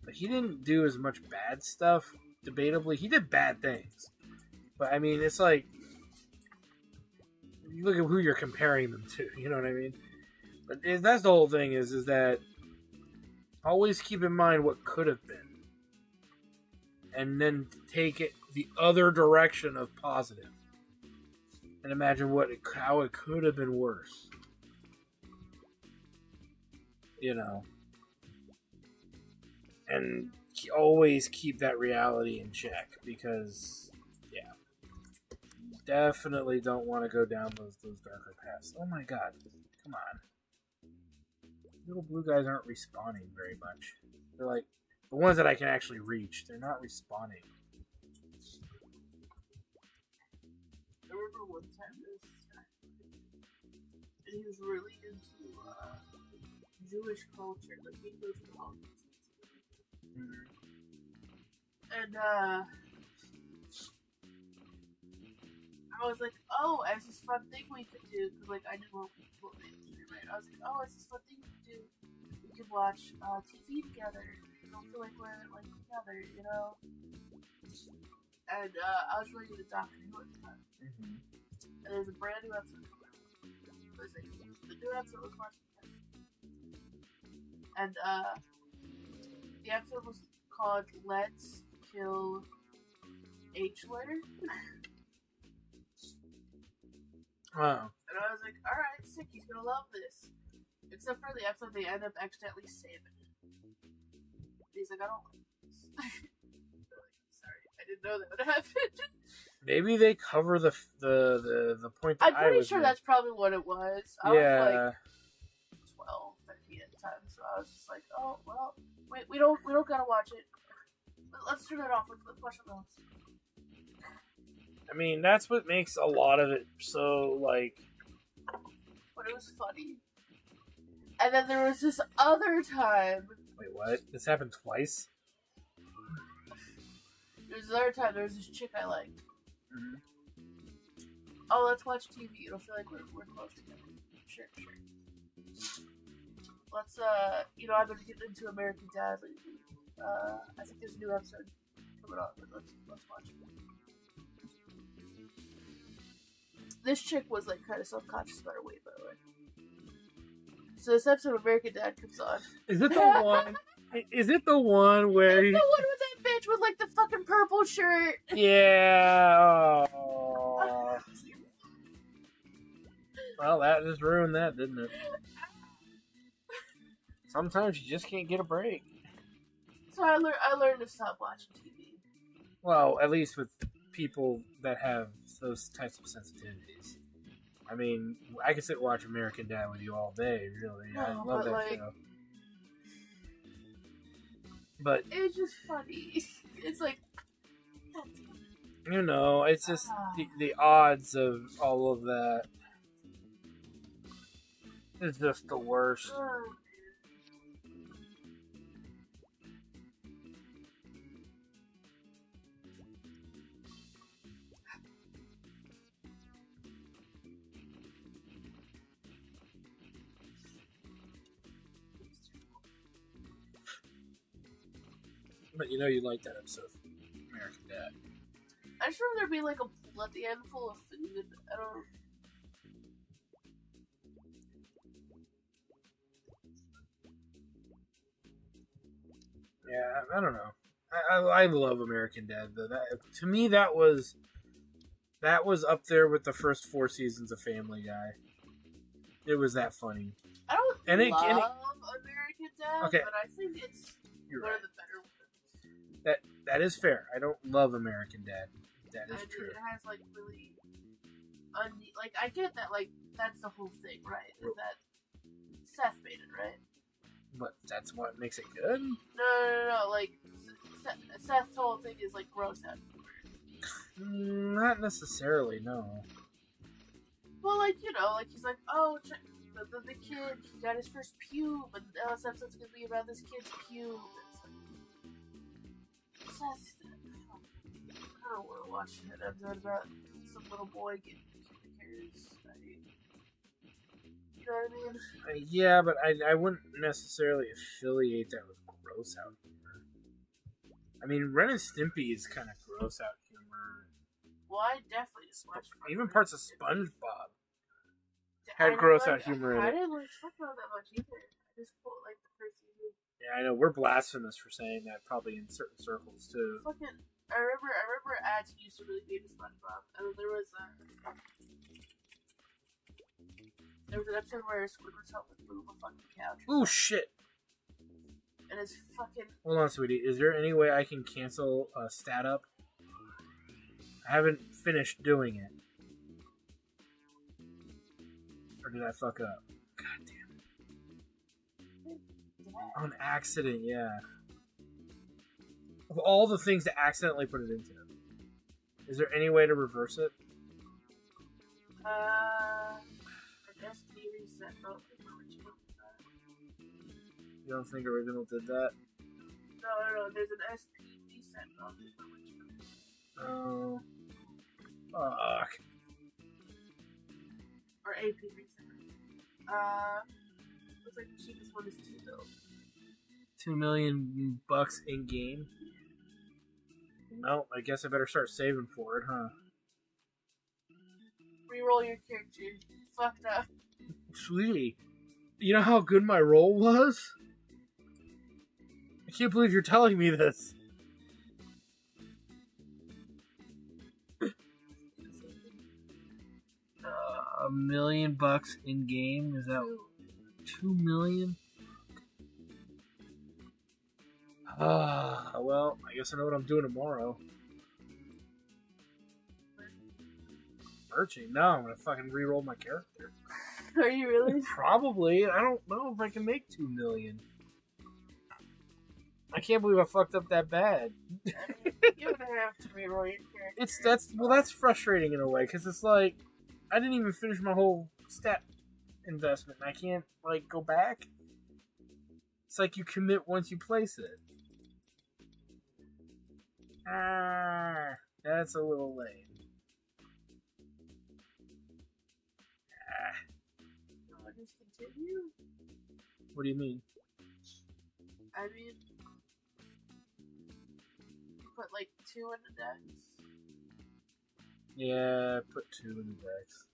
But he didn't do as much bad stuff. Debatably, he did bad things. But I mean, it's like you look at who you're comparing them to. You know what I mean? But that's the whole thing is that always keep in mind what could have been, and then take it the other direction of positive, and imagine how it could have been worse. You know, and always keep that reality in check because, yeah, definitely don't want to go down those darker paths. Oh my god, come on! Little blue guys aren't respawning very much. They're like the ones that I can actually reach. They're not respawning. I remember one time there was this guy, and he was really into Jewish culture, like he goes to all these things. And I was like, oh, as this fun thing we could do, because like I knew what they would do, right? I was like, oh, as this fun thing we could do, we could watch TV together. I don't feel like we're like together, you know. And I was reading the Doctor Who at the time, and there's a brand new episode coming out. It was like the new episode was watching, and the episode was called "Let's Kill H-Letter." Wow. And I was like, alright, sick, he's gonna love this. Except for the episode they end up accidentally saving it. And he's like, I don't like this. Sorry, I didn't know that would happen. Maybe they cover the point that I'm pretty sure making. that's probably what it was. I was like 12, 13 at the time, so I was just like, oh, well, we don't gotta watch it. Let's turn it off. Let's watch something else. I mean, that's what makes a lot of it so, like... But it was funny. And then there was this other time... Wait, what? This happened twice? There was this other time, there was this chick I liked. Mm-hmm. Oh, let's watch TV. It'll feel like we're close together. Sure. Let's, I've been getting into American Dad lately. I think there's a new episode coming on, but let's watch it. This chick was like kind of self-conscious about her weight, by the way. So this episode of American Dad comes on. Is it the one? Is it the one where? It's the one with that bitch with like the fucking purple shirt. Yeah. Oh. Well, that just ruined that, didn't it? Sometimes you just can't get a break. So I learned to stop watching TV. Well, at least with people that have those types of sensitivities. I mean, I could sit and watch American Dad with you all day, really. No, I love that show. But it's just funny. It's like, it's just the odds of all of that. It's just the worst. But you like that episode of American Dad. I just remember there being like a pool at the end full of food. I don't. Yeah, I don't know. I love American Dad though. To me that was up there with the first 4 seasons of Family Guy. It was that funny. I don't love American Dad, okay. But I think it's one of the better ones. That is fair. I don't love American Dad. That is true. It has like really, like I get that. Like that's the whole thing, right? Is that Seth made it, right? But that's what makes it good? No. Like Seth's whole thing is like gross out. Not necessarily, no. Well, like, you know, like, he's like, oh, check, the kid, he got his first pube, and now this episode's gonna be about this kid's pube. It's like, I don't want to watch an episode about some little boy getting pubic hairs. You know what I mean? Yeah, but I wouldn't necessarily affiliate that with gross out humor. I mean, Ren and Stimpy is kind of gross out humor. Well, I definitely just watched even parts of SpongeBob had gross out humor in I it. didn't like SpongeBob that much either. I just quote like the first season. Yeah, I know we're blasphemous for saying that, probably in certain circles too. Fucking, I remember ads used to really hate SpongeBob, and then there was an episode where Squidward's helping move a fucking couch. Ooh, shit. And it's fucking... Hold on, sweetie. Is there any way I can cancel Stat Up? I haven't finished doing it. Or did I fuck up? God damn it. On accident, yeah. Of all the things to accidentally put it into. Is there any way to reverse it? SP reset. Oh, original. You don't think original did that? No. There's an SP reset. Oh. Fuck. Or AP reset. Looks like the cheapest one is $2 million. $2 million in game? No, I guess I better start saving for it, huh? Reroll your character. Fucked up. Sweetie, you know how good my roll was? I can't believe you're telling me this. $1 million in game? Is that 2 million? Well, I guess I know what I'm doing tomorrow. Merching? No, I'm gonna fucking re-roll my character. Are you really? Probably. I don't know if I can make 2 million. I can't believe I fucked up that bad. You're gonna have to reroll your character. That's frustrating in a way, because it's like I didn't even finish my whole stat investment. I can't like go back. It's like you commit once you place it. That's a little lame. Just continue? What do you mean? I mean, you put like 2 in the decks. Yeah, put 2 in the decks.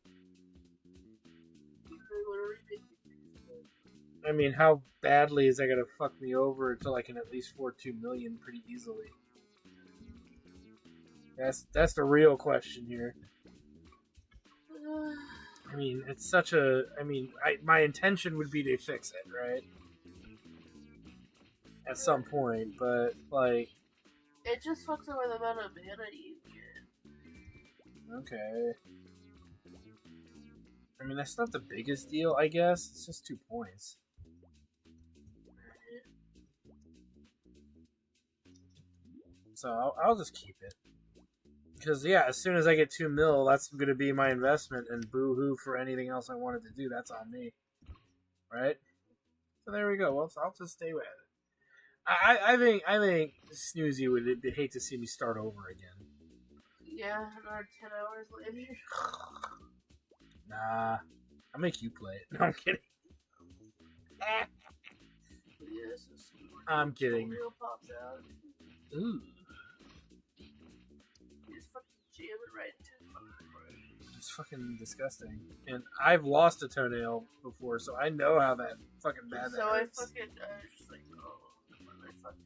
I mean, how badly is that gonna fuck me over until I can at least afford 2 million pretty easily? That's the real question here. I mean, it's such a... I mean, my intention would be to fix it, right? At some point, but, like... It just fucks over the amount of mana you get. Okay. I mean, that's not the biggest deal, I guess. It's just 2 points. So, I'll just keep it. Because, yeah, as soon as I get 2 mil, that's going to be my investment, and boo-hoo for anything else I wanted to do. That's on me. Right? So there we go. Well, I'll just stay with it. I think Snoozy would hate to see me start over again. Yeah, another 10 hours later. Nah. I'll make you play it. No, I'm kidding. I'm kidding. Pops out. Ooh. Jam it right into It's fucking disgusting. And I've lost a toenail before, so I know how that fucking bad that So hurts. I fucking, just like, oh, I fucking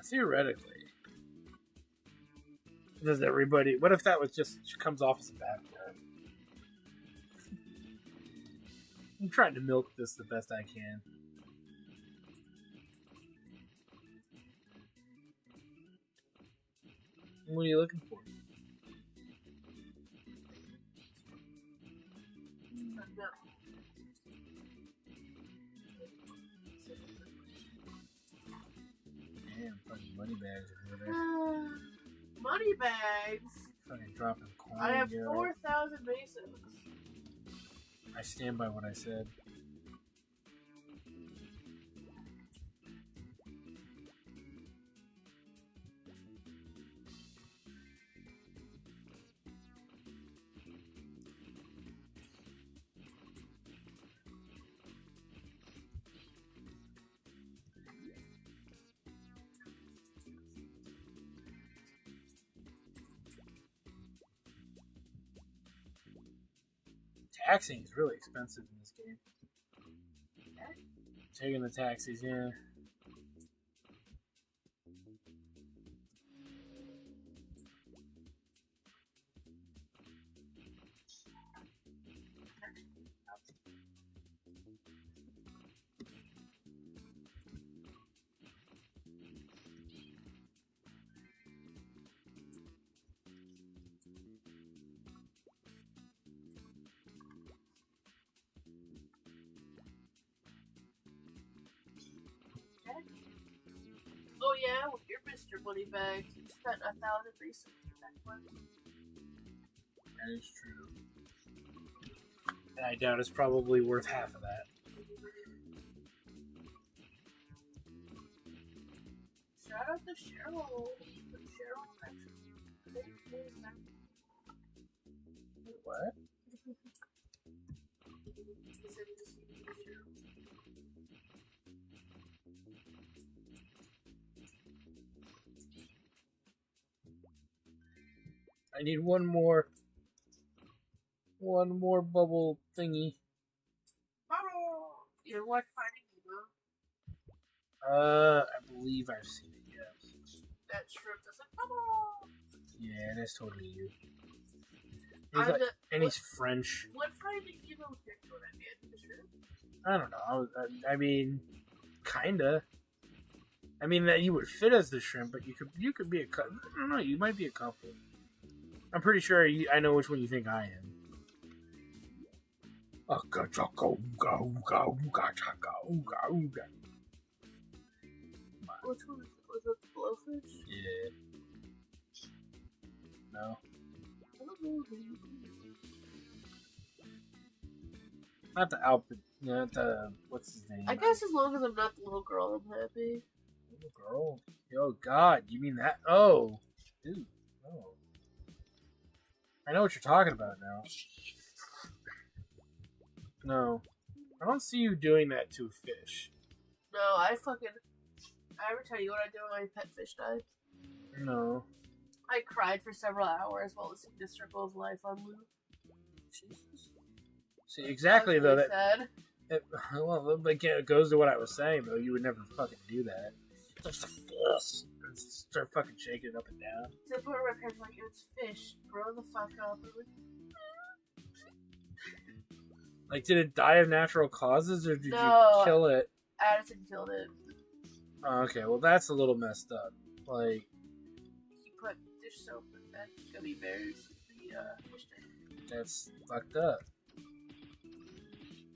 Theoretically. Does everybody... What if that was just... comes off as a bad word? I'm trying to milk this the best I can. What are you looking for? Damn, fucking money bags over there. Money bags? Fucking dropping coins. I have 4,000 basics. I stand by what I said. Taxiing is really expensive in this game. Taking the taxis, yeah. Oh yeah, with your Mr. Moneybags, you spent 1,000 recently. That is true. And I doubt it's probably worth half of that. Shout out to Cheryl. Cheryl actually. What? I need one more bubble thingy. Bubble! You watch Finding Nemo? I believe I've seen it, yes. That shrimp does like bubble! Yeah, that's totally you. He's like, and he's French. What Finding Nemo character would I be? The shrimp? I don't know. I mean, kinda. I mean that you would fit as the shrimp, but you could be a I don't know. You might be a couple. I'm pretty sure I know which one you think I am. Which one was it the blowfish? Yeah. No. I don't know. Not the Alpin. Not the. What's his name? I guess as long as I'm not the little girl, I'm happy. Little girl? Oh, God. You mean that? Oh. Dude. Oh. I know what you're talking about now. No. I don't see you doing that to a fish. No, I ever tell you what I did when my pet fish died? No. I cried for several hours while listening to Circle of Life on loop. Jesus. See, exactly, though. Really sad. Well, it goes to what I was saying, though. You would never fucking do that. Just a fish. And start fucking shaking it up and down. To the point where my parents were like, it's fish. Grow the fuck up. Like, did it die of natural causes, or did you kill it? Addison killed it. Oh, okay, well, that's a little messed up. Like, he put dish soap in that gummy bears. That's fucked up.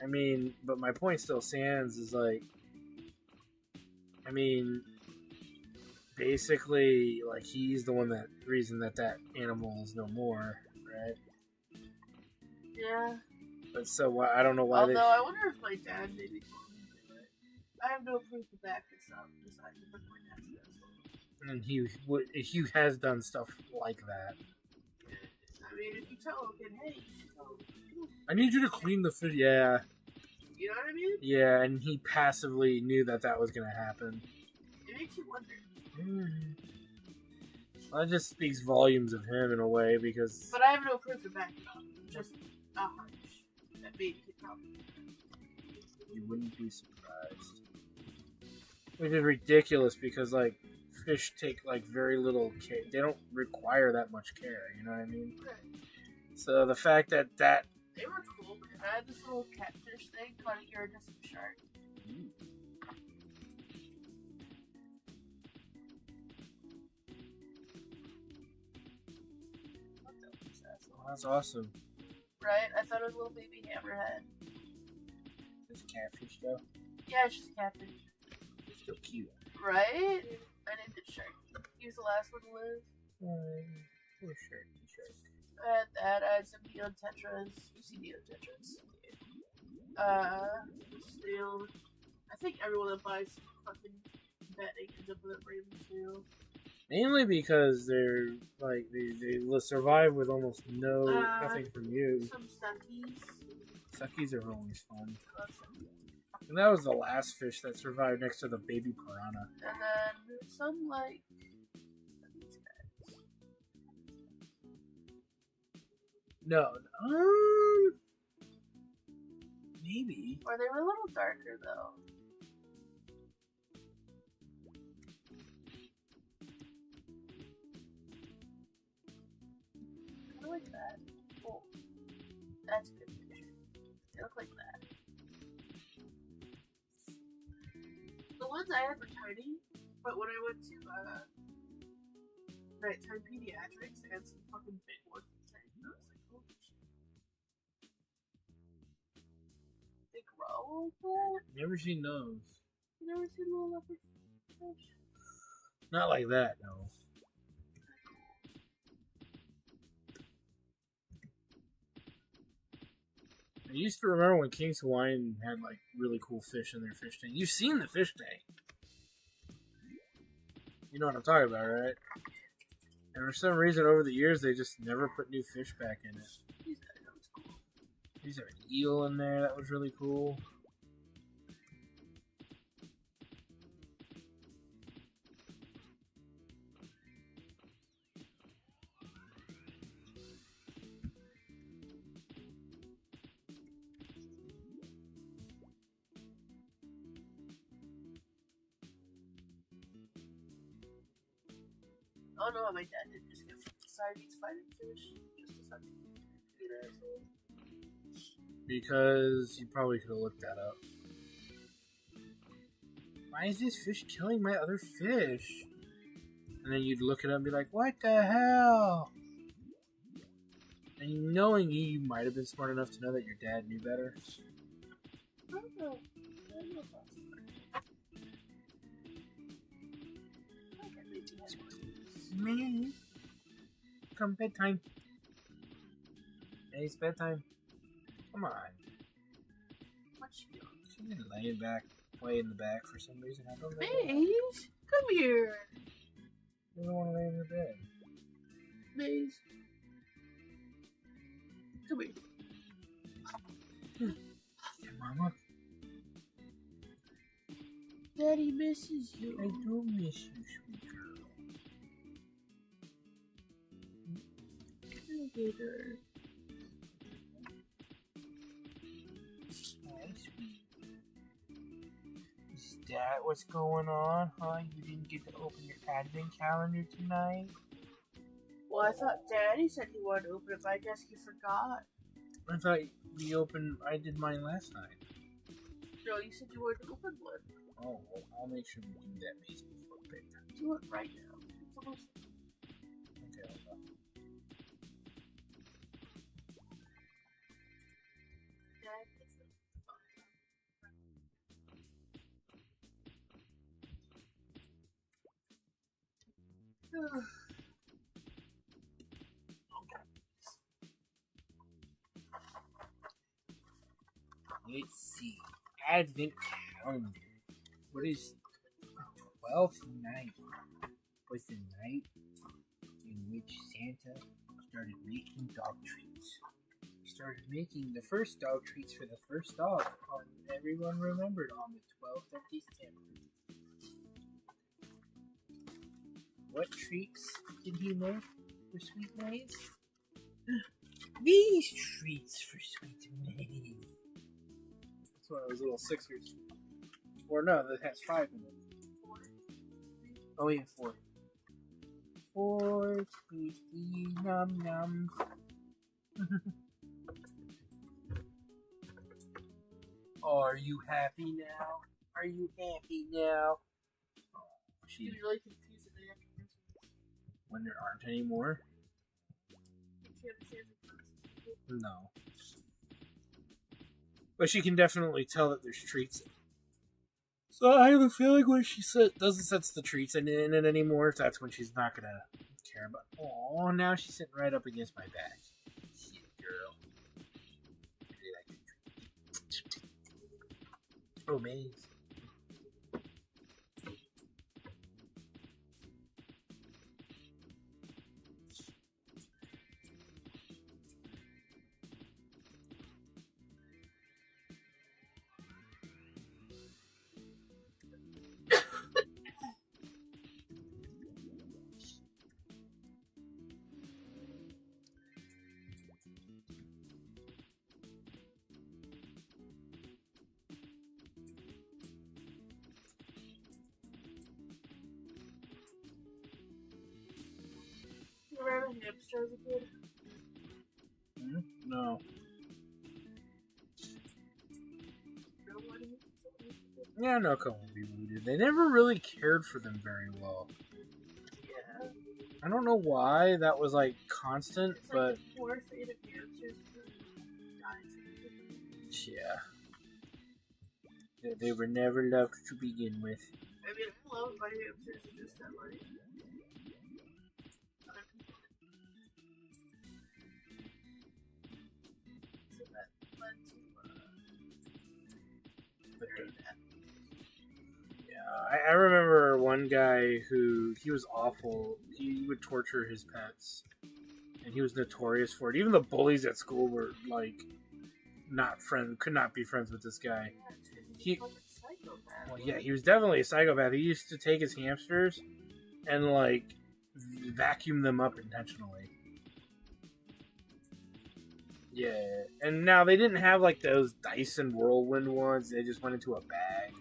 I mean, but my point still stands is like, I mean, basically, like, he's the reason that animal is no more, right? Yeah. But so why? I don't know why. Although I wonder if my dad maybe told me to do it. I have no proof of that because I never my dad to that. And he has done stuff like that. I mean, if you tell him, hey, you should tell him. I need you to clean the food. Yeah. You know what I mean? Yeah, and he passively knew that was going to happen. It makes you wonder. Well, that just speaks volumes of him in a way because. But I have no proof to back it up. Just a hunch. That baby could probably. You wouldn't be surprised. Which is ridiculous because, like, fish take, like, very little care. They don't require that much care, you know what I mean? Right. So the fact that. They were cool because I had this little catfish thing called an iridescent shark. That's awesome. Right? I thought it was a little baby hammerhead. It's a catfish though. Yeah, it's just a catfish. It's still cute. Right? I named it Sharky. He was the last one to live. Poor Sharky Shark. I had that. I had some Neon Tetras. You see Neon Tetras. Steel. I think everyone that buys fucking betting ends up with a Raven Steel. Mainly because they're like they will survive with almost nothing from you. Some Stuckies. Suckies are always fun. And that was the last fish that survived next to the baby piranha. And then some like these guys. No, maybe. Or they were a little darker though. I like that. Oh, that's a good picture. They look like that. The ones I had were tiny, but when I went to nighttime pediatrics, they had some fucking big ones inside. And I was like, holy shit. They grow like that? Never seen those. You never seen little leopard fish? Not like that, no. I used to remember when King's Hawaiian had like really cool fish in their fish tank. You've seen the fish tank. You know what I'm talking about, right? And for some reason over the years they just never put new fish back in it. These are an eel in there, that was really cool. Oh no, my dad did just get Siamese fighting fish. Just a fucking asshole. Because you probably could have looked that up. Why is this fish killing my other fish? And then you'd look it up and be like, what the hell? And knowing you might have been smart enough to know that your dad knew better. I don't know. I don't know if that's smart. Okay, maybe he has one. Man, come bedtime. Hey, it's bedtime. Come on. What you doing? She's laying back, way in the back for some reason. I don't know. Maze, come here. She doesn't want to lay in her bed. Maze, come here. Yeah, Mama, Daddy misses you. I do miss you, sweet girl. Alligator. Hi, sweet. Is that what's going on, huh? You didn't get to open your advent calendar tonight? Well, I thought Daddy said he wanted to open it, but I guess he forgot. I thought I did mine last night. No, you said you wanted to open one. Oh, well, I'll make sure we do that Maze before bedtime. Do it right now. It's almost Okay, hold on. Dad. Let's see. Advent calendar. What is 12th night? Was the night in which Santa started making dog treats. He started making the first dog treats for the first dog. Everyone remembered on the 12th of December. What treats did he make for Sweet Maze? These treats for Sweet Maze. That's one of those little sixers. Or no, that has 5 in it. Oh yeah, 4. 4 tasty num nums. Are you happy now? Are you happy now? Oh, He was really confused at the after Christmas. when there aren't any more. He understands the first. No. But she can definitely tell that there's treats. So I have a feeling when she doesn't sense the treats in it anymore, that's when she's not gonna care about. Oh, now she's sitting right up against my back. Cute girl. Oh, maze. You remember hamster as a kid? No. Nobody? Yeah, no, come on, be rooted. They never really cared for them very well. Yeah. I don't know why that was like constant, It's but like the poor fate of hamsters. yeah, they were never loved to begin with. I mean, I love my hamsters, it's just that, like, other people. So that led to, very bad. Yeah, I remember one guy who, he was awful. He would torture his pets. And he was notorious for it. Even the bullies at school were, like, could not be friends with this guy. He's a fucking psychopath. Well, yeah, he was definitely a psychopath. He used to take his hamsters and, like, vacuum them up intentionally. Yeah, and now they didn't have, like, those Dyson Whirlwind ones. They just went into a bag.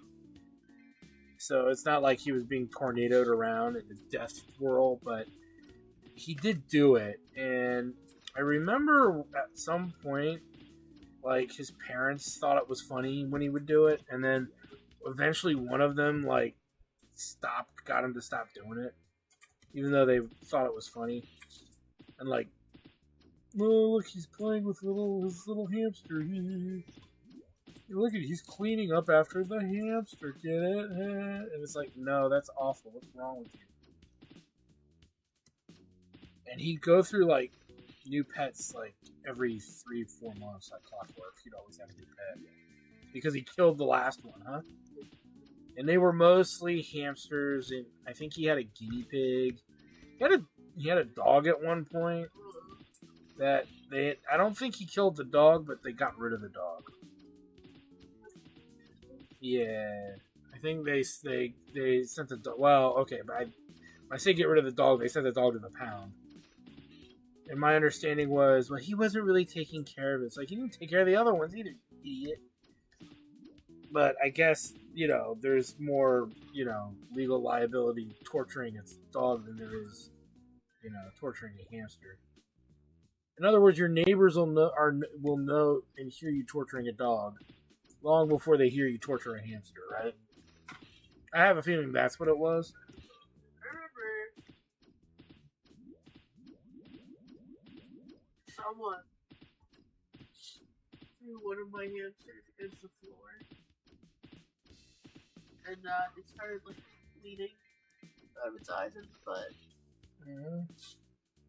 So it's not like he was being tornadoed around in the death whirl, but he did do it. And I remember at some point, like, his parents thought it was funny when he would do it, and then eventually one of them, like, got him to stop doing it, even though they thought it was funny. And, like, oh, look, he's playing with his little hamster. Look at, he's cleaning up after the hamster, get it? And it's like, no, that's awful. What's wrong with you? And he'd go through, like, new pets, like, every 3-4 months, like clockwork. He'd always have a new pet. Because he killed the last one, huh? And they were mostly hamsters, and I think he had a guinea pig. He had a dog at one point that I don't think he killed the dog, but they got rid of the dog. Yeah, I think they sent the dog. Well, okay, but when I say get rid of the dog, they sent the dog to the pound. And my understanding was, well, he wasn't really taking care of it. It's like, he didn't take care of the other ones either, you idiot. But I guess, there's more, legal liability torturing a dog than there is, torturing a hamster. In other words, your neighbors will know and hear you torturing a dog long before they hear you torture a hamster, right? I have a feeling that's what it was. I remember someone threw one of my hamsters against the floor, and it started, like, bleeding out of its eyes and its butt.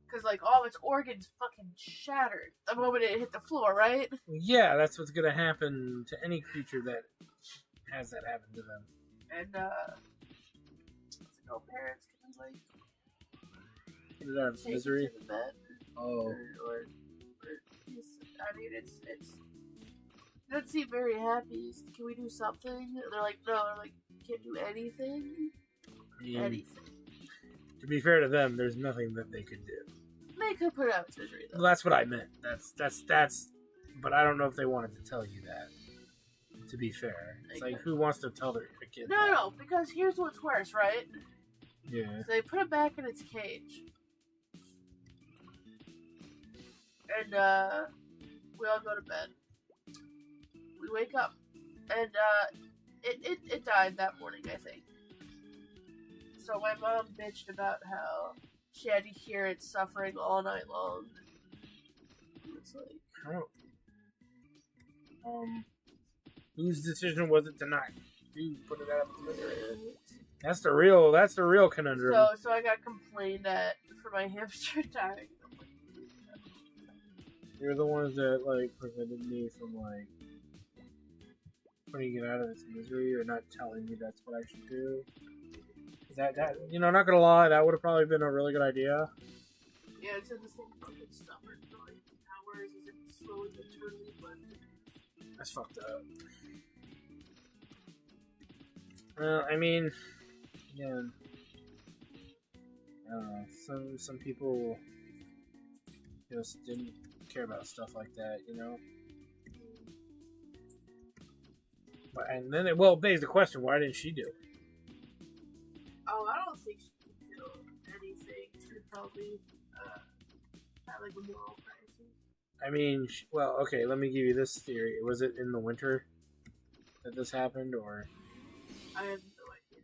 Because, like, all of its organs fucking shattered the moment it hit the floor, right? Yeah, that's what's gonna happen to any creature that has that happen to them. And, I was like, oh, parents, can we, like, Get it out of take misery. it to the vet? Oh. Or I mean, it doesn't seem very happy. Can we do something? And they're like, no. They're like, can't do anything? Anything. To be fair to them, there's nothing that they could do. They could put it out of its misery, though. Well, that's what I meant. That's. But I don't know if they wanted to tell you that. To be fair, it's like, who wants to tell their kid? No, because here's what's worse, right? Yeah. So they put it back in its cage, and we all go to bed. We wake up, and it died that morning, I think. So my mom bitched about how she had to hear it suffering all night long. It's like, I don't. Whose decision was it to not put it out of its misery? That's the real conundrum. So I got complained at for my hamster dying. You're the ones that like prevented me from like putting it out of its misery or not telling me that's what I should do. That not gonna lie, that would have probably been a really good idea. Yeah, it's in this little fucking stubborn for like hours as it slowly but surely That's fucked up. Well, I mean, again, I don't know. Some people just didn't care about stuff like that, you know. But, and then, it begs the question: why didn't she do it? Oh, I don't think she could feel anything. She probably had like a moral crisis. I mean, okay. Let me give you this theory: was it in the winter that this happened, or? I have no idea.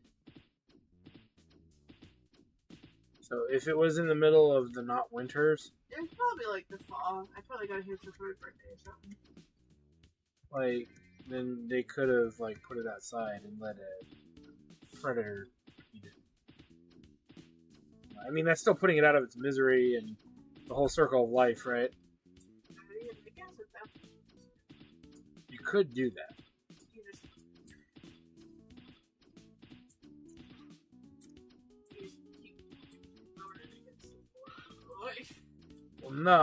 So if it was in the middle of the not winters, it was probably like the fall. I probably got here for her birthday or something. Like, then they could have like put it outside and let a predator eat it. I mean, that's still putting it out of its misery and the whole circle of life, right? I guess at that point, you could do that. Well, no,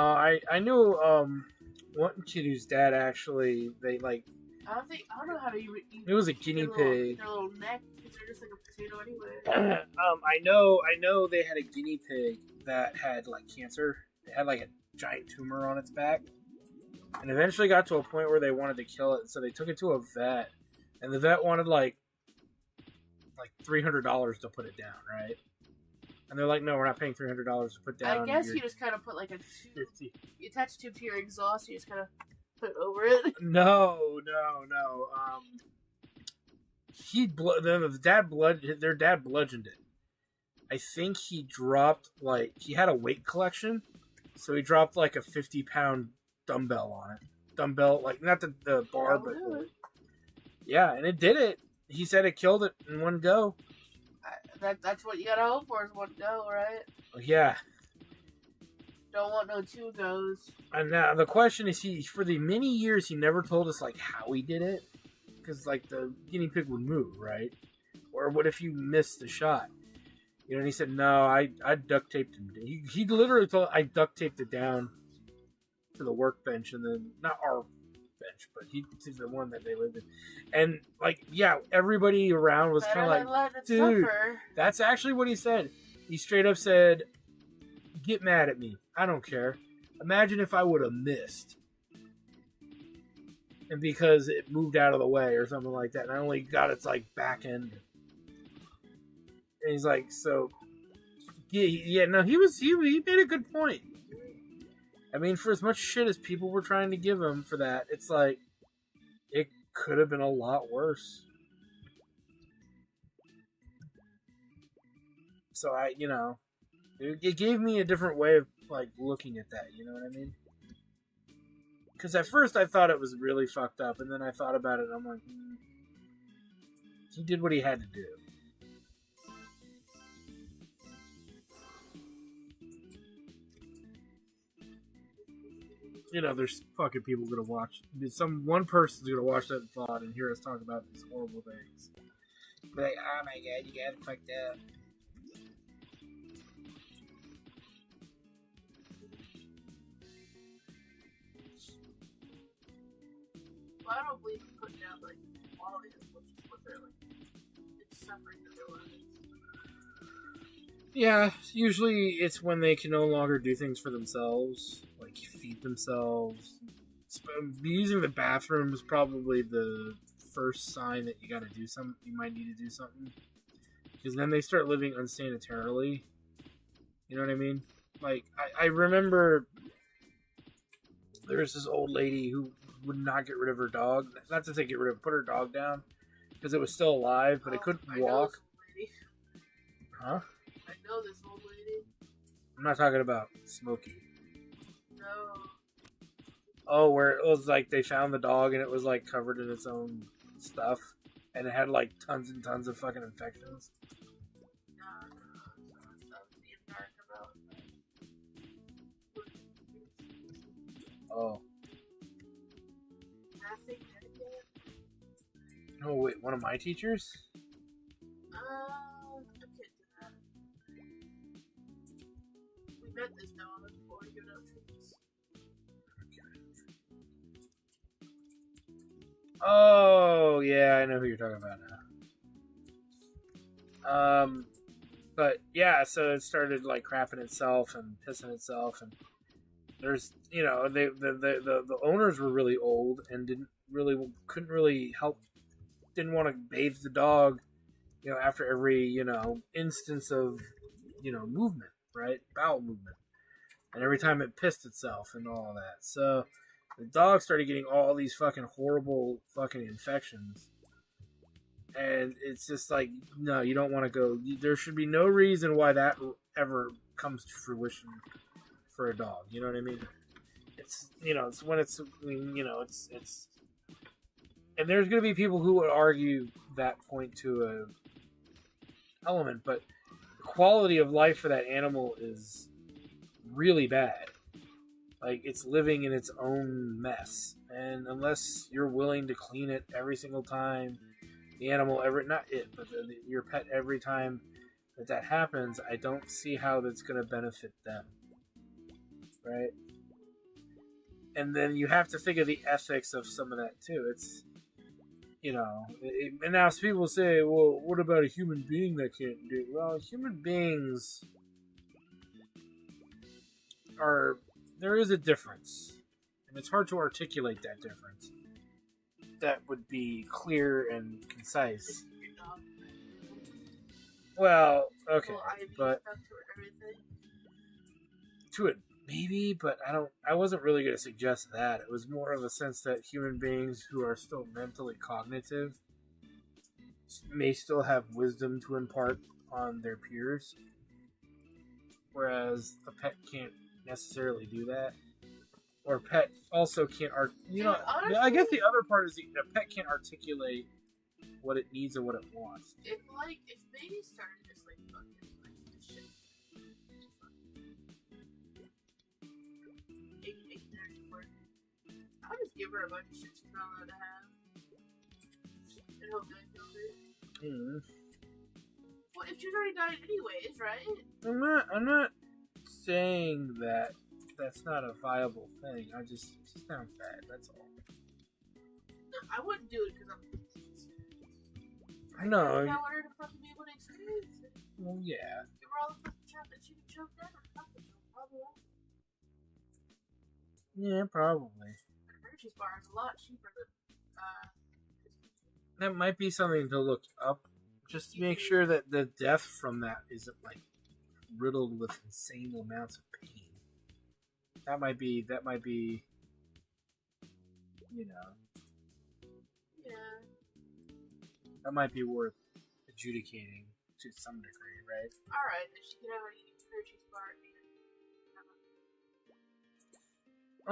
I knew one kid whose dad actually they like. I don't know how to even. It was a guinea pig. Their little neck, because they're just like a potato anyway. I know they had a guinea pig that had like cancer. It had like a giant tumor on its back, and eventually got to a point where they wanted to kill it. So they took it to a vet, and the vet wanted like $300 to put it down, right? And they're like, no, we're not paying $300 to put down. I guess you just kind of put like a tube. You attach a tube to your exhaust. You just kind of put it over it. No. Their dad bludgeoned it. I think he dropped he had a weight collection, so he dropped like a 50-pound dumbbell on it. Dumbbell, like not the bar, but yeah, and it did it. He said it killed it in one go. That's what you gotta hope for is one go, right? Yeah. Don't want no two goes. And now the question is, for the many years he never told us like how he did it, because like the guinea pig would move, right? Or what if you missed the shot? You know, and he said, no, I duct taped him. He literally told I duct taped it down to the workbench, and then not our bench, but he to the one that they lived in, and like everybody around was kind of like, dude, that's actually what he said. He straight up said, "Get mad at me, I don't care. Imagine if I would have missed, and because it moved out of the way or something like that, and I only got its like back end." And he's like, so no, he made a good point. I mean, for as much shit as people were trying to give him for that, it's like, it could have been a lot worse. So it gave me a different way of like looking at that, you know what I mean? Because at first I thought it was really fucked up, and then I thought about it and I'm like, he did what he had to do. You know, there's fucking people gonna watch. One person's gonna watch that thought and hear us talk about these horrible things. Be like, oh my god, you got it fucked up. Well, I don't believe in putting out like quality of what they're like. It's suffering in their lives. Yeah, usually it's when they can no longer do things for themselves, like feed themselves. Using the bathroom is probably the first sign that you might need to do something. Because then they start living unsanitarily. You know what I mean? Like, I remember there's this old lady who would not get rid of her dog. Not to say put her dog down, because it was still alive, but it couldn't walk. Huh? I know this old lady. I'm not talking about Smokey. No. Oh, where it was like they found the dog and it was like covered in its own stuff, and it had like tons and tons of fucking infections. Oh. Oh wait, one of my teachers? I can't do that. We met this dog before we give out treats. Oh yeah, I know who you're talking about now. But yeah, so it started like crapping itself and pissing itself, and there's the owners were really old and couldn't really help, didn't want to bathe the dog, after every instance of movement, right, bowel movement, and every time it pissed itself and all of that. So the dog started getting all these fucking horrible fucking infections. And it's just like, no, you don't want to go. There should be no reason why that ever comes to fruition for a dog. You know what I mean? It's it's when it's it's. And there's going to be people who would argue that point to a element, but the quality of life for that animal is really bad. Like, it's living in its own mess, and unless you're willing to clean it every single time. The animal not it, but your pet every time that happens, I don't see how that's going to benefit them, right? And then you have to think of the ethics of some of that too. It's and now people say, well, what about a human being that can't do it? Well, human beings there is a difference, and it's hard to articulate that difference. That would be clear and concise. Well, okay, but to it maybe, but I wasn't really going to suggest that. It was more of a sense that human beings who are still mentally cognitive may still have wisdom to impart on their peers, whereas a pet can't necessarily do that. Or pet also can't honestly, I guess the other part is the pet can't articulate what it needs or what it wants. If baby started just like fucking like this shit. I'll just give her a bunch of shit she's not allowed to have. And hope that kills her. Well, if she's already died anyways, right? I'm not saying that that's not a viable thing. It just sounds bad. That's all. No, I wouldn't do it because I'm. I know. I want her to fucking be able to experience it. Well, yeah. Give her all the fucking chocolate she can choke down. Yeah, probably. The Hershey's bar is a lot cheaper than. That might be something to look up, just to make sure that the death from that isn't like riddled with insane amounts of pain. That might be, Yeah. That might be worth adjudicating to some degree, right? Alright, then she can have a Hershey's bar.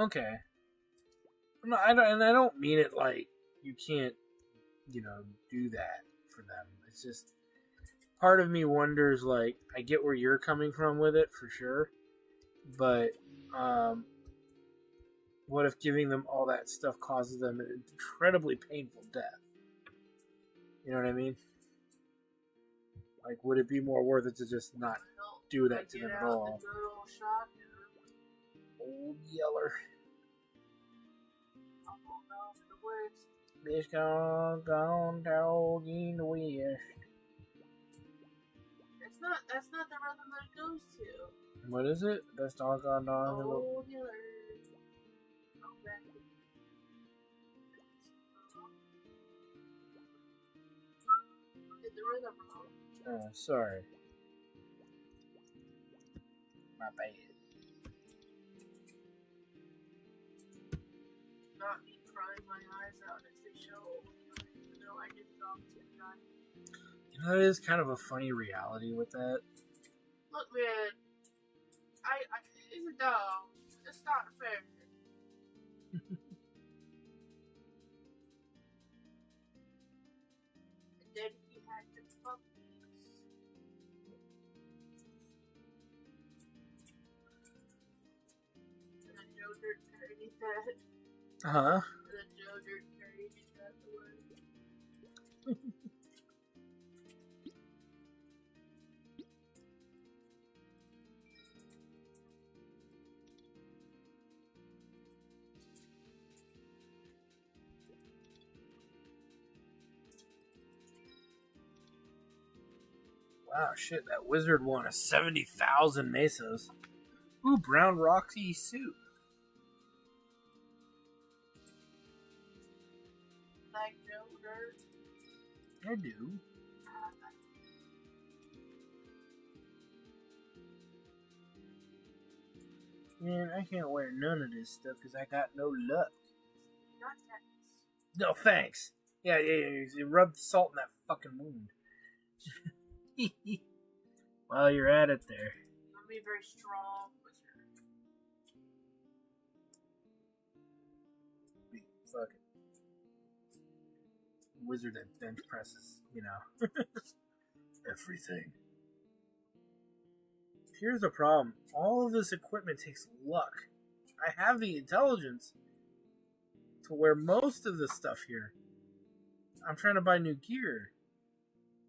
Okay. No, I don't mean it like you can't, do that for them. It's just, part of me wonders, like, I get where you're coming from with it, for sure, but, what if giving them all that stuff causes them an incredibly painful death? You know what I mean? Like, would it be more worth it to just not do that to them at all? Old Yeller. Bitch gone dog in the west. That's not the rhythm that it goes to. What is it? That's dog gone dog in the Old Yeller. Did the rhythm wrong? Oh, sorry. My bad. Not me crying my eyes out as they show Old Yeller, even though I didn't talk to the guy. That is kind of a funny reality with that. Look, man, it's a dog. It's not fair. And then he had the puppies. And then Joe Dirt carried that. Huh? And then Joe Dirt carried that away. Wow, shit, that wizard won a 70,000 mesos. Ooh, brown Roxy suit. Like Joe Dirt. I do. Man, I can't wear none of this stuff because I got no luck. Not that. No, thanks. Yeah, you rubbed salt in that fucking wound. While you're at it there. I'm be very strong wizard. Fucking wizard that bench presses, you know. Everything. Here's the problem. All of this equipment takes luck. I have the intelligence to wear most of the stuff here. I'm trying to buy new gear,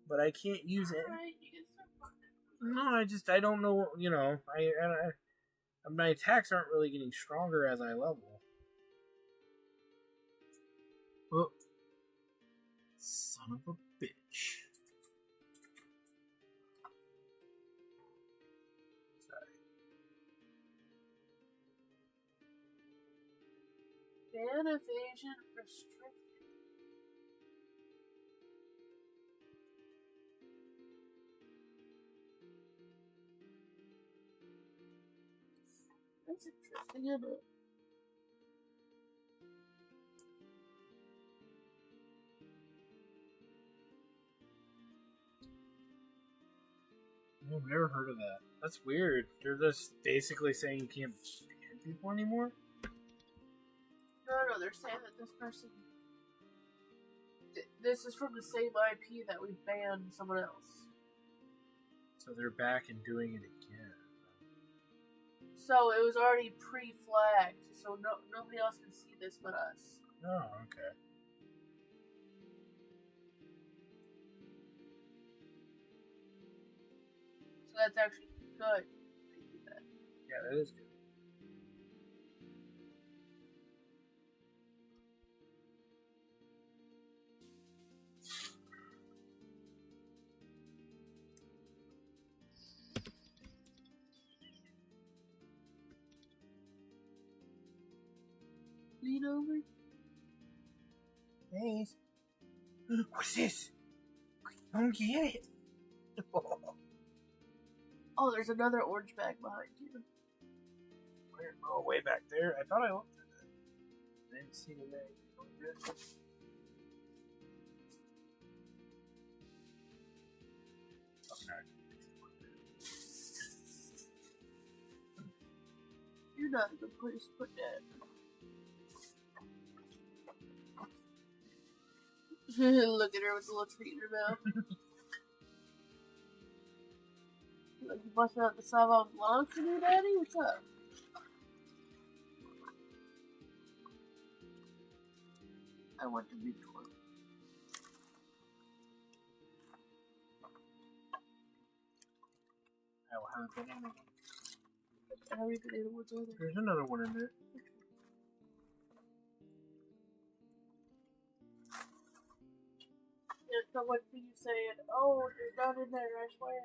but I can't use it. Alright, you get some fun. No, I don't know. You know, my attacks aren't really getting stronger as I level. Oh, son of a bitch! Ban evasion restricted. That's interesting, isn't it? I've never heard of that. That's weird. They're just basically saying you can't ban people anymore? No, they're saying that this person. This is from the same IP that we banned someone else. So they're back and doing it again. So it was already pre-flagged, so nobody else can see this but us. Oh, okay. So that's actually good. They do that. Yeah, that is good. Lean over. Thanks. What's this? Don't get it. Oh, there's another orange bag behind you. Where? Oh, way back there. I thought I looked at it. I didn't see the bag. You're not a good place to put that. Look at her with a little treat in her mouth. Like you busting out the Savon Blanc for me, Daddy? What's up? I want to be 20. I haven't been in there. I haven't even ate what's over there. There's another one in there. There's someone for you saying, oh, you're not in there, I swear.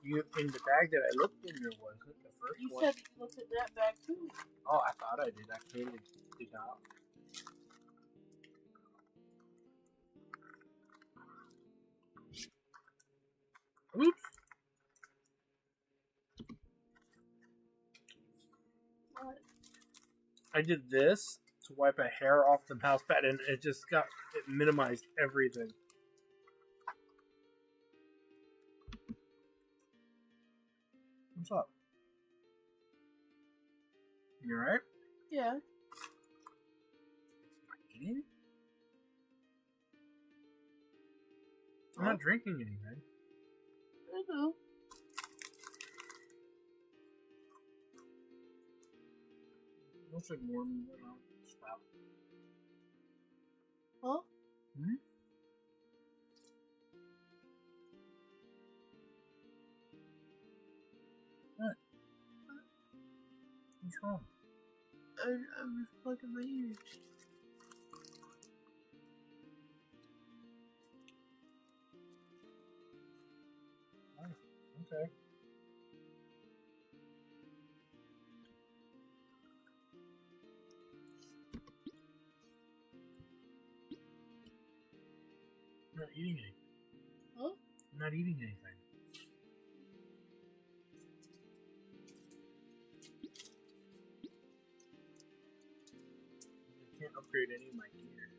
You in the bag that I looked in there wasn't the first You one. said you looked at that bag too. Oh, I thought I did. I clearly did not. Oops. What? I did this to wipe a hair off the mouse pad, and it minimized everything. What's up? You alright? Yeah. Eating? I'm not drinking anything. I know. Looks like more than I'll stop. Huh? Hmm? What? What's wrong? I'm just plugging my ears. Oh, okay. I'm not eating anything. Huh? I'm not eating anything. I can't upgrade any of my gear.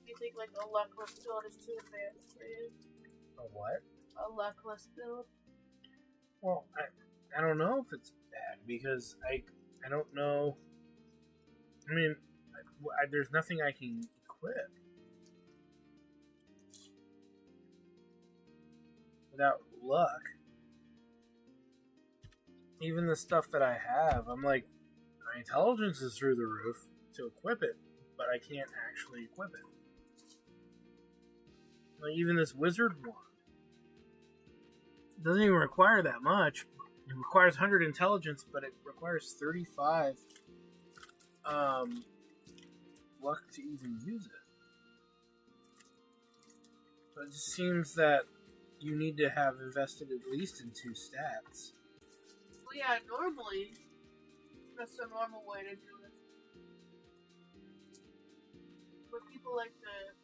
You think like a luckless build is too advanced for you? A what? A luckless build? Well, I don't know if it's bad because I don't know. I mean, there's nothing I can equip without luck. Even the stuff that I have, I'm like, my intelligence is through the roof to equip it, but I can't actually equip it. Like even this wizard wand doesn't even require that much. It requires 100 intelligence, but it requires 35 luck to even use it. So it just seems that you need to have invested at least in 2 stats. Well, yeah, normally that's the normal way to do it. But people like to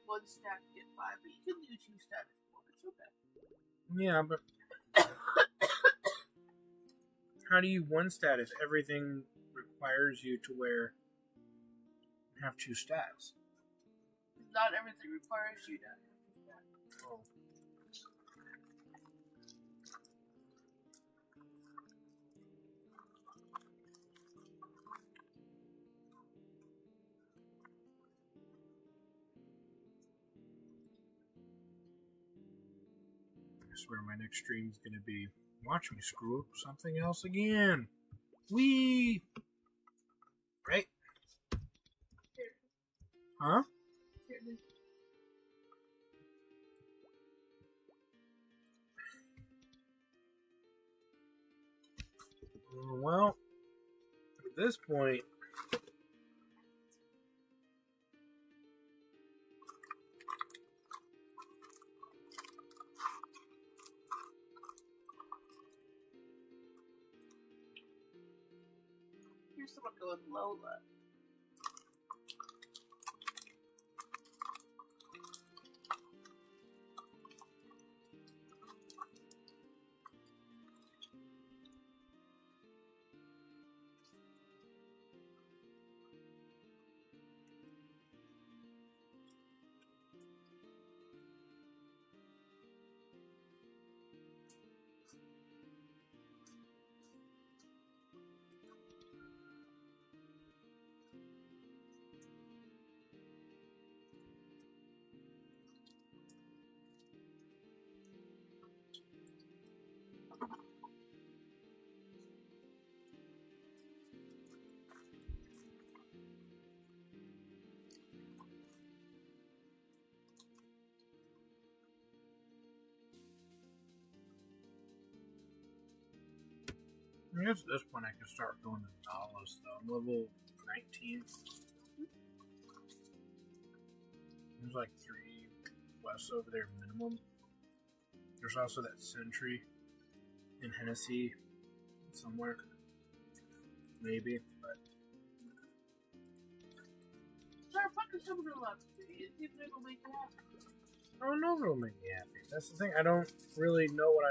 1 stat to get 5, but you can do 2 stats if you want. It's okay. Yeah, but how do you 1 stat if everything requires you to have 2 stats? Not everything requires you to have 2 stats. Oh. I swear my next stream's gonna be watch me screw up something else again. Wee! Right? Here. Huh? Here. Well, at this point, Here's someone going Lola. I guess at this point I can start going to Nautilus though. I'm level 19. There's like 3 quests over there minimum. There's also that sentry in Hennessy somewhere. Maybe, but Sorry, fucking someone in love. See if they will make it happen. I don't know if it'll make me happy. That's the thing. I don't really know what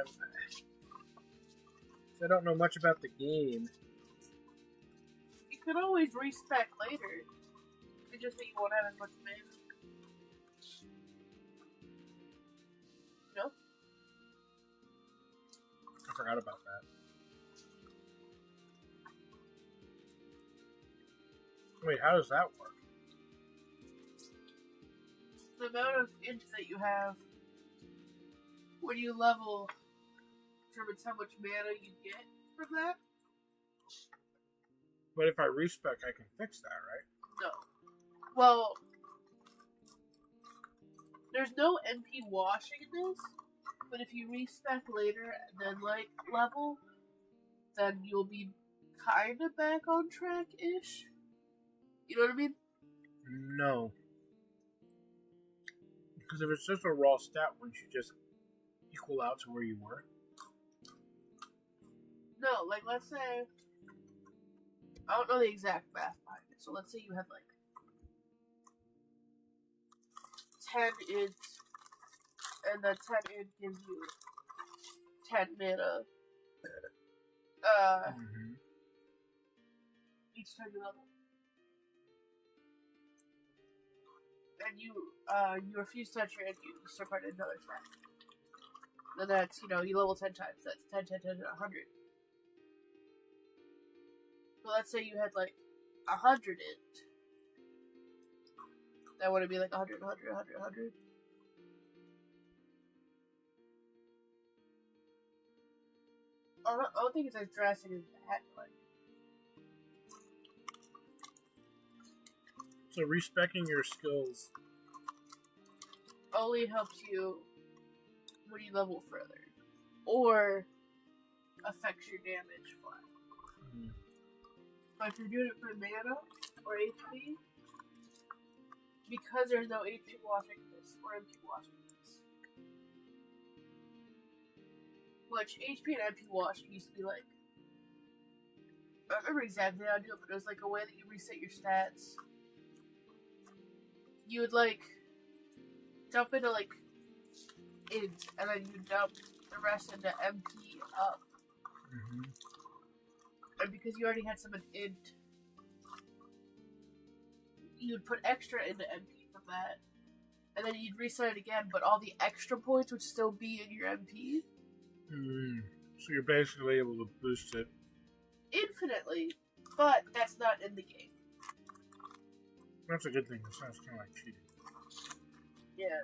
I don't know much about the game. You could always respec later. It's just that you won't have as much mana. forgot about that. Wait, how does that work? The amount of int that you have when you level determines how much mana you get from that. But if I respec, I can fix that, right? No. Well, there's no NP washing in this, but if you respec later and then like level, then you'll be kind of back on track-ish. You know what I mean? No. Because if it's just a raw stat, wouldn't you just equal out to where you were? No, like let's say, I don't know the exact math behind it, so let's say you had like 10 int, and then 10 int gives you 10 mana. Each time you level. And you refuse to touch your int, you start part another attack. Then that's, you level 10 times. That's 10, 10, 10, 100. So let's say you had like 100 int. That would be like 100, 100, 100, 100. I don't think it's as drastic as that, but... So respecing your skills only helps you when you level further. Or affects your damage flat. But if you're doing it for mana or HP, because there's no HP washing this or MP washing this, which HP and MP washing used to be like, I don't remember exactly how to do it, but it was like a way that you reset your stats. You would like dump into like int, and then you dump the rest into MP up. And because you already had some int, you would put extra into MP from that, and then you'd reset it again, but all the extra points would still be in your MP. So you're basically able to boost it infinitely, but that's not in the game. That's a good thing. It sounds kind of like cheating. Yeah.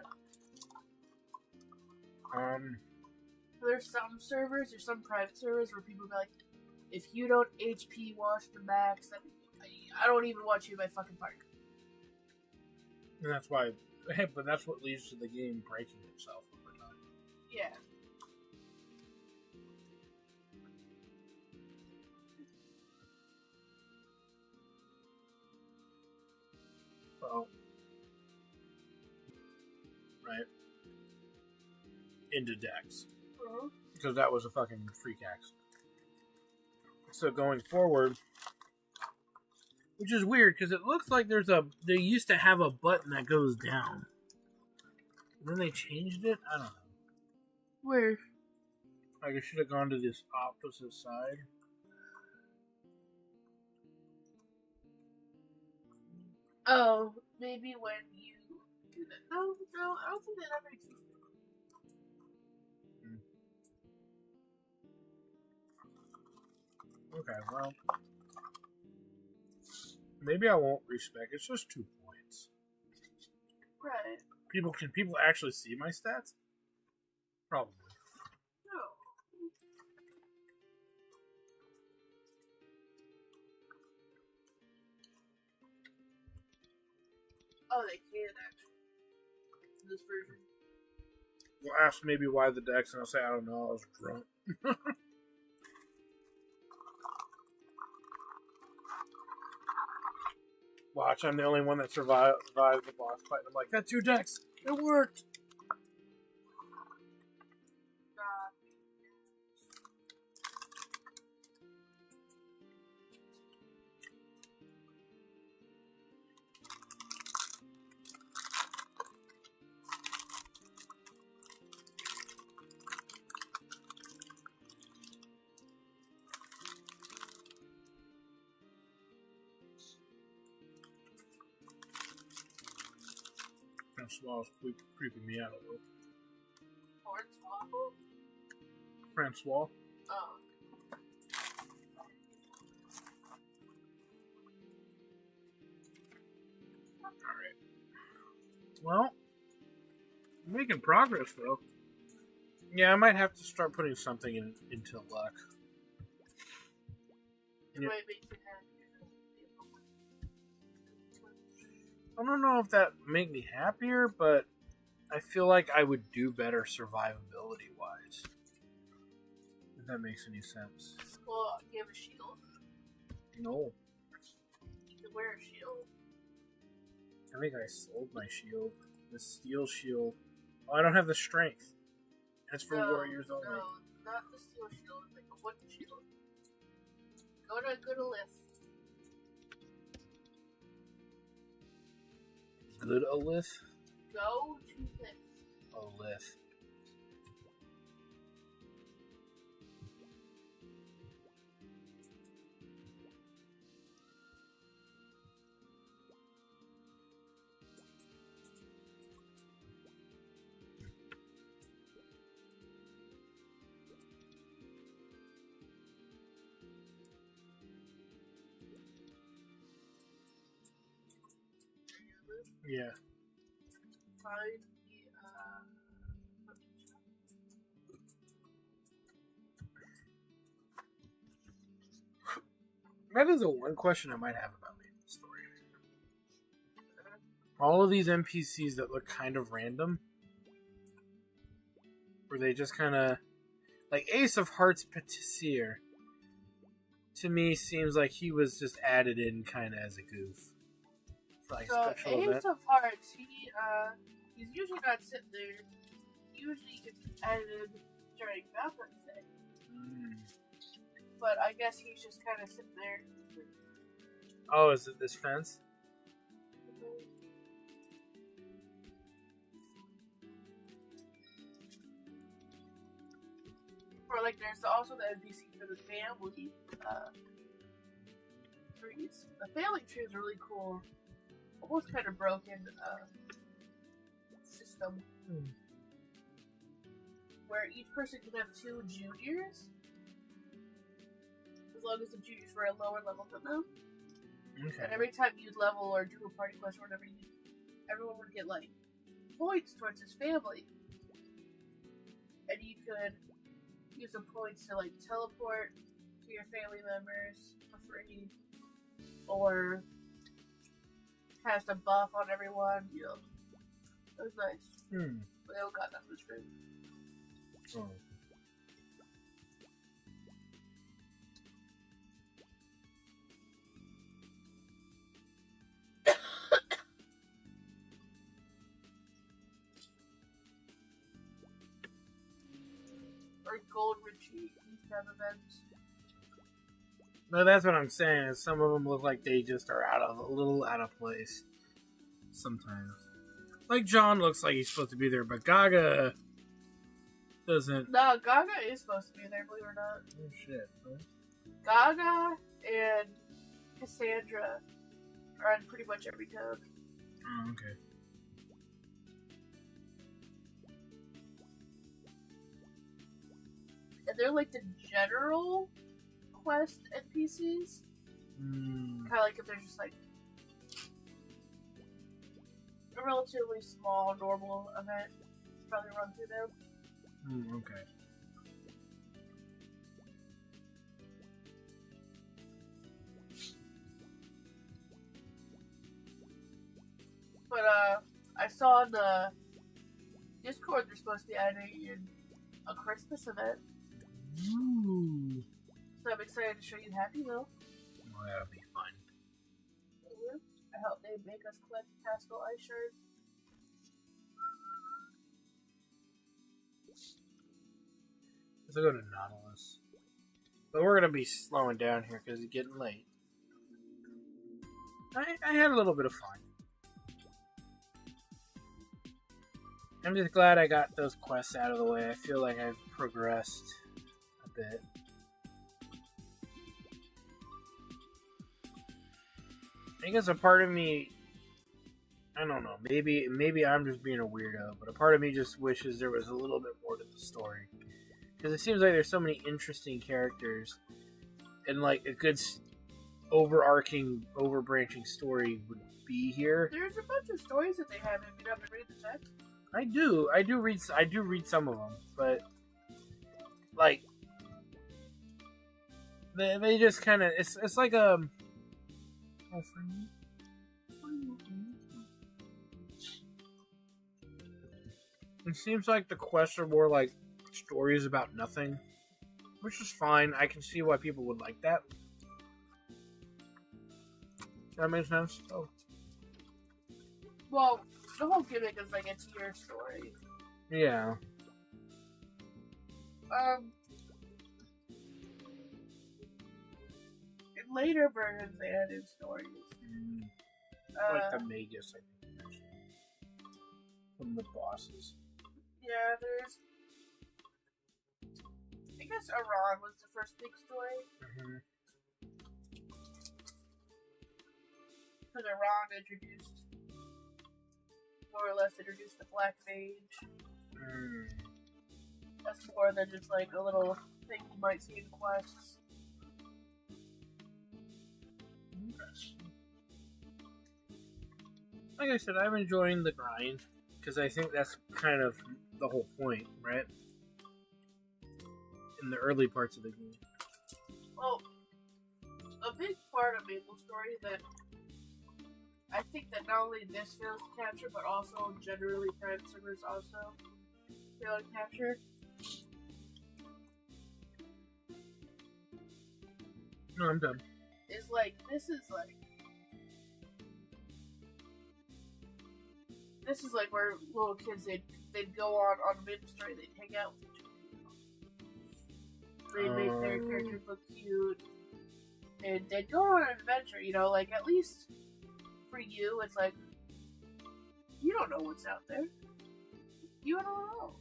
There's some private servers where people be like, if you don't HP wash the max, then I don't even want you in my fucking party. And that's why, but that's what leads to the game breaking itself over time. Yeah. So, right? Into Dex. Because that was a fucking freak accident. So going forward, which is weird because it looks like they used to have a button that goes down. And then they changed it? I don't know. Where? Like it should have gone to this opposite side. Oh, maybe when you do that. No, I don't think that ever existed. Okay, well, maybe I won't respec. It's just 2 points. Right. Can people actually see my stats? Probably. No. Oh, they can actually. In this version. Well, ask maybe why the Dex, and I'll say I don't know. I was drunk. Watch, I'm the only one that survived the boss fight. I'm like, that's your Dex. It worked. Francois is creeping me out a little. Hornswoggle? Francois? Oh. Alright. Well, I'm making progress, though. Yeah, I might have to start putting something into luck. Yeah. I don't know if that make me happier, but I feel like I would do better survivability wise. If that makes any sense. Well, you have a shield. No. You can wear a shield. I think I sold my shield. The steel shield. Oh, I don't have the strength. That's for warriors only. No, not the steel shield. It's like a wooden shield. Go to list. Good Alith? Go to list. Alith. Yeah. Find That is the one question I might have about the story. All of these NPCs that look kind of random, where they just kind of like Ace of Hearts Patissier. To me, seems like he was just added in kind of as a goof. Like so special Ace event. of Hearts, he's usually not sitting there. Usually gets added during Valentine's Day. But I guess he's just kind of sitting there. Oh, is it this fence? Or like, there's also the NPC for the family trees. The family tree is really cool. Almost kind of broken system. Where each person can have 2 juniors. As long as the juniors were a lower level than them. Okay. And every time you'd level or do a party quest or whatever, everyone would get like points towards his family. And you could use the points to like teleport to your family members for free. Or cast a buff on everyone, you know. It was nice. But they all got that much free. Oh. Or gold retreat, these kind of events. No, that's what I'm saying. Is some of them look like they just are a little out of place. Sometimes, like John looks like he's supposed to be there, but Gaga doesn't. No, Gaga is supposed to be there, believe it or not. Oh shit! Huh? Gaga and Cassandra are on pretty much every toad. Oh, okay. And they're like the general quest NPCs. Kind of like if they're just like a relatively small, normal event, probably run through them. Okay. But I saw on the Discord they're supposed to be adding in a Christmas event. Ooh. So I'm excited to show you Happy Meal. Well, that'll be fun. I hope they make us collect Pascal Ice Shards. Let's go to Nautilus. But we're gonna be slowing down here because it's getting late. I had a little bit of fun. I'm just glad I got those quests out of the way. I feel like I've progressed a bit. I guess a part of me, I don't know, maybe I'm just being a weirdo, but a part of me just wishes there was a little bit more to the story. Because it seems like there's so many interesting characters, and like a good overarching, overbranching story would be here. There's a bunch of stories that they have if you haven't read the text. I do read some of them, but like they just kind of it's like a. Oh, for me. It seems like the quests are more like stories about nothing, which is fine. I can see why people would like that. That makes sense. Oh, Well, the whole gimmick is like it's your story. yeah. In later versions, they added stories. Like the Magus, I think you mentioned. From the bosses. Yeah, there's. I guess Iran was the first big story. Mm-hmm. Because Iran more or less introduced the Black Mage. That's more than just like a little thing you might see in quests. Like I said, I'm enjoying the grind because I think that's kind of the whole point, right? In the early parts of the game. Well, a big part of Maple Story that I think that not only this fails to capture, but also generally private servers also fail to capture. No, I'm done. Is like this is like where little kids they'd go on Maple Story, they'd hang out with each other. They'd make their characters look cute, and they'd go on an adventure. You know, like at least for you, it's like you don't know what's out there. You don't know.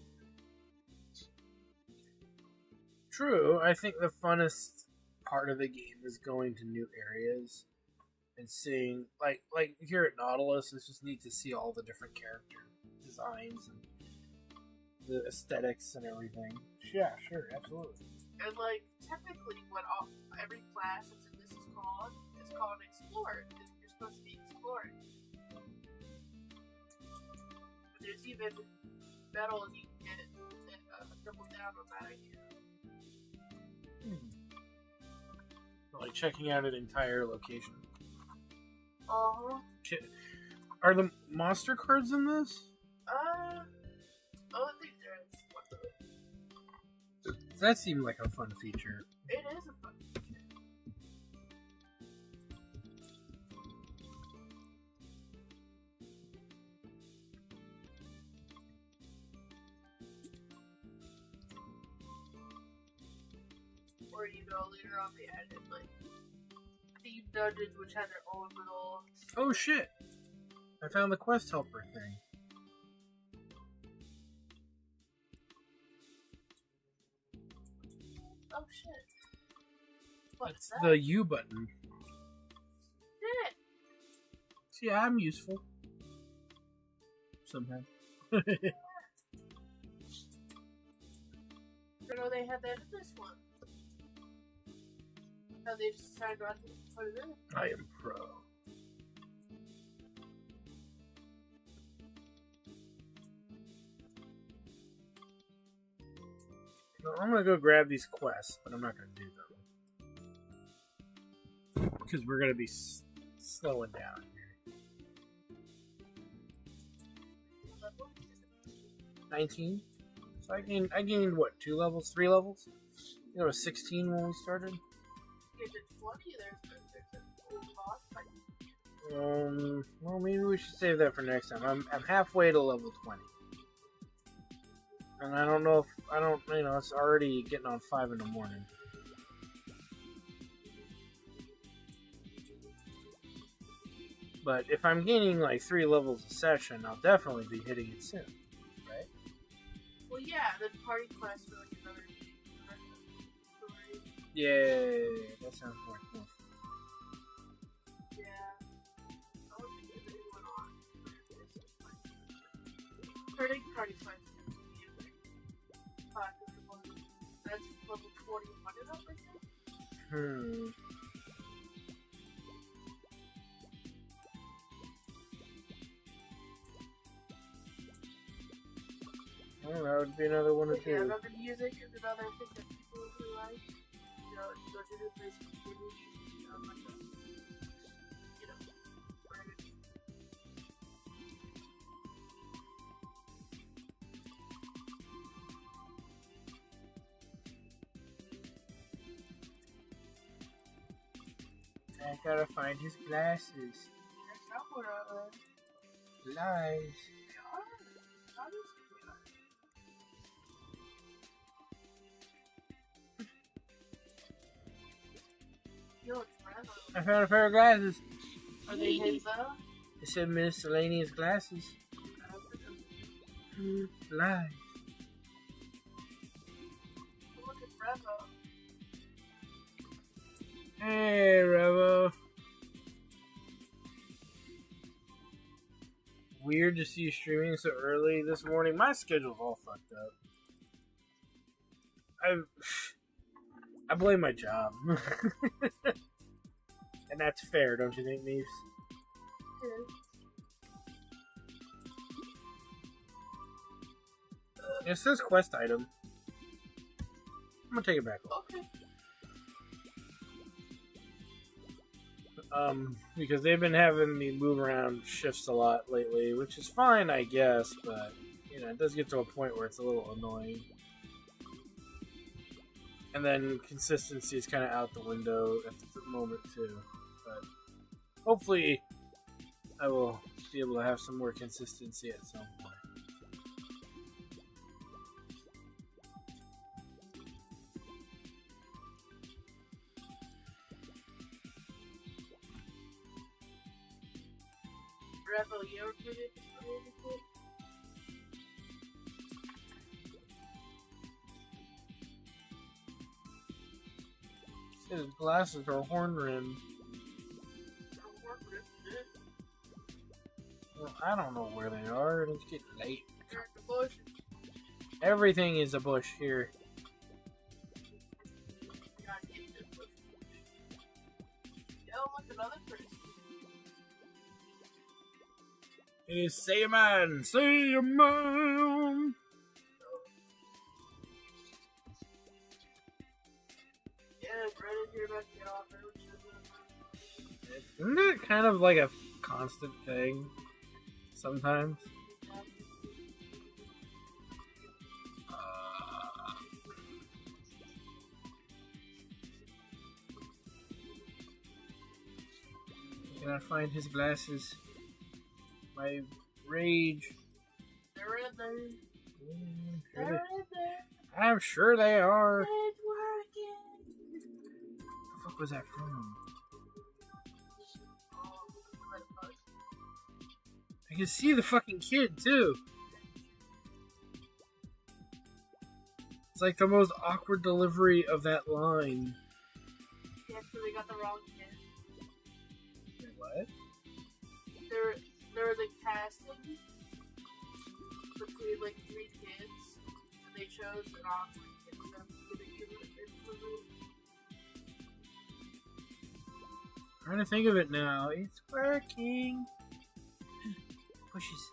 True. I think the funnest part of the game is going to new areas and seeing, like here at Nautilus, it's just neat to see all the different character designs and the aesthetics and everything. Yeah, sure, absolutely. And like technically, what every class that's in this is called Explorer. You're supposed to be exploring. But there's even medals you can get and double down on that idea. Like checking out an entire location. Uh-huh. Are the monster cards in this? I think there is one. That seemed like a fun feature. It is a fun feature. Or later on they added like theme dungeons which had their own little. Oh shit! I found the quest helper thing. Oh shit! What's that? The U button. Did it? See, I'm useful. Sometimes. I don't know they had that in this one. How they just decided not to put it in. I am pro. No, I'm gonna go grab these quests, but I'm not gonna do them because we're gonna be slowing down here. 19. So I gained what? 2 levels, 3 levels. It was 16 when we started. If it's 20, there's a boss fight. Well, maybe we should save that for next time. I'm halfway to level 20. And I don't know if, it's already getting on 5 in the morning. But if I'm gaining like 3 levels a session, I'll definitely be hitting it soon, right? Well, yeah, the party quest for like another story. Yay, that sounds more cool. Yeah. I don't think there's anyone on. Party quest. Well, that would be another one to Yeah, do. remember music is another thing that people really like. You know, you go to a new place and you hear music, you know, like you know, I gotta find his glasses. that's not what Lies. they are. How does Yo, it's Bravo. I found a pair of glasses. Are they his though? It said miscellaneous glasses. I don't think I'm. Lies. Look at Bravo. Hey, Revo. Weird to see you streaming so early this morning. My schedule's all fucked up. I blame my job. And that's fair, don't you think, Neves? Yeah. It says quest item. I'm gonna take it back. Okay. Because they've been having me move around shifts a lot lately, which is fine, I guess, but, you know, it does get to a point where it's a little annoying. And then consistency is kind of out the window at the moment, too. But hopefully I will be able to have some more consistency at some point. Bravo, you ever played it before? His glasses are horn rimmed. Well, I don't know where they are, and it's getting late. They're at the bush. Everything is a bush here. Gotta get this bush. Yo, look, another person. Hey, say a man, say a man. Yeah, Brandon here about to get off. Isn't it kind of like a constant thing sometimes? Can I find his glasses? My rage. They're in there. Sure They're in there. I'm sure they are. It's working. What the fuck was that from? I can see the fucking kid too. It's like the most awkward delivery of that line. Yeah, so they got the wrong kid. Wait, what? There was a casting between like 3 kids, and they chose an awkward kid. So they give it a Trying to think of it now. It's working. Pushes.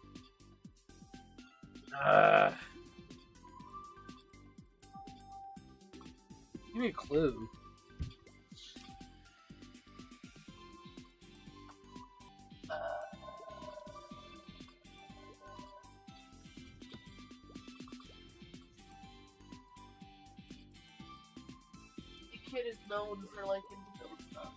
Give me a clue. The kid is known for liking to build stuff.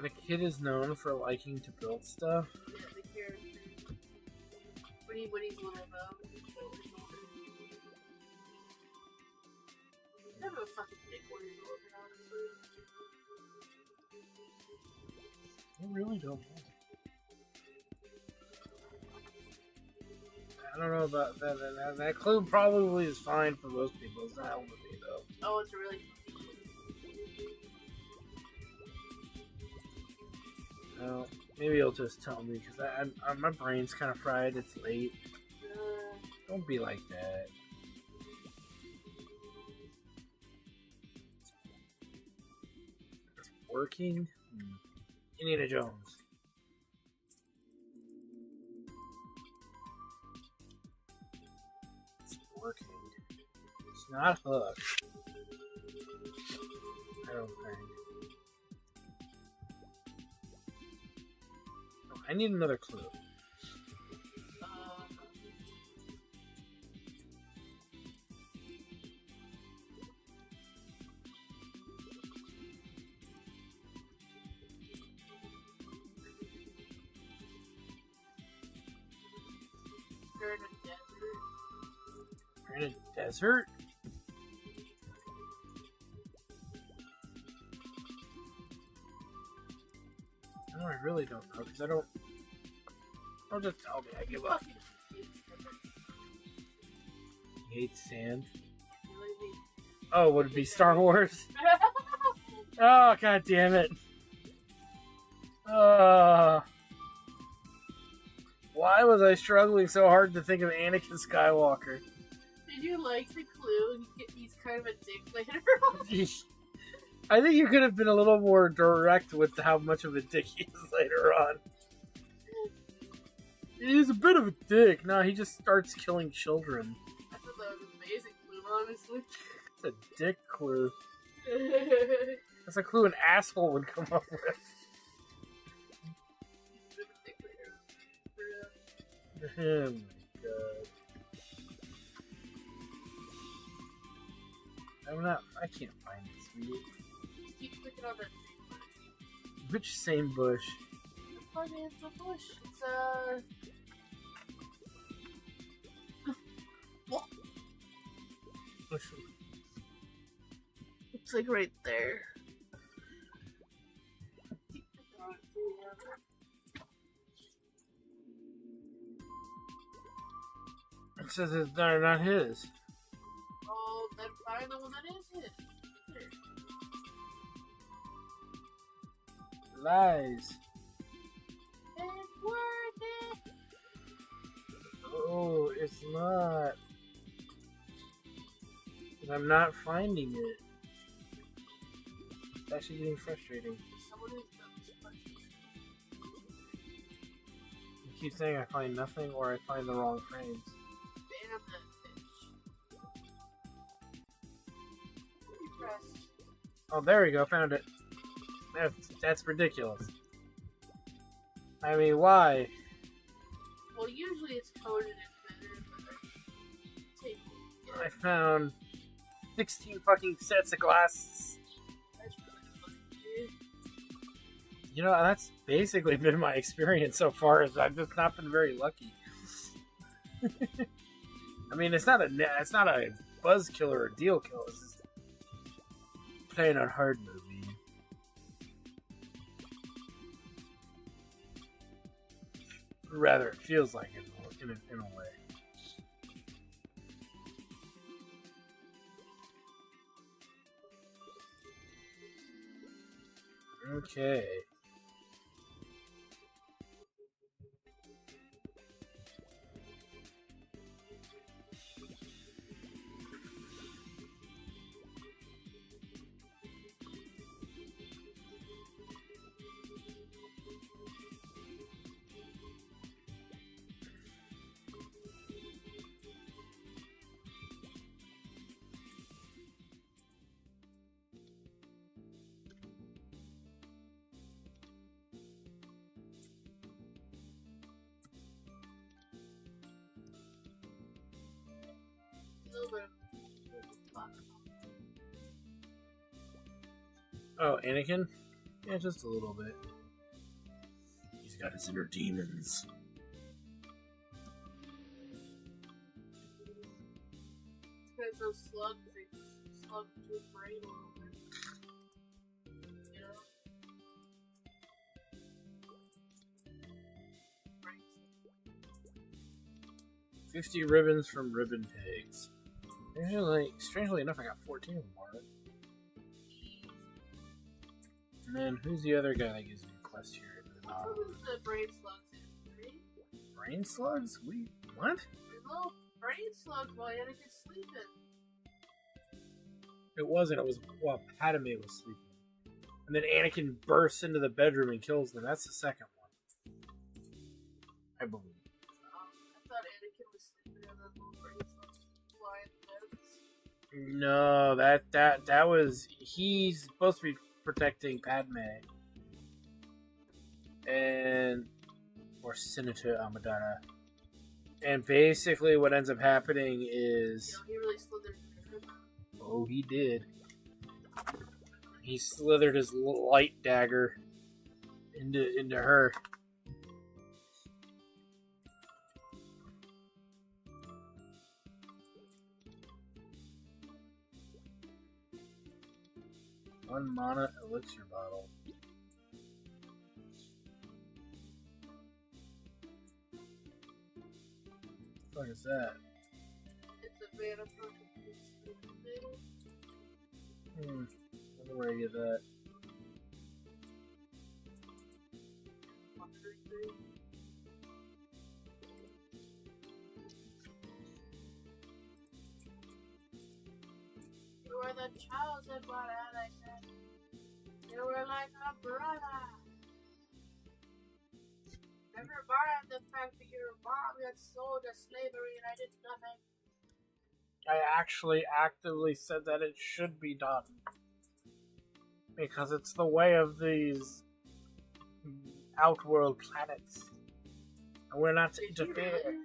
The kid is known for liking to build stuff. Yeah, the character. When he's little though. You have a fucking dick when you're looking, honestly. I really don't know. I don't know about that. That clue probably is fine for most people. It's not with me though. Oh, it's a really No. Maybe he'll just tell me because my brain's kind of fried. It's late. Don't be like that. It's working. Indiana Jones. It's working. It's not Hook. I don't think. Oh, I need another clue. We're in a desert? No, I really don't know because I don't. Don't just tell me. I give up. You hate sand? Oh, would it be Star Wars? Oh, god damn it. Why was I struggling so hard to think of Anakin Skywalker? Did you like the clue? He's kind of a dick later on. I think you could have been a little more direct with how much of a dick he is later on. He's a bit of a dick. No, he just starts killing children. I thought that was an amazing clue, honestly. It's a dick clue. That's a clue an asshole would come up with. Oh my god. I can't find this video. Keep clicking on that same bush. Which same bush? The fuck is the bush? It's like right there. Keep clicking on it too, It says it's not his. Oh, then find the one that is his. Here. Lies. It's working. Oh, it's not. 'Cause I'm not finding it. It's actually getting frustrating. Someone who's done this question. You keep saying I find nothing or I find the wrong frames. Damn that bitch. You press. Oh, there we go. Found it. That's ridiculous. I mean, why? Well, usually it's coded in better, but take it. I found 16 fucking sets of glasses. That's really funny, dude. You know, that's basically been my experience so far. Is I've just not been very lucky. I mean, it's not a buzz killer or deal killer. It's just playing on hard mode, man. Rather, it feels like it in a way. Okay. Oh, Anakin? Yeah, just a little bit. He's got his inner demons. It's those slugs, they just slug into his brain a little bit. You know? Right. 50 ribbons from Ribbon Pigs. Strangely enough, I got 14 of them already. And then, who's the other guy that gives me a quest here? What was the brain slugs in? Right? Brain slugs? What? There's little brain slugs while Anakin's sleeping. It wasn't. It was while Padme was sleeping. And then Anakin bursts into the bedroom and kills them. That's the second one. I believe. I thought Anakin was sleeping and then little brain slugs flying in beds. No, that was... He's supposed to be protecting Padme. Or Senator Amidala. And basically what ends up happening is... He really slithered in her. Oh, he did. He slithered his light dagger into her. One mana elixir bottle. What is that? It's a mana potion. Wonder where I get that. You were the chosen one, and I said, you were like a brother. Never mind the fact that your mom had sold us slavery and I did nothing. I actually actively said that it should be done. Because it's the way of these outworld planets. And we're not to interfere. Really?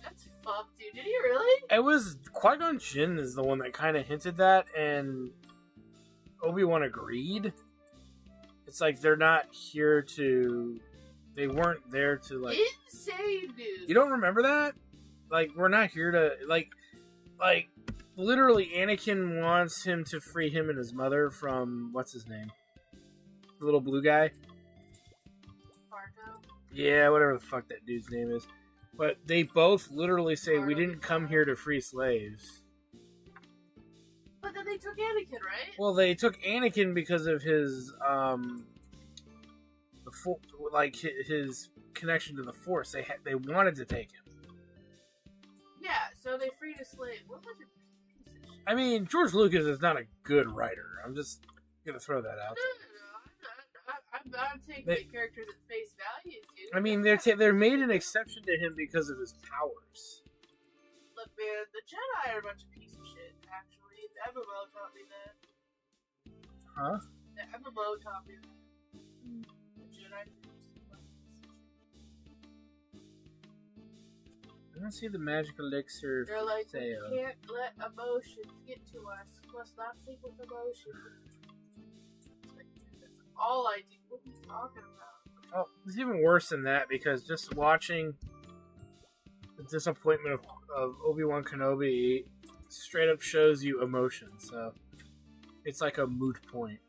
That's fucked, dude. Did he really? It was Qui-Gon Jinn is the one that kind of hinted that, and Obi-Wan agreed. It's like they're not here to... They weren't there to, like... Insane, dude. You don't remember that? Like, we're not here to... Like, literally, Anakin wants him to free him and his mother from... What's his name? The little blue guy? Fargo? Yeah, whatever the fuck that dude's name is. But they both literally say, we didn't come here to free slaves. But then they took Anakin, right? Well, they took Anakin because of his, his connection to the Force. They wanted to take him. Yeah, so they freed a slave. What was your piece of shit? I mean, George Lucas is not a good writer. I'm just gonna throw that out there. No. I'm taking the characters at face value, dude. I mean, they're made an exception to him because of his powers. Look, man, the Jedi are a bunch of piece of shit, actually. The MMO taught me that. Huh? The MMO taught me that. The Jedi are just a bunch of piece of shit. I don't see the magic elixir They're like, sale. we can't let emotions get to us. We must not think with emotions. It's like, that's all I do. What are you talking about? Oh, it's even worse than that because just watching the disappointment of Obi-Wan Kenobi straight up shows you emotion, so it's like a moot point.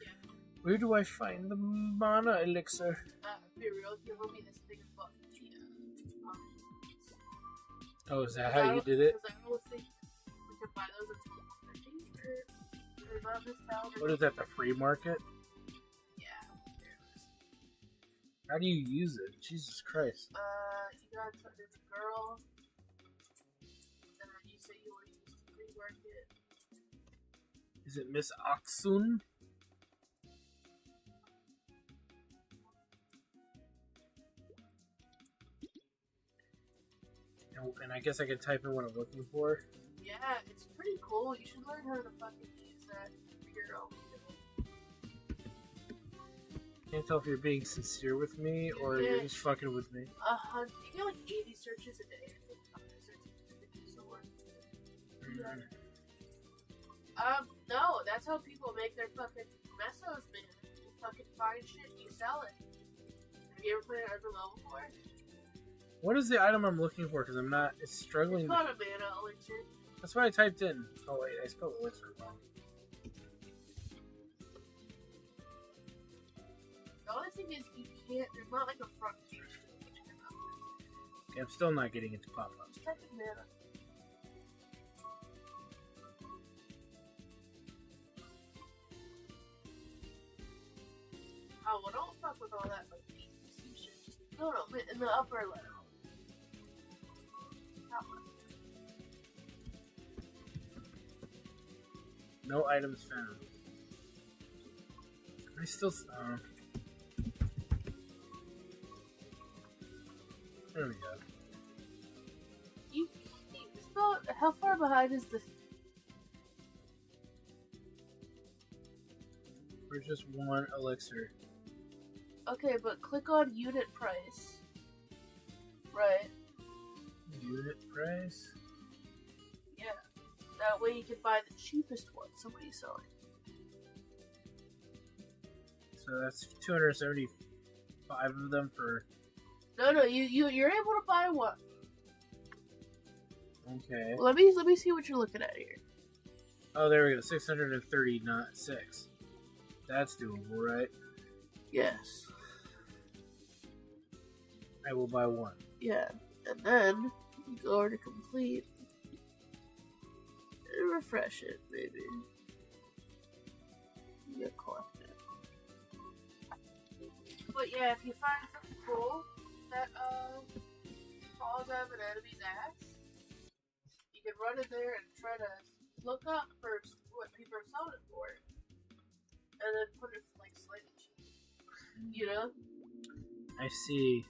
Yeah. Where do I find the mana elixir? Be real, your homie has big butt. Oh, is that how you did it? Because I don't think we could buy those at or not this town. What is that, the free market? Yeah. How do you use it? Jesus Christ. You got there's a girl, and then you say you want to use the free market. Is it Miss Aksun? And I guess I can type in what I'm looking for. Yeah, it's pretty cool. You should learn how to fucking use that for your own. Can't tell if you're being sincere with me or you're just fucking with me. You get like 80 searches a day. No, that's how people make their fucking mesos, man. You fucking find shit and you sell it. Have you ever played an Ever Level before? What is the item I'm looking for? Because I'm not. It's struggling. It's called a mana elixir. That's what I typed in. Oh wait, I spelled elixir wrong. The only thing is you can't. There's not like a front page to it. Okay, I'm still not getting it to pop up. Just type in mana. well, don't fuck with all that like PC shit. No, in the upper level. That one. No items found. I still. There we go. You spell. How far behind is this? There's just one elixir. Okay, but click on unit price. Right. Unit price? Yeah. That way you can buy the cheapest one somebody's selling. So that's 275 of them for. No, you're able to buy one. Okay. Well, let me see what you're looking at here. Oh, there we go. 636. That's doable, right? Yes. I will buy one. Yeah. And then you go over to complete and refresh it, maybe. You get collected. But yeah, if you find something cool that falls out of an enemy's axe, you can run in there and try to look up for what people are selling it for, and then put it like slightly cheap. You know? I see.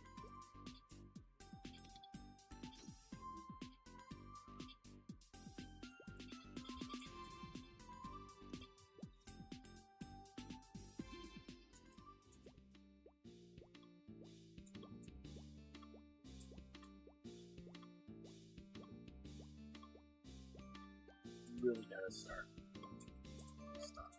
Really gotta start. Stop.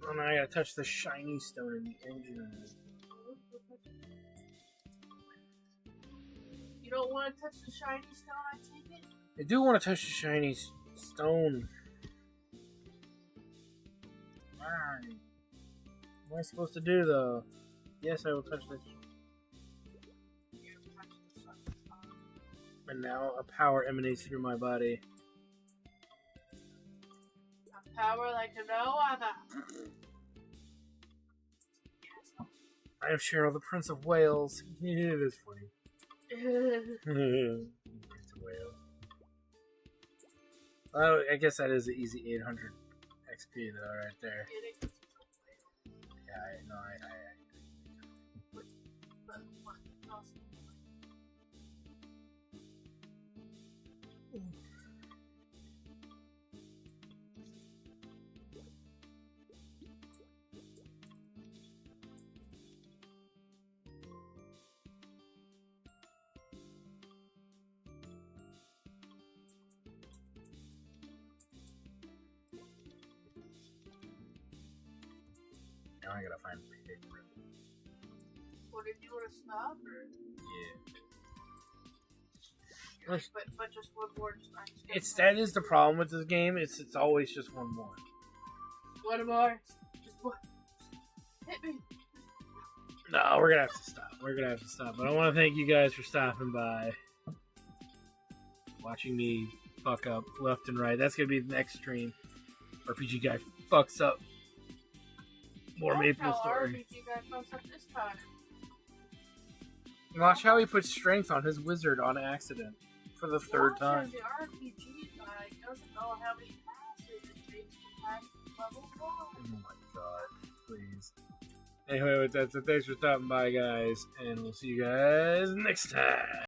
Oh, now I gotta touch the shiny stone in the engine. You don't want to touch the shiny stone, I take it? I do want to touch the shiny stone. Why? What am I supposed to do, though? Yes, I will touch this. And now a power emanates through my body. A power like no other. I am Cheryl, the Prince of Wales. It is funny. Prince of Wales. Oh, I guess that is the easy 800 XP though, right there. Yeah, I know. Now I gotta find pig ribbons. What did you want to stop or? Yeah. But just one more. That is the problem with this game. It's always just one more. One more. Just one. Hit me. No, we're gonna have to stop. But I want to thank you guys for stopping by, watching me fuck up left and right. That's gonna be the next stream. RPG guy fucks up. More Maple Story. RPG guy fucks up this time. Watch how he puts strength on his wizard on accident for the third time. The RPG guy doesn't know how many passes it takes to pass level 1. Oh my god, please. Anyway, with that, so thanks for stopping by, guys, and we'll see you guys next time.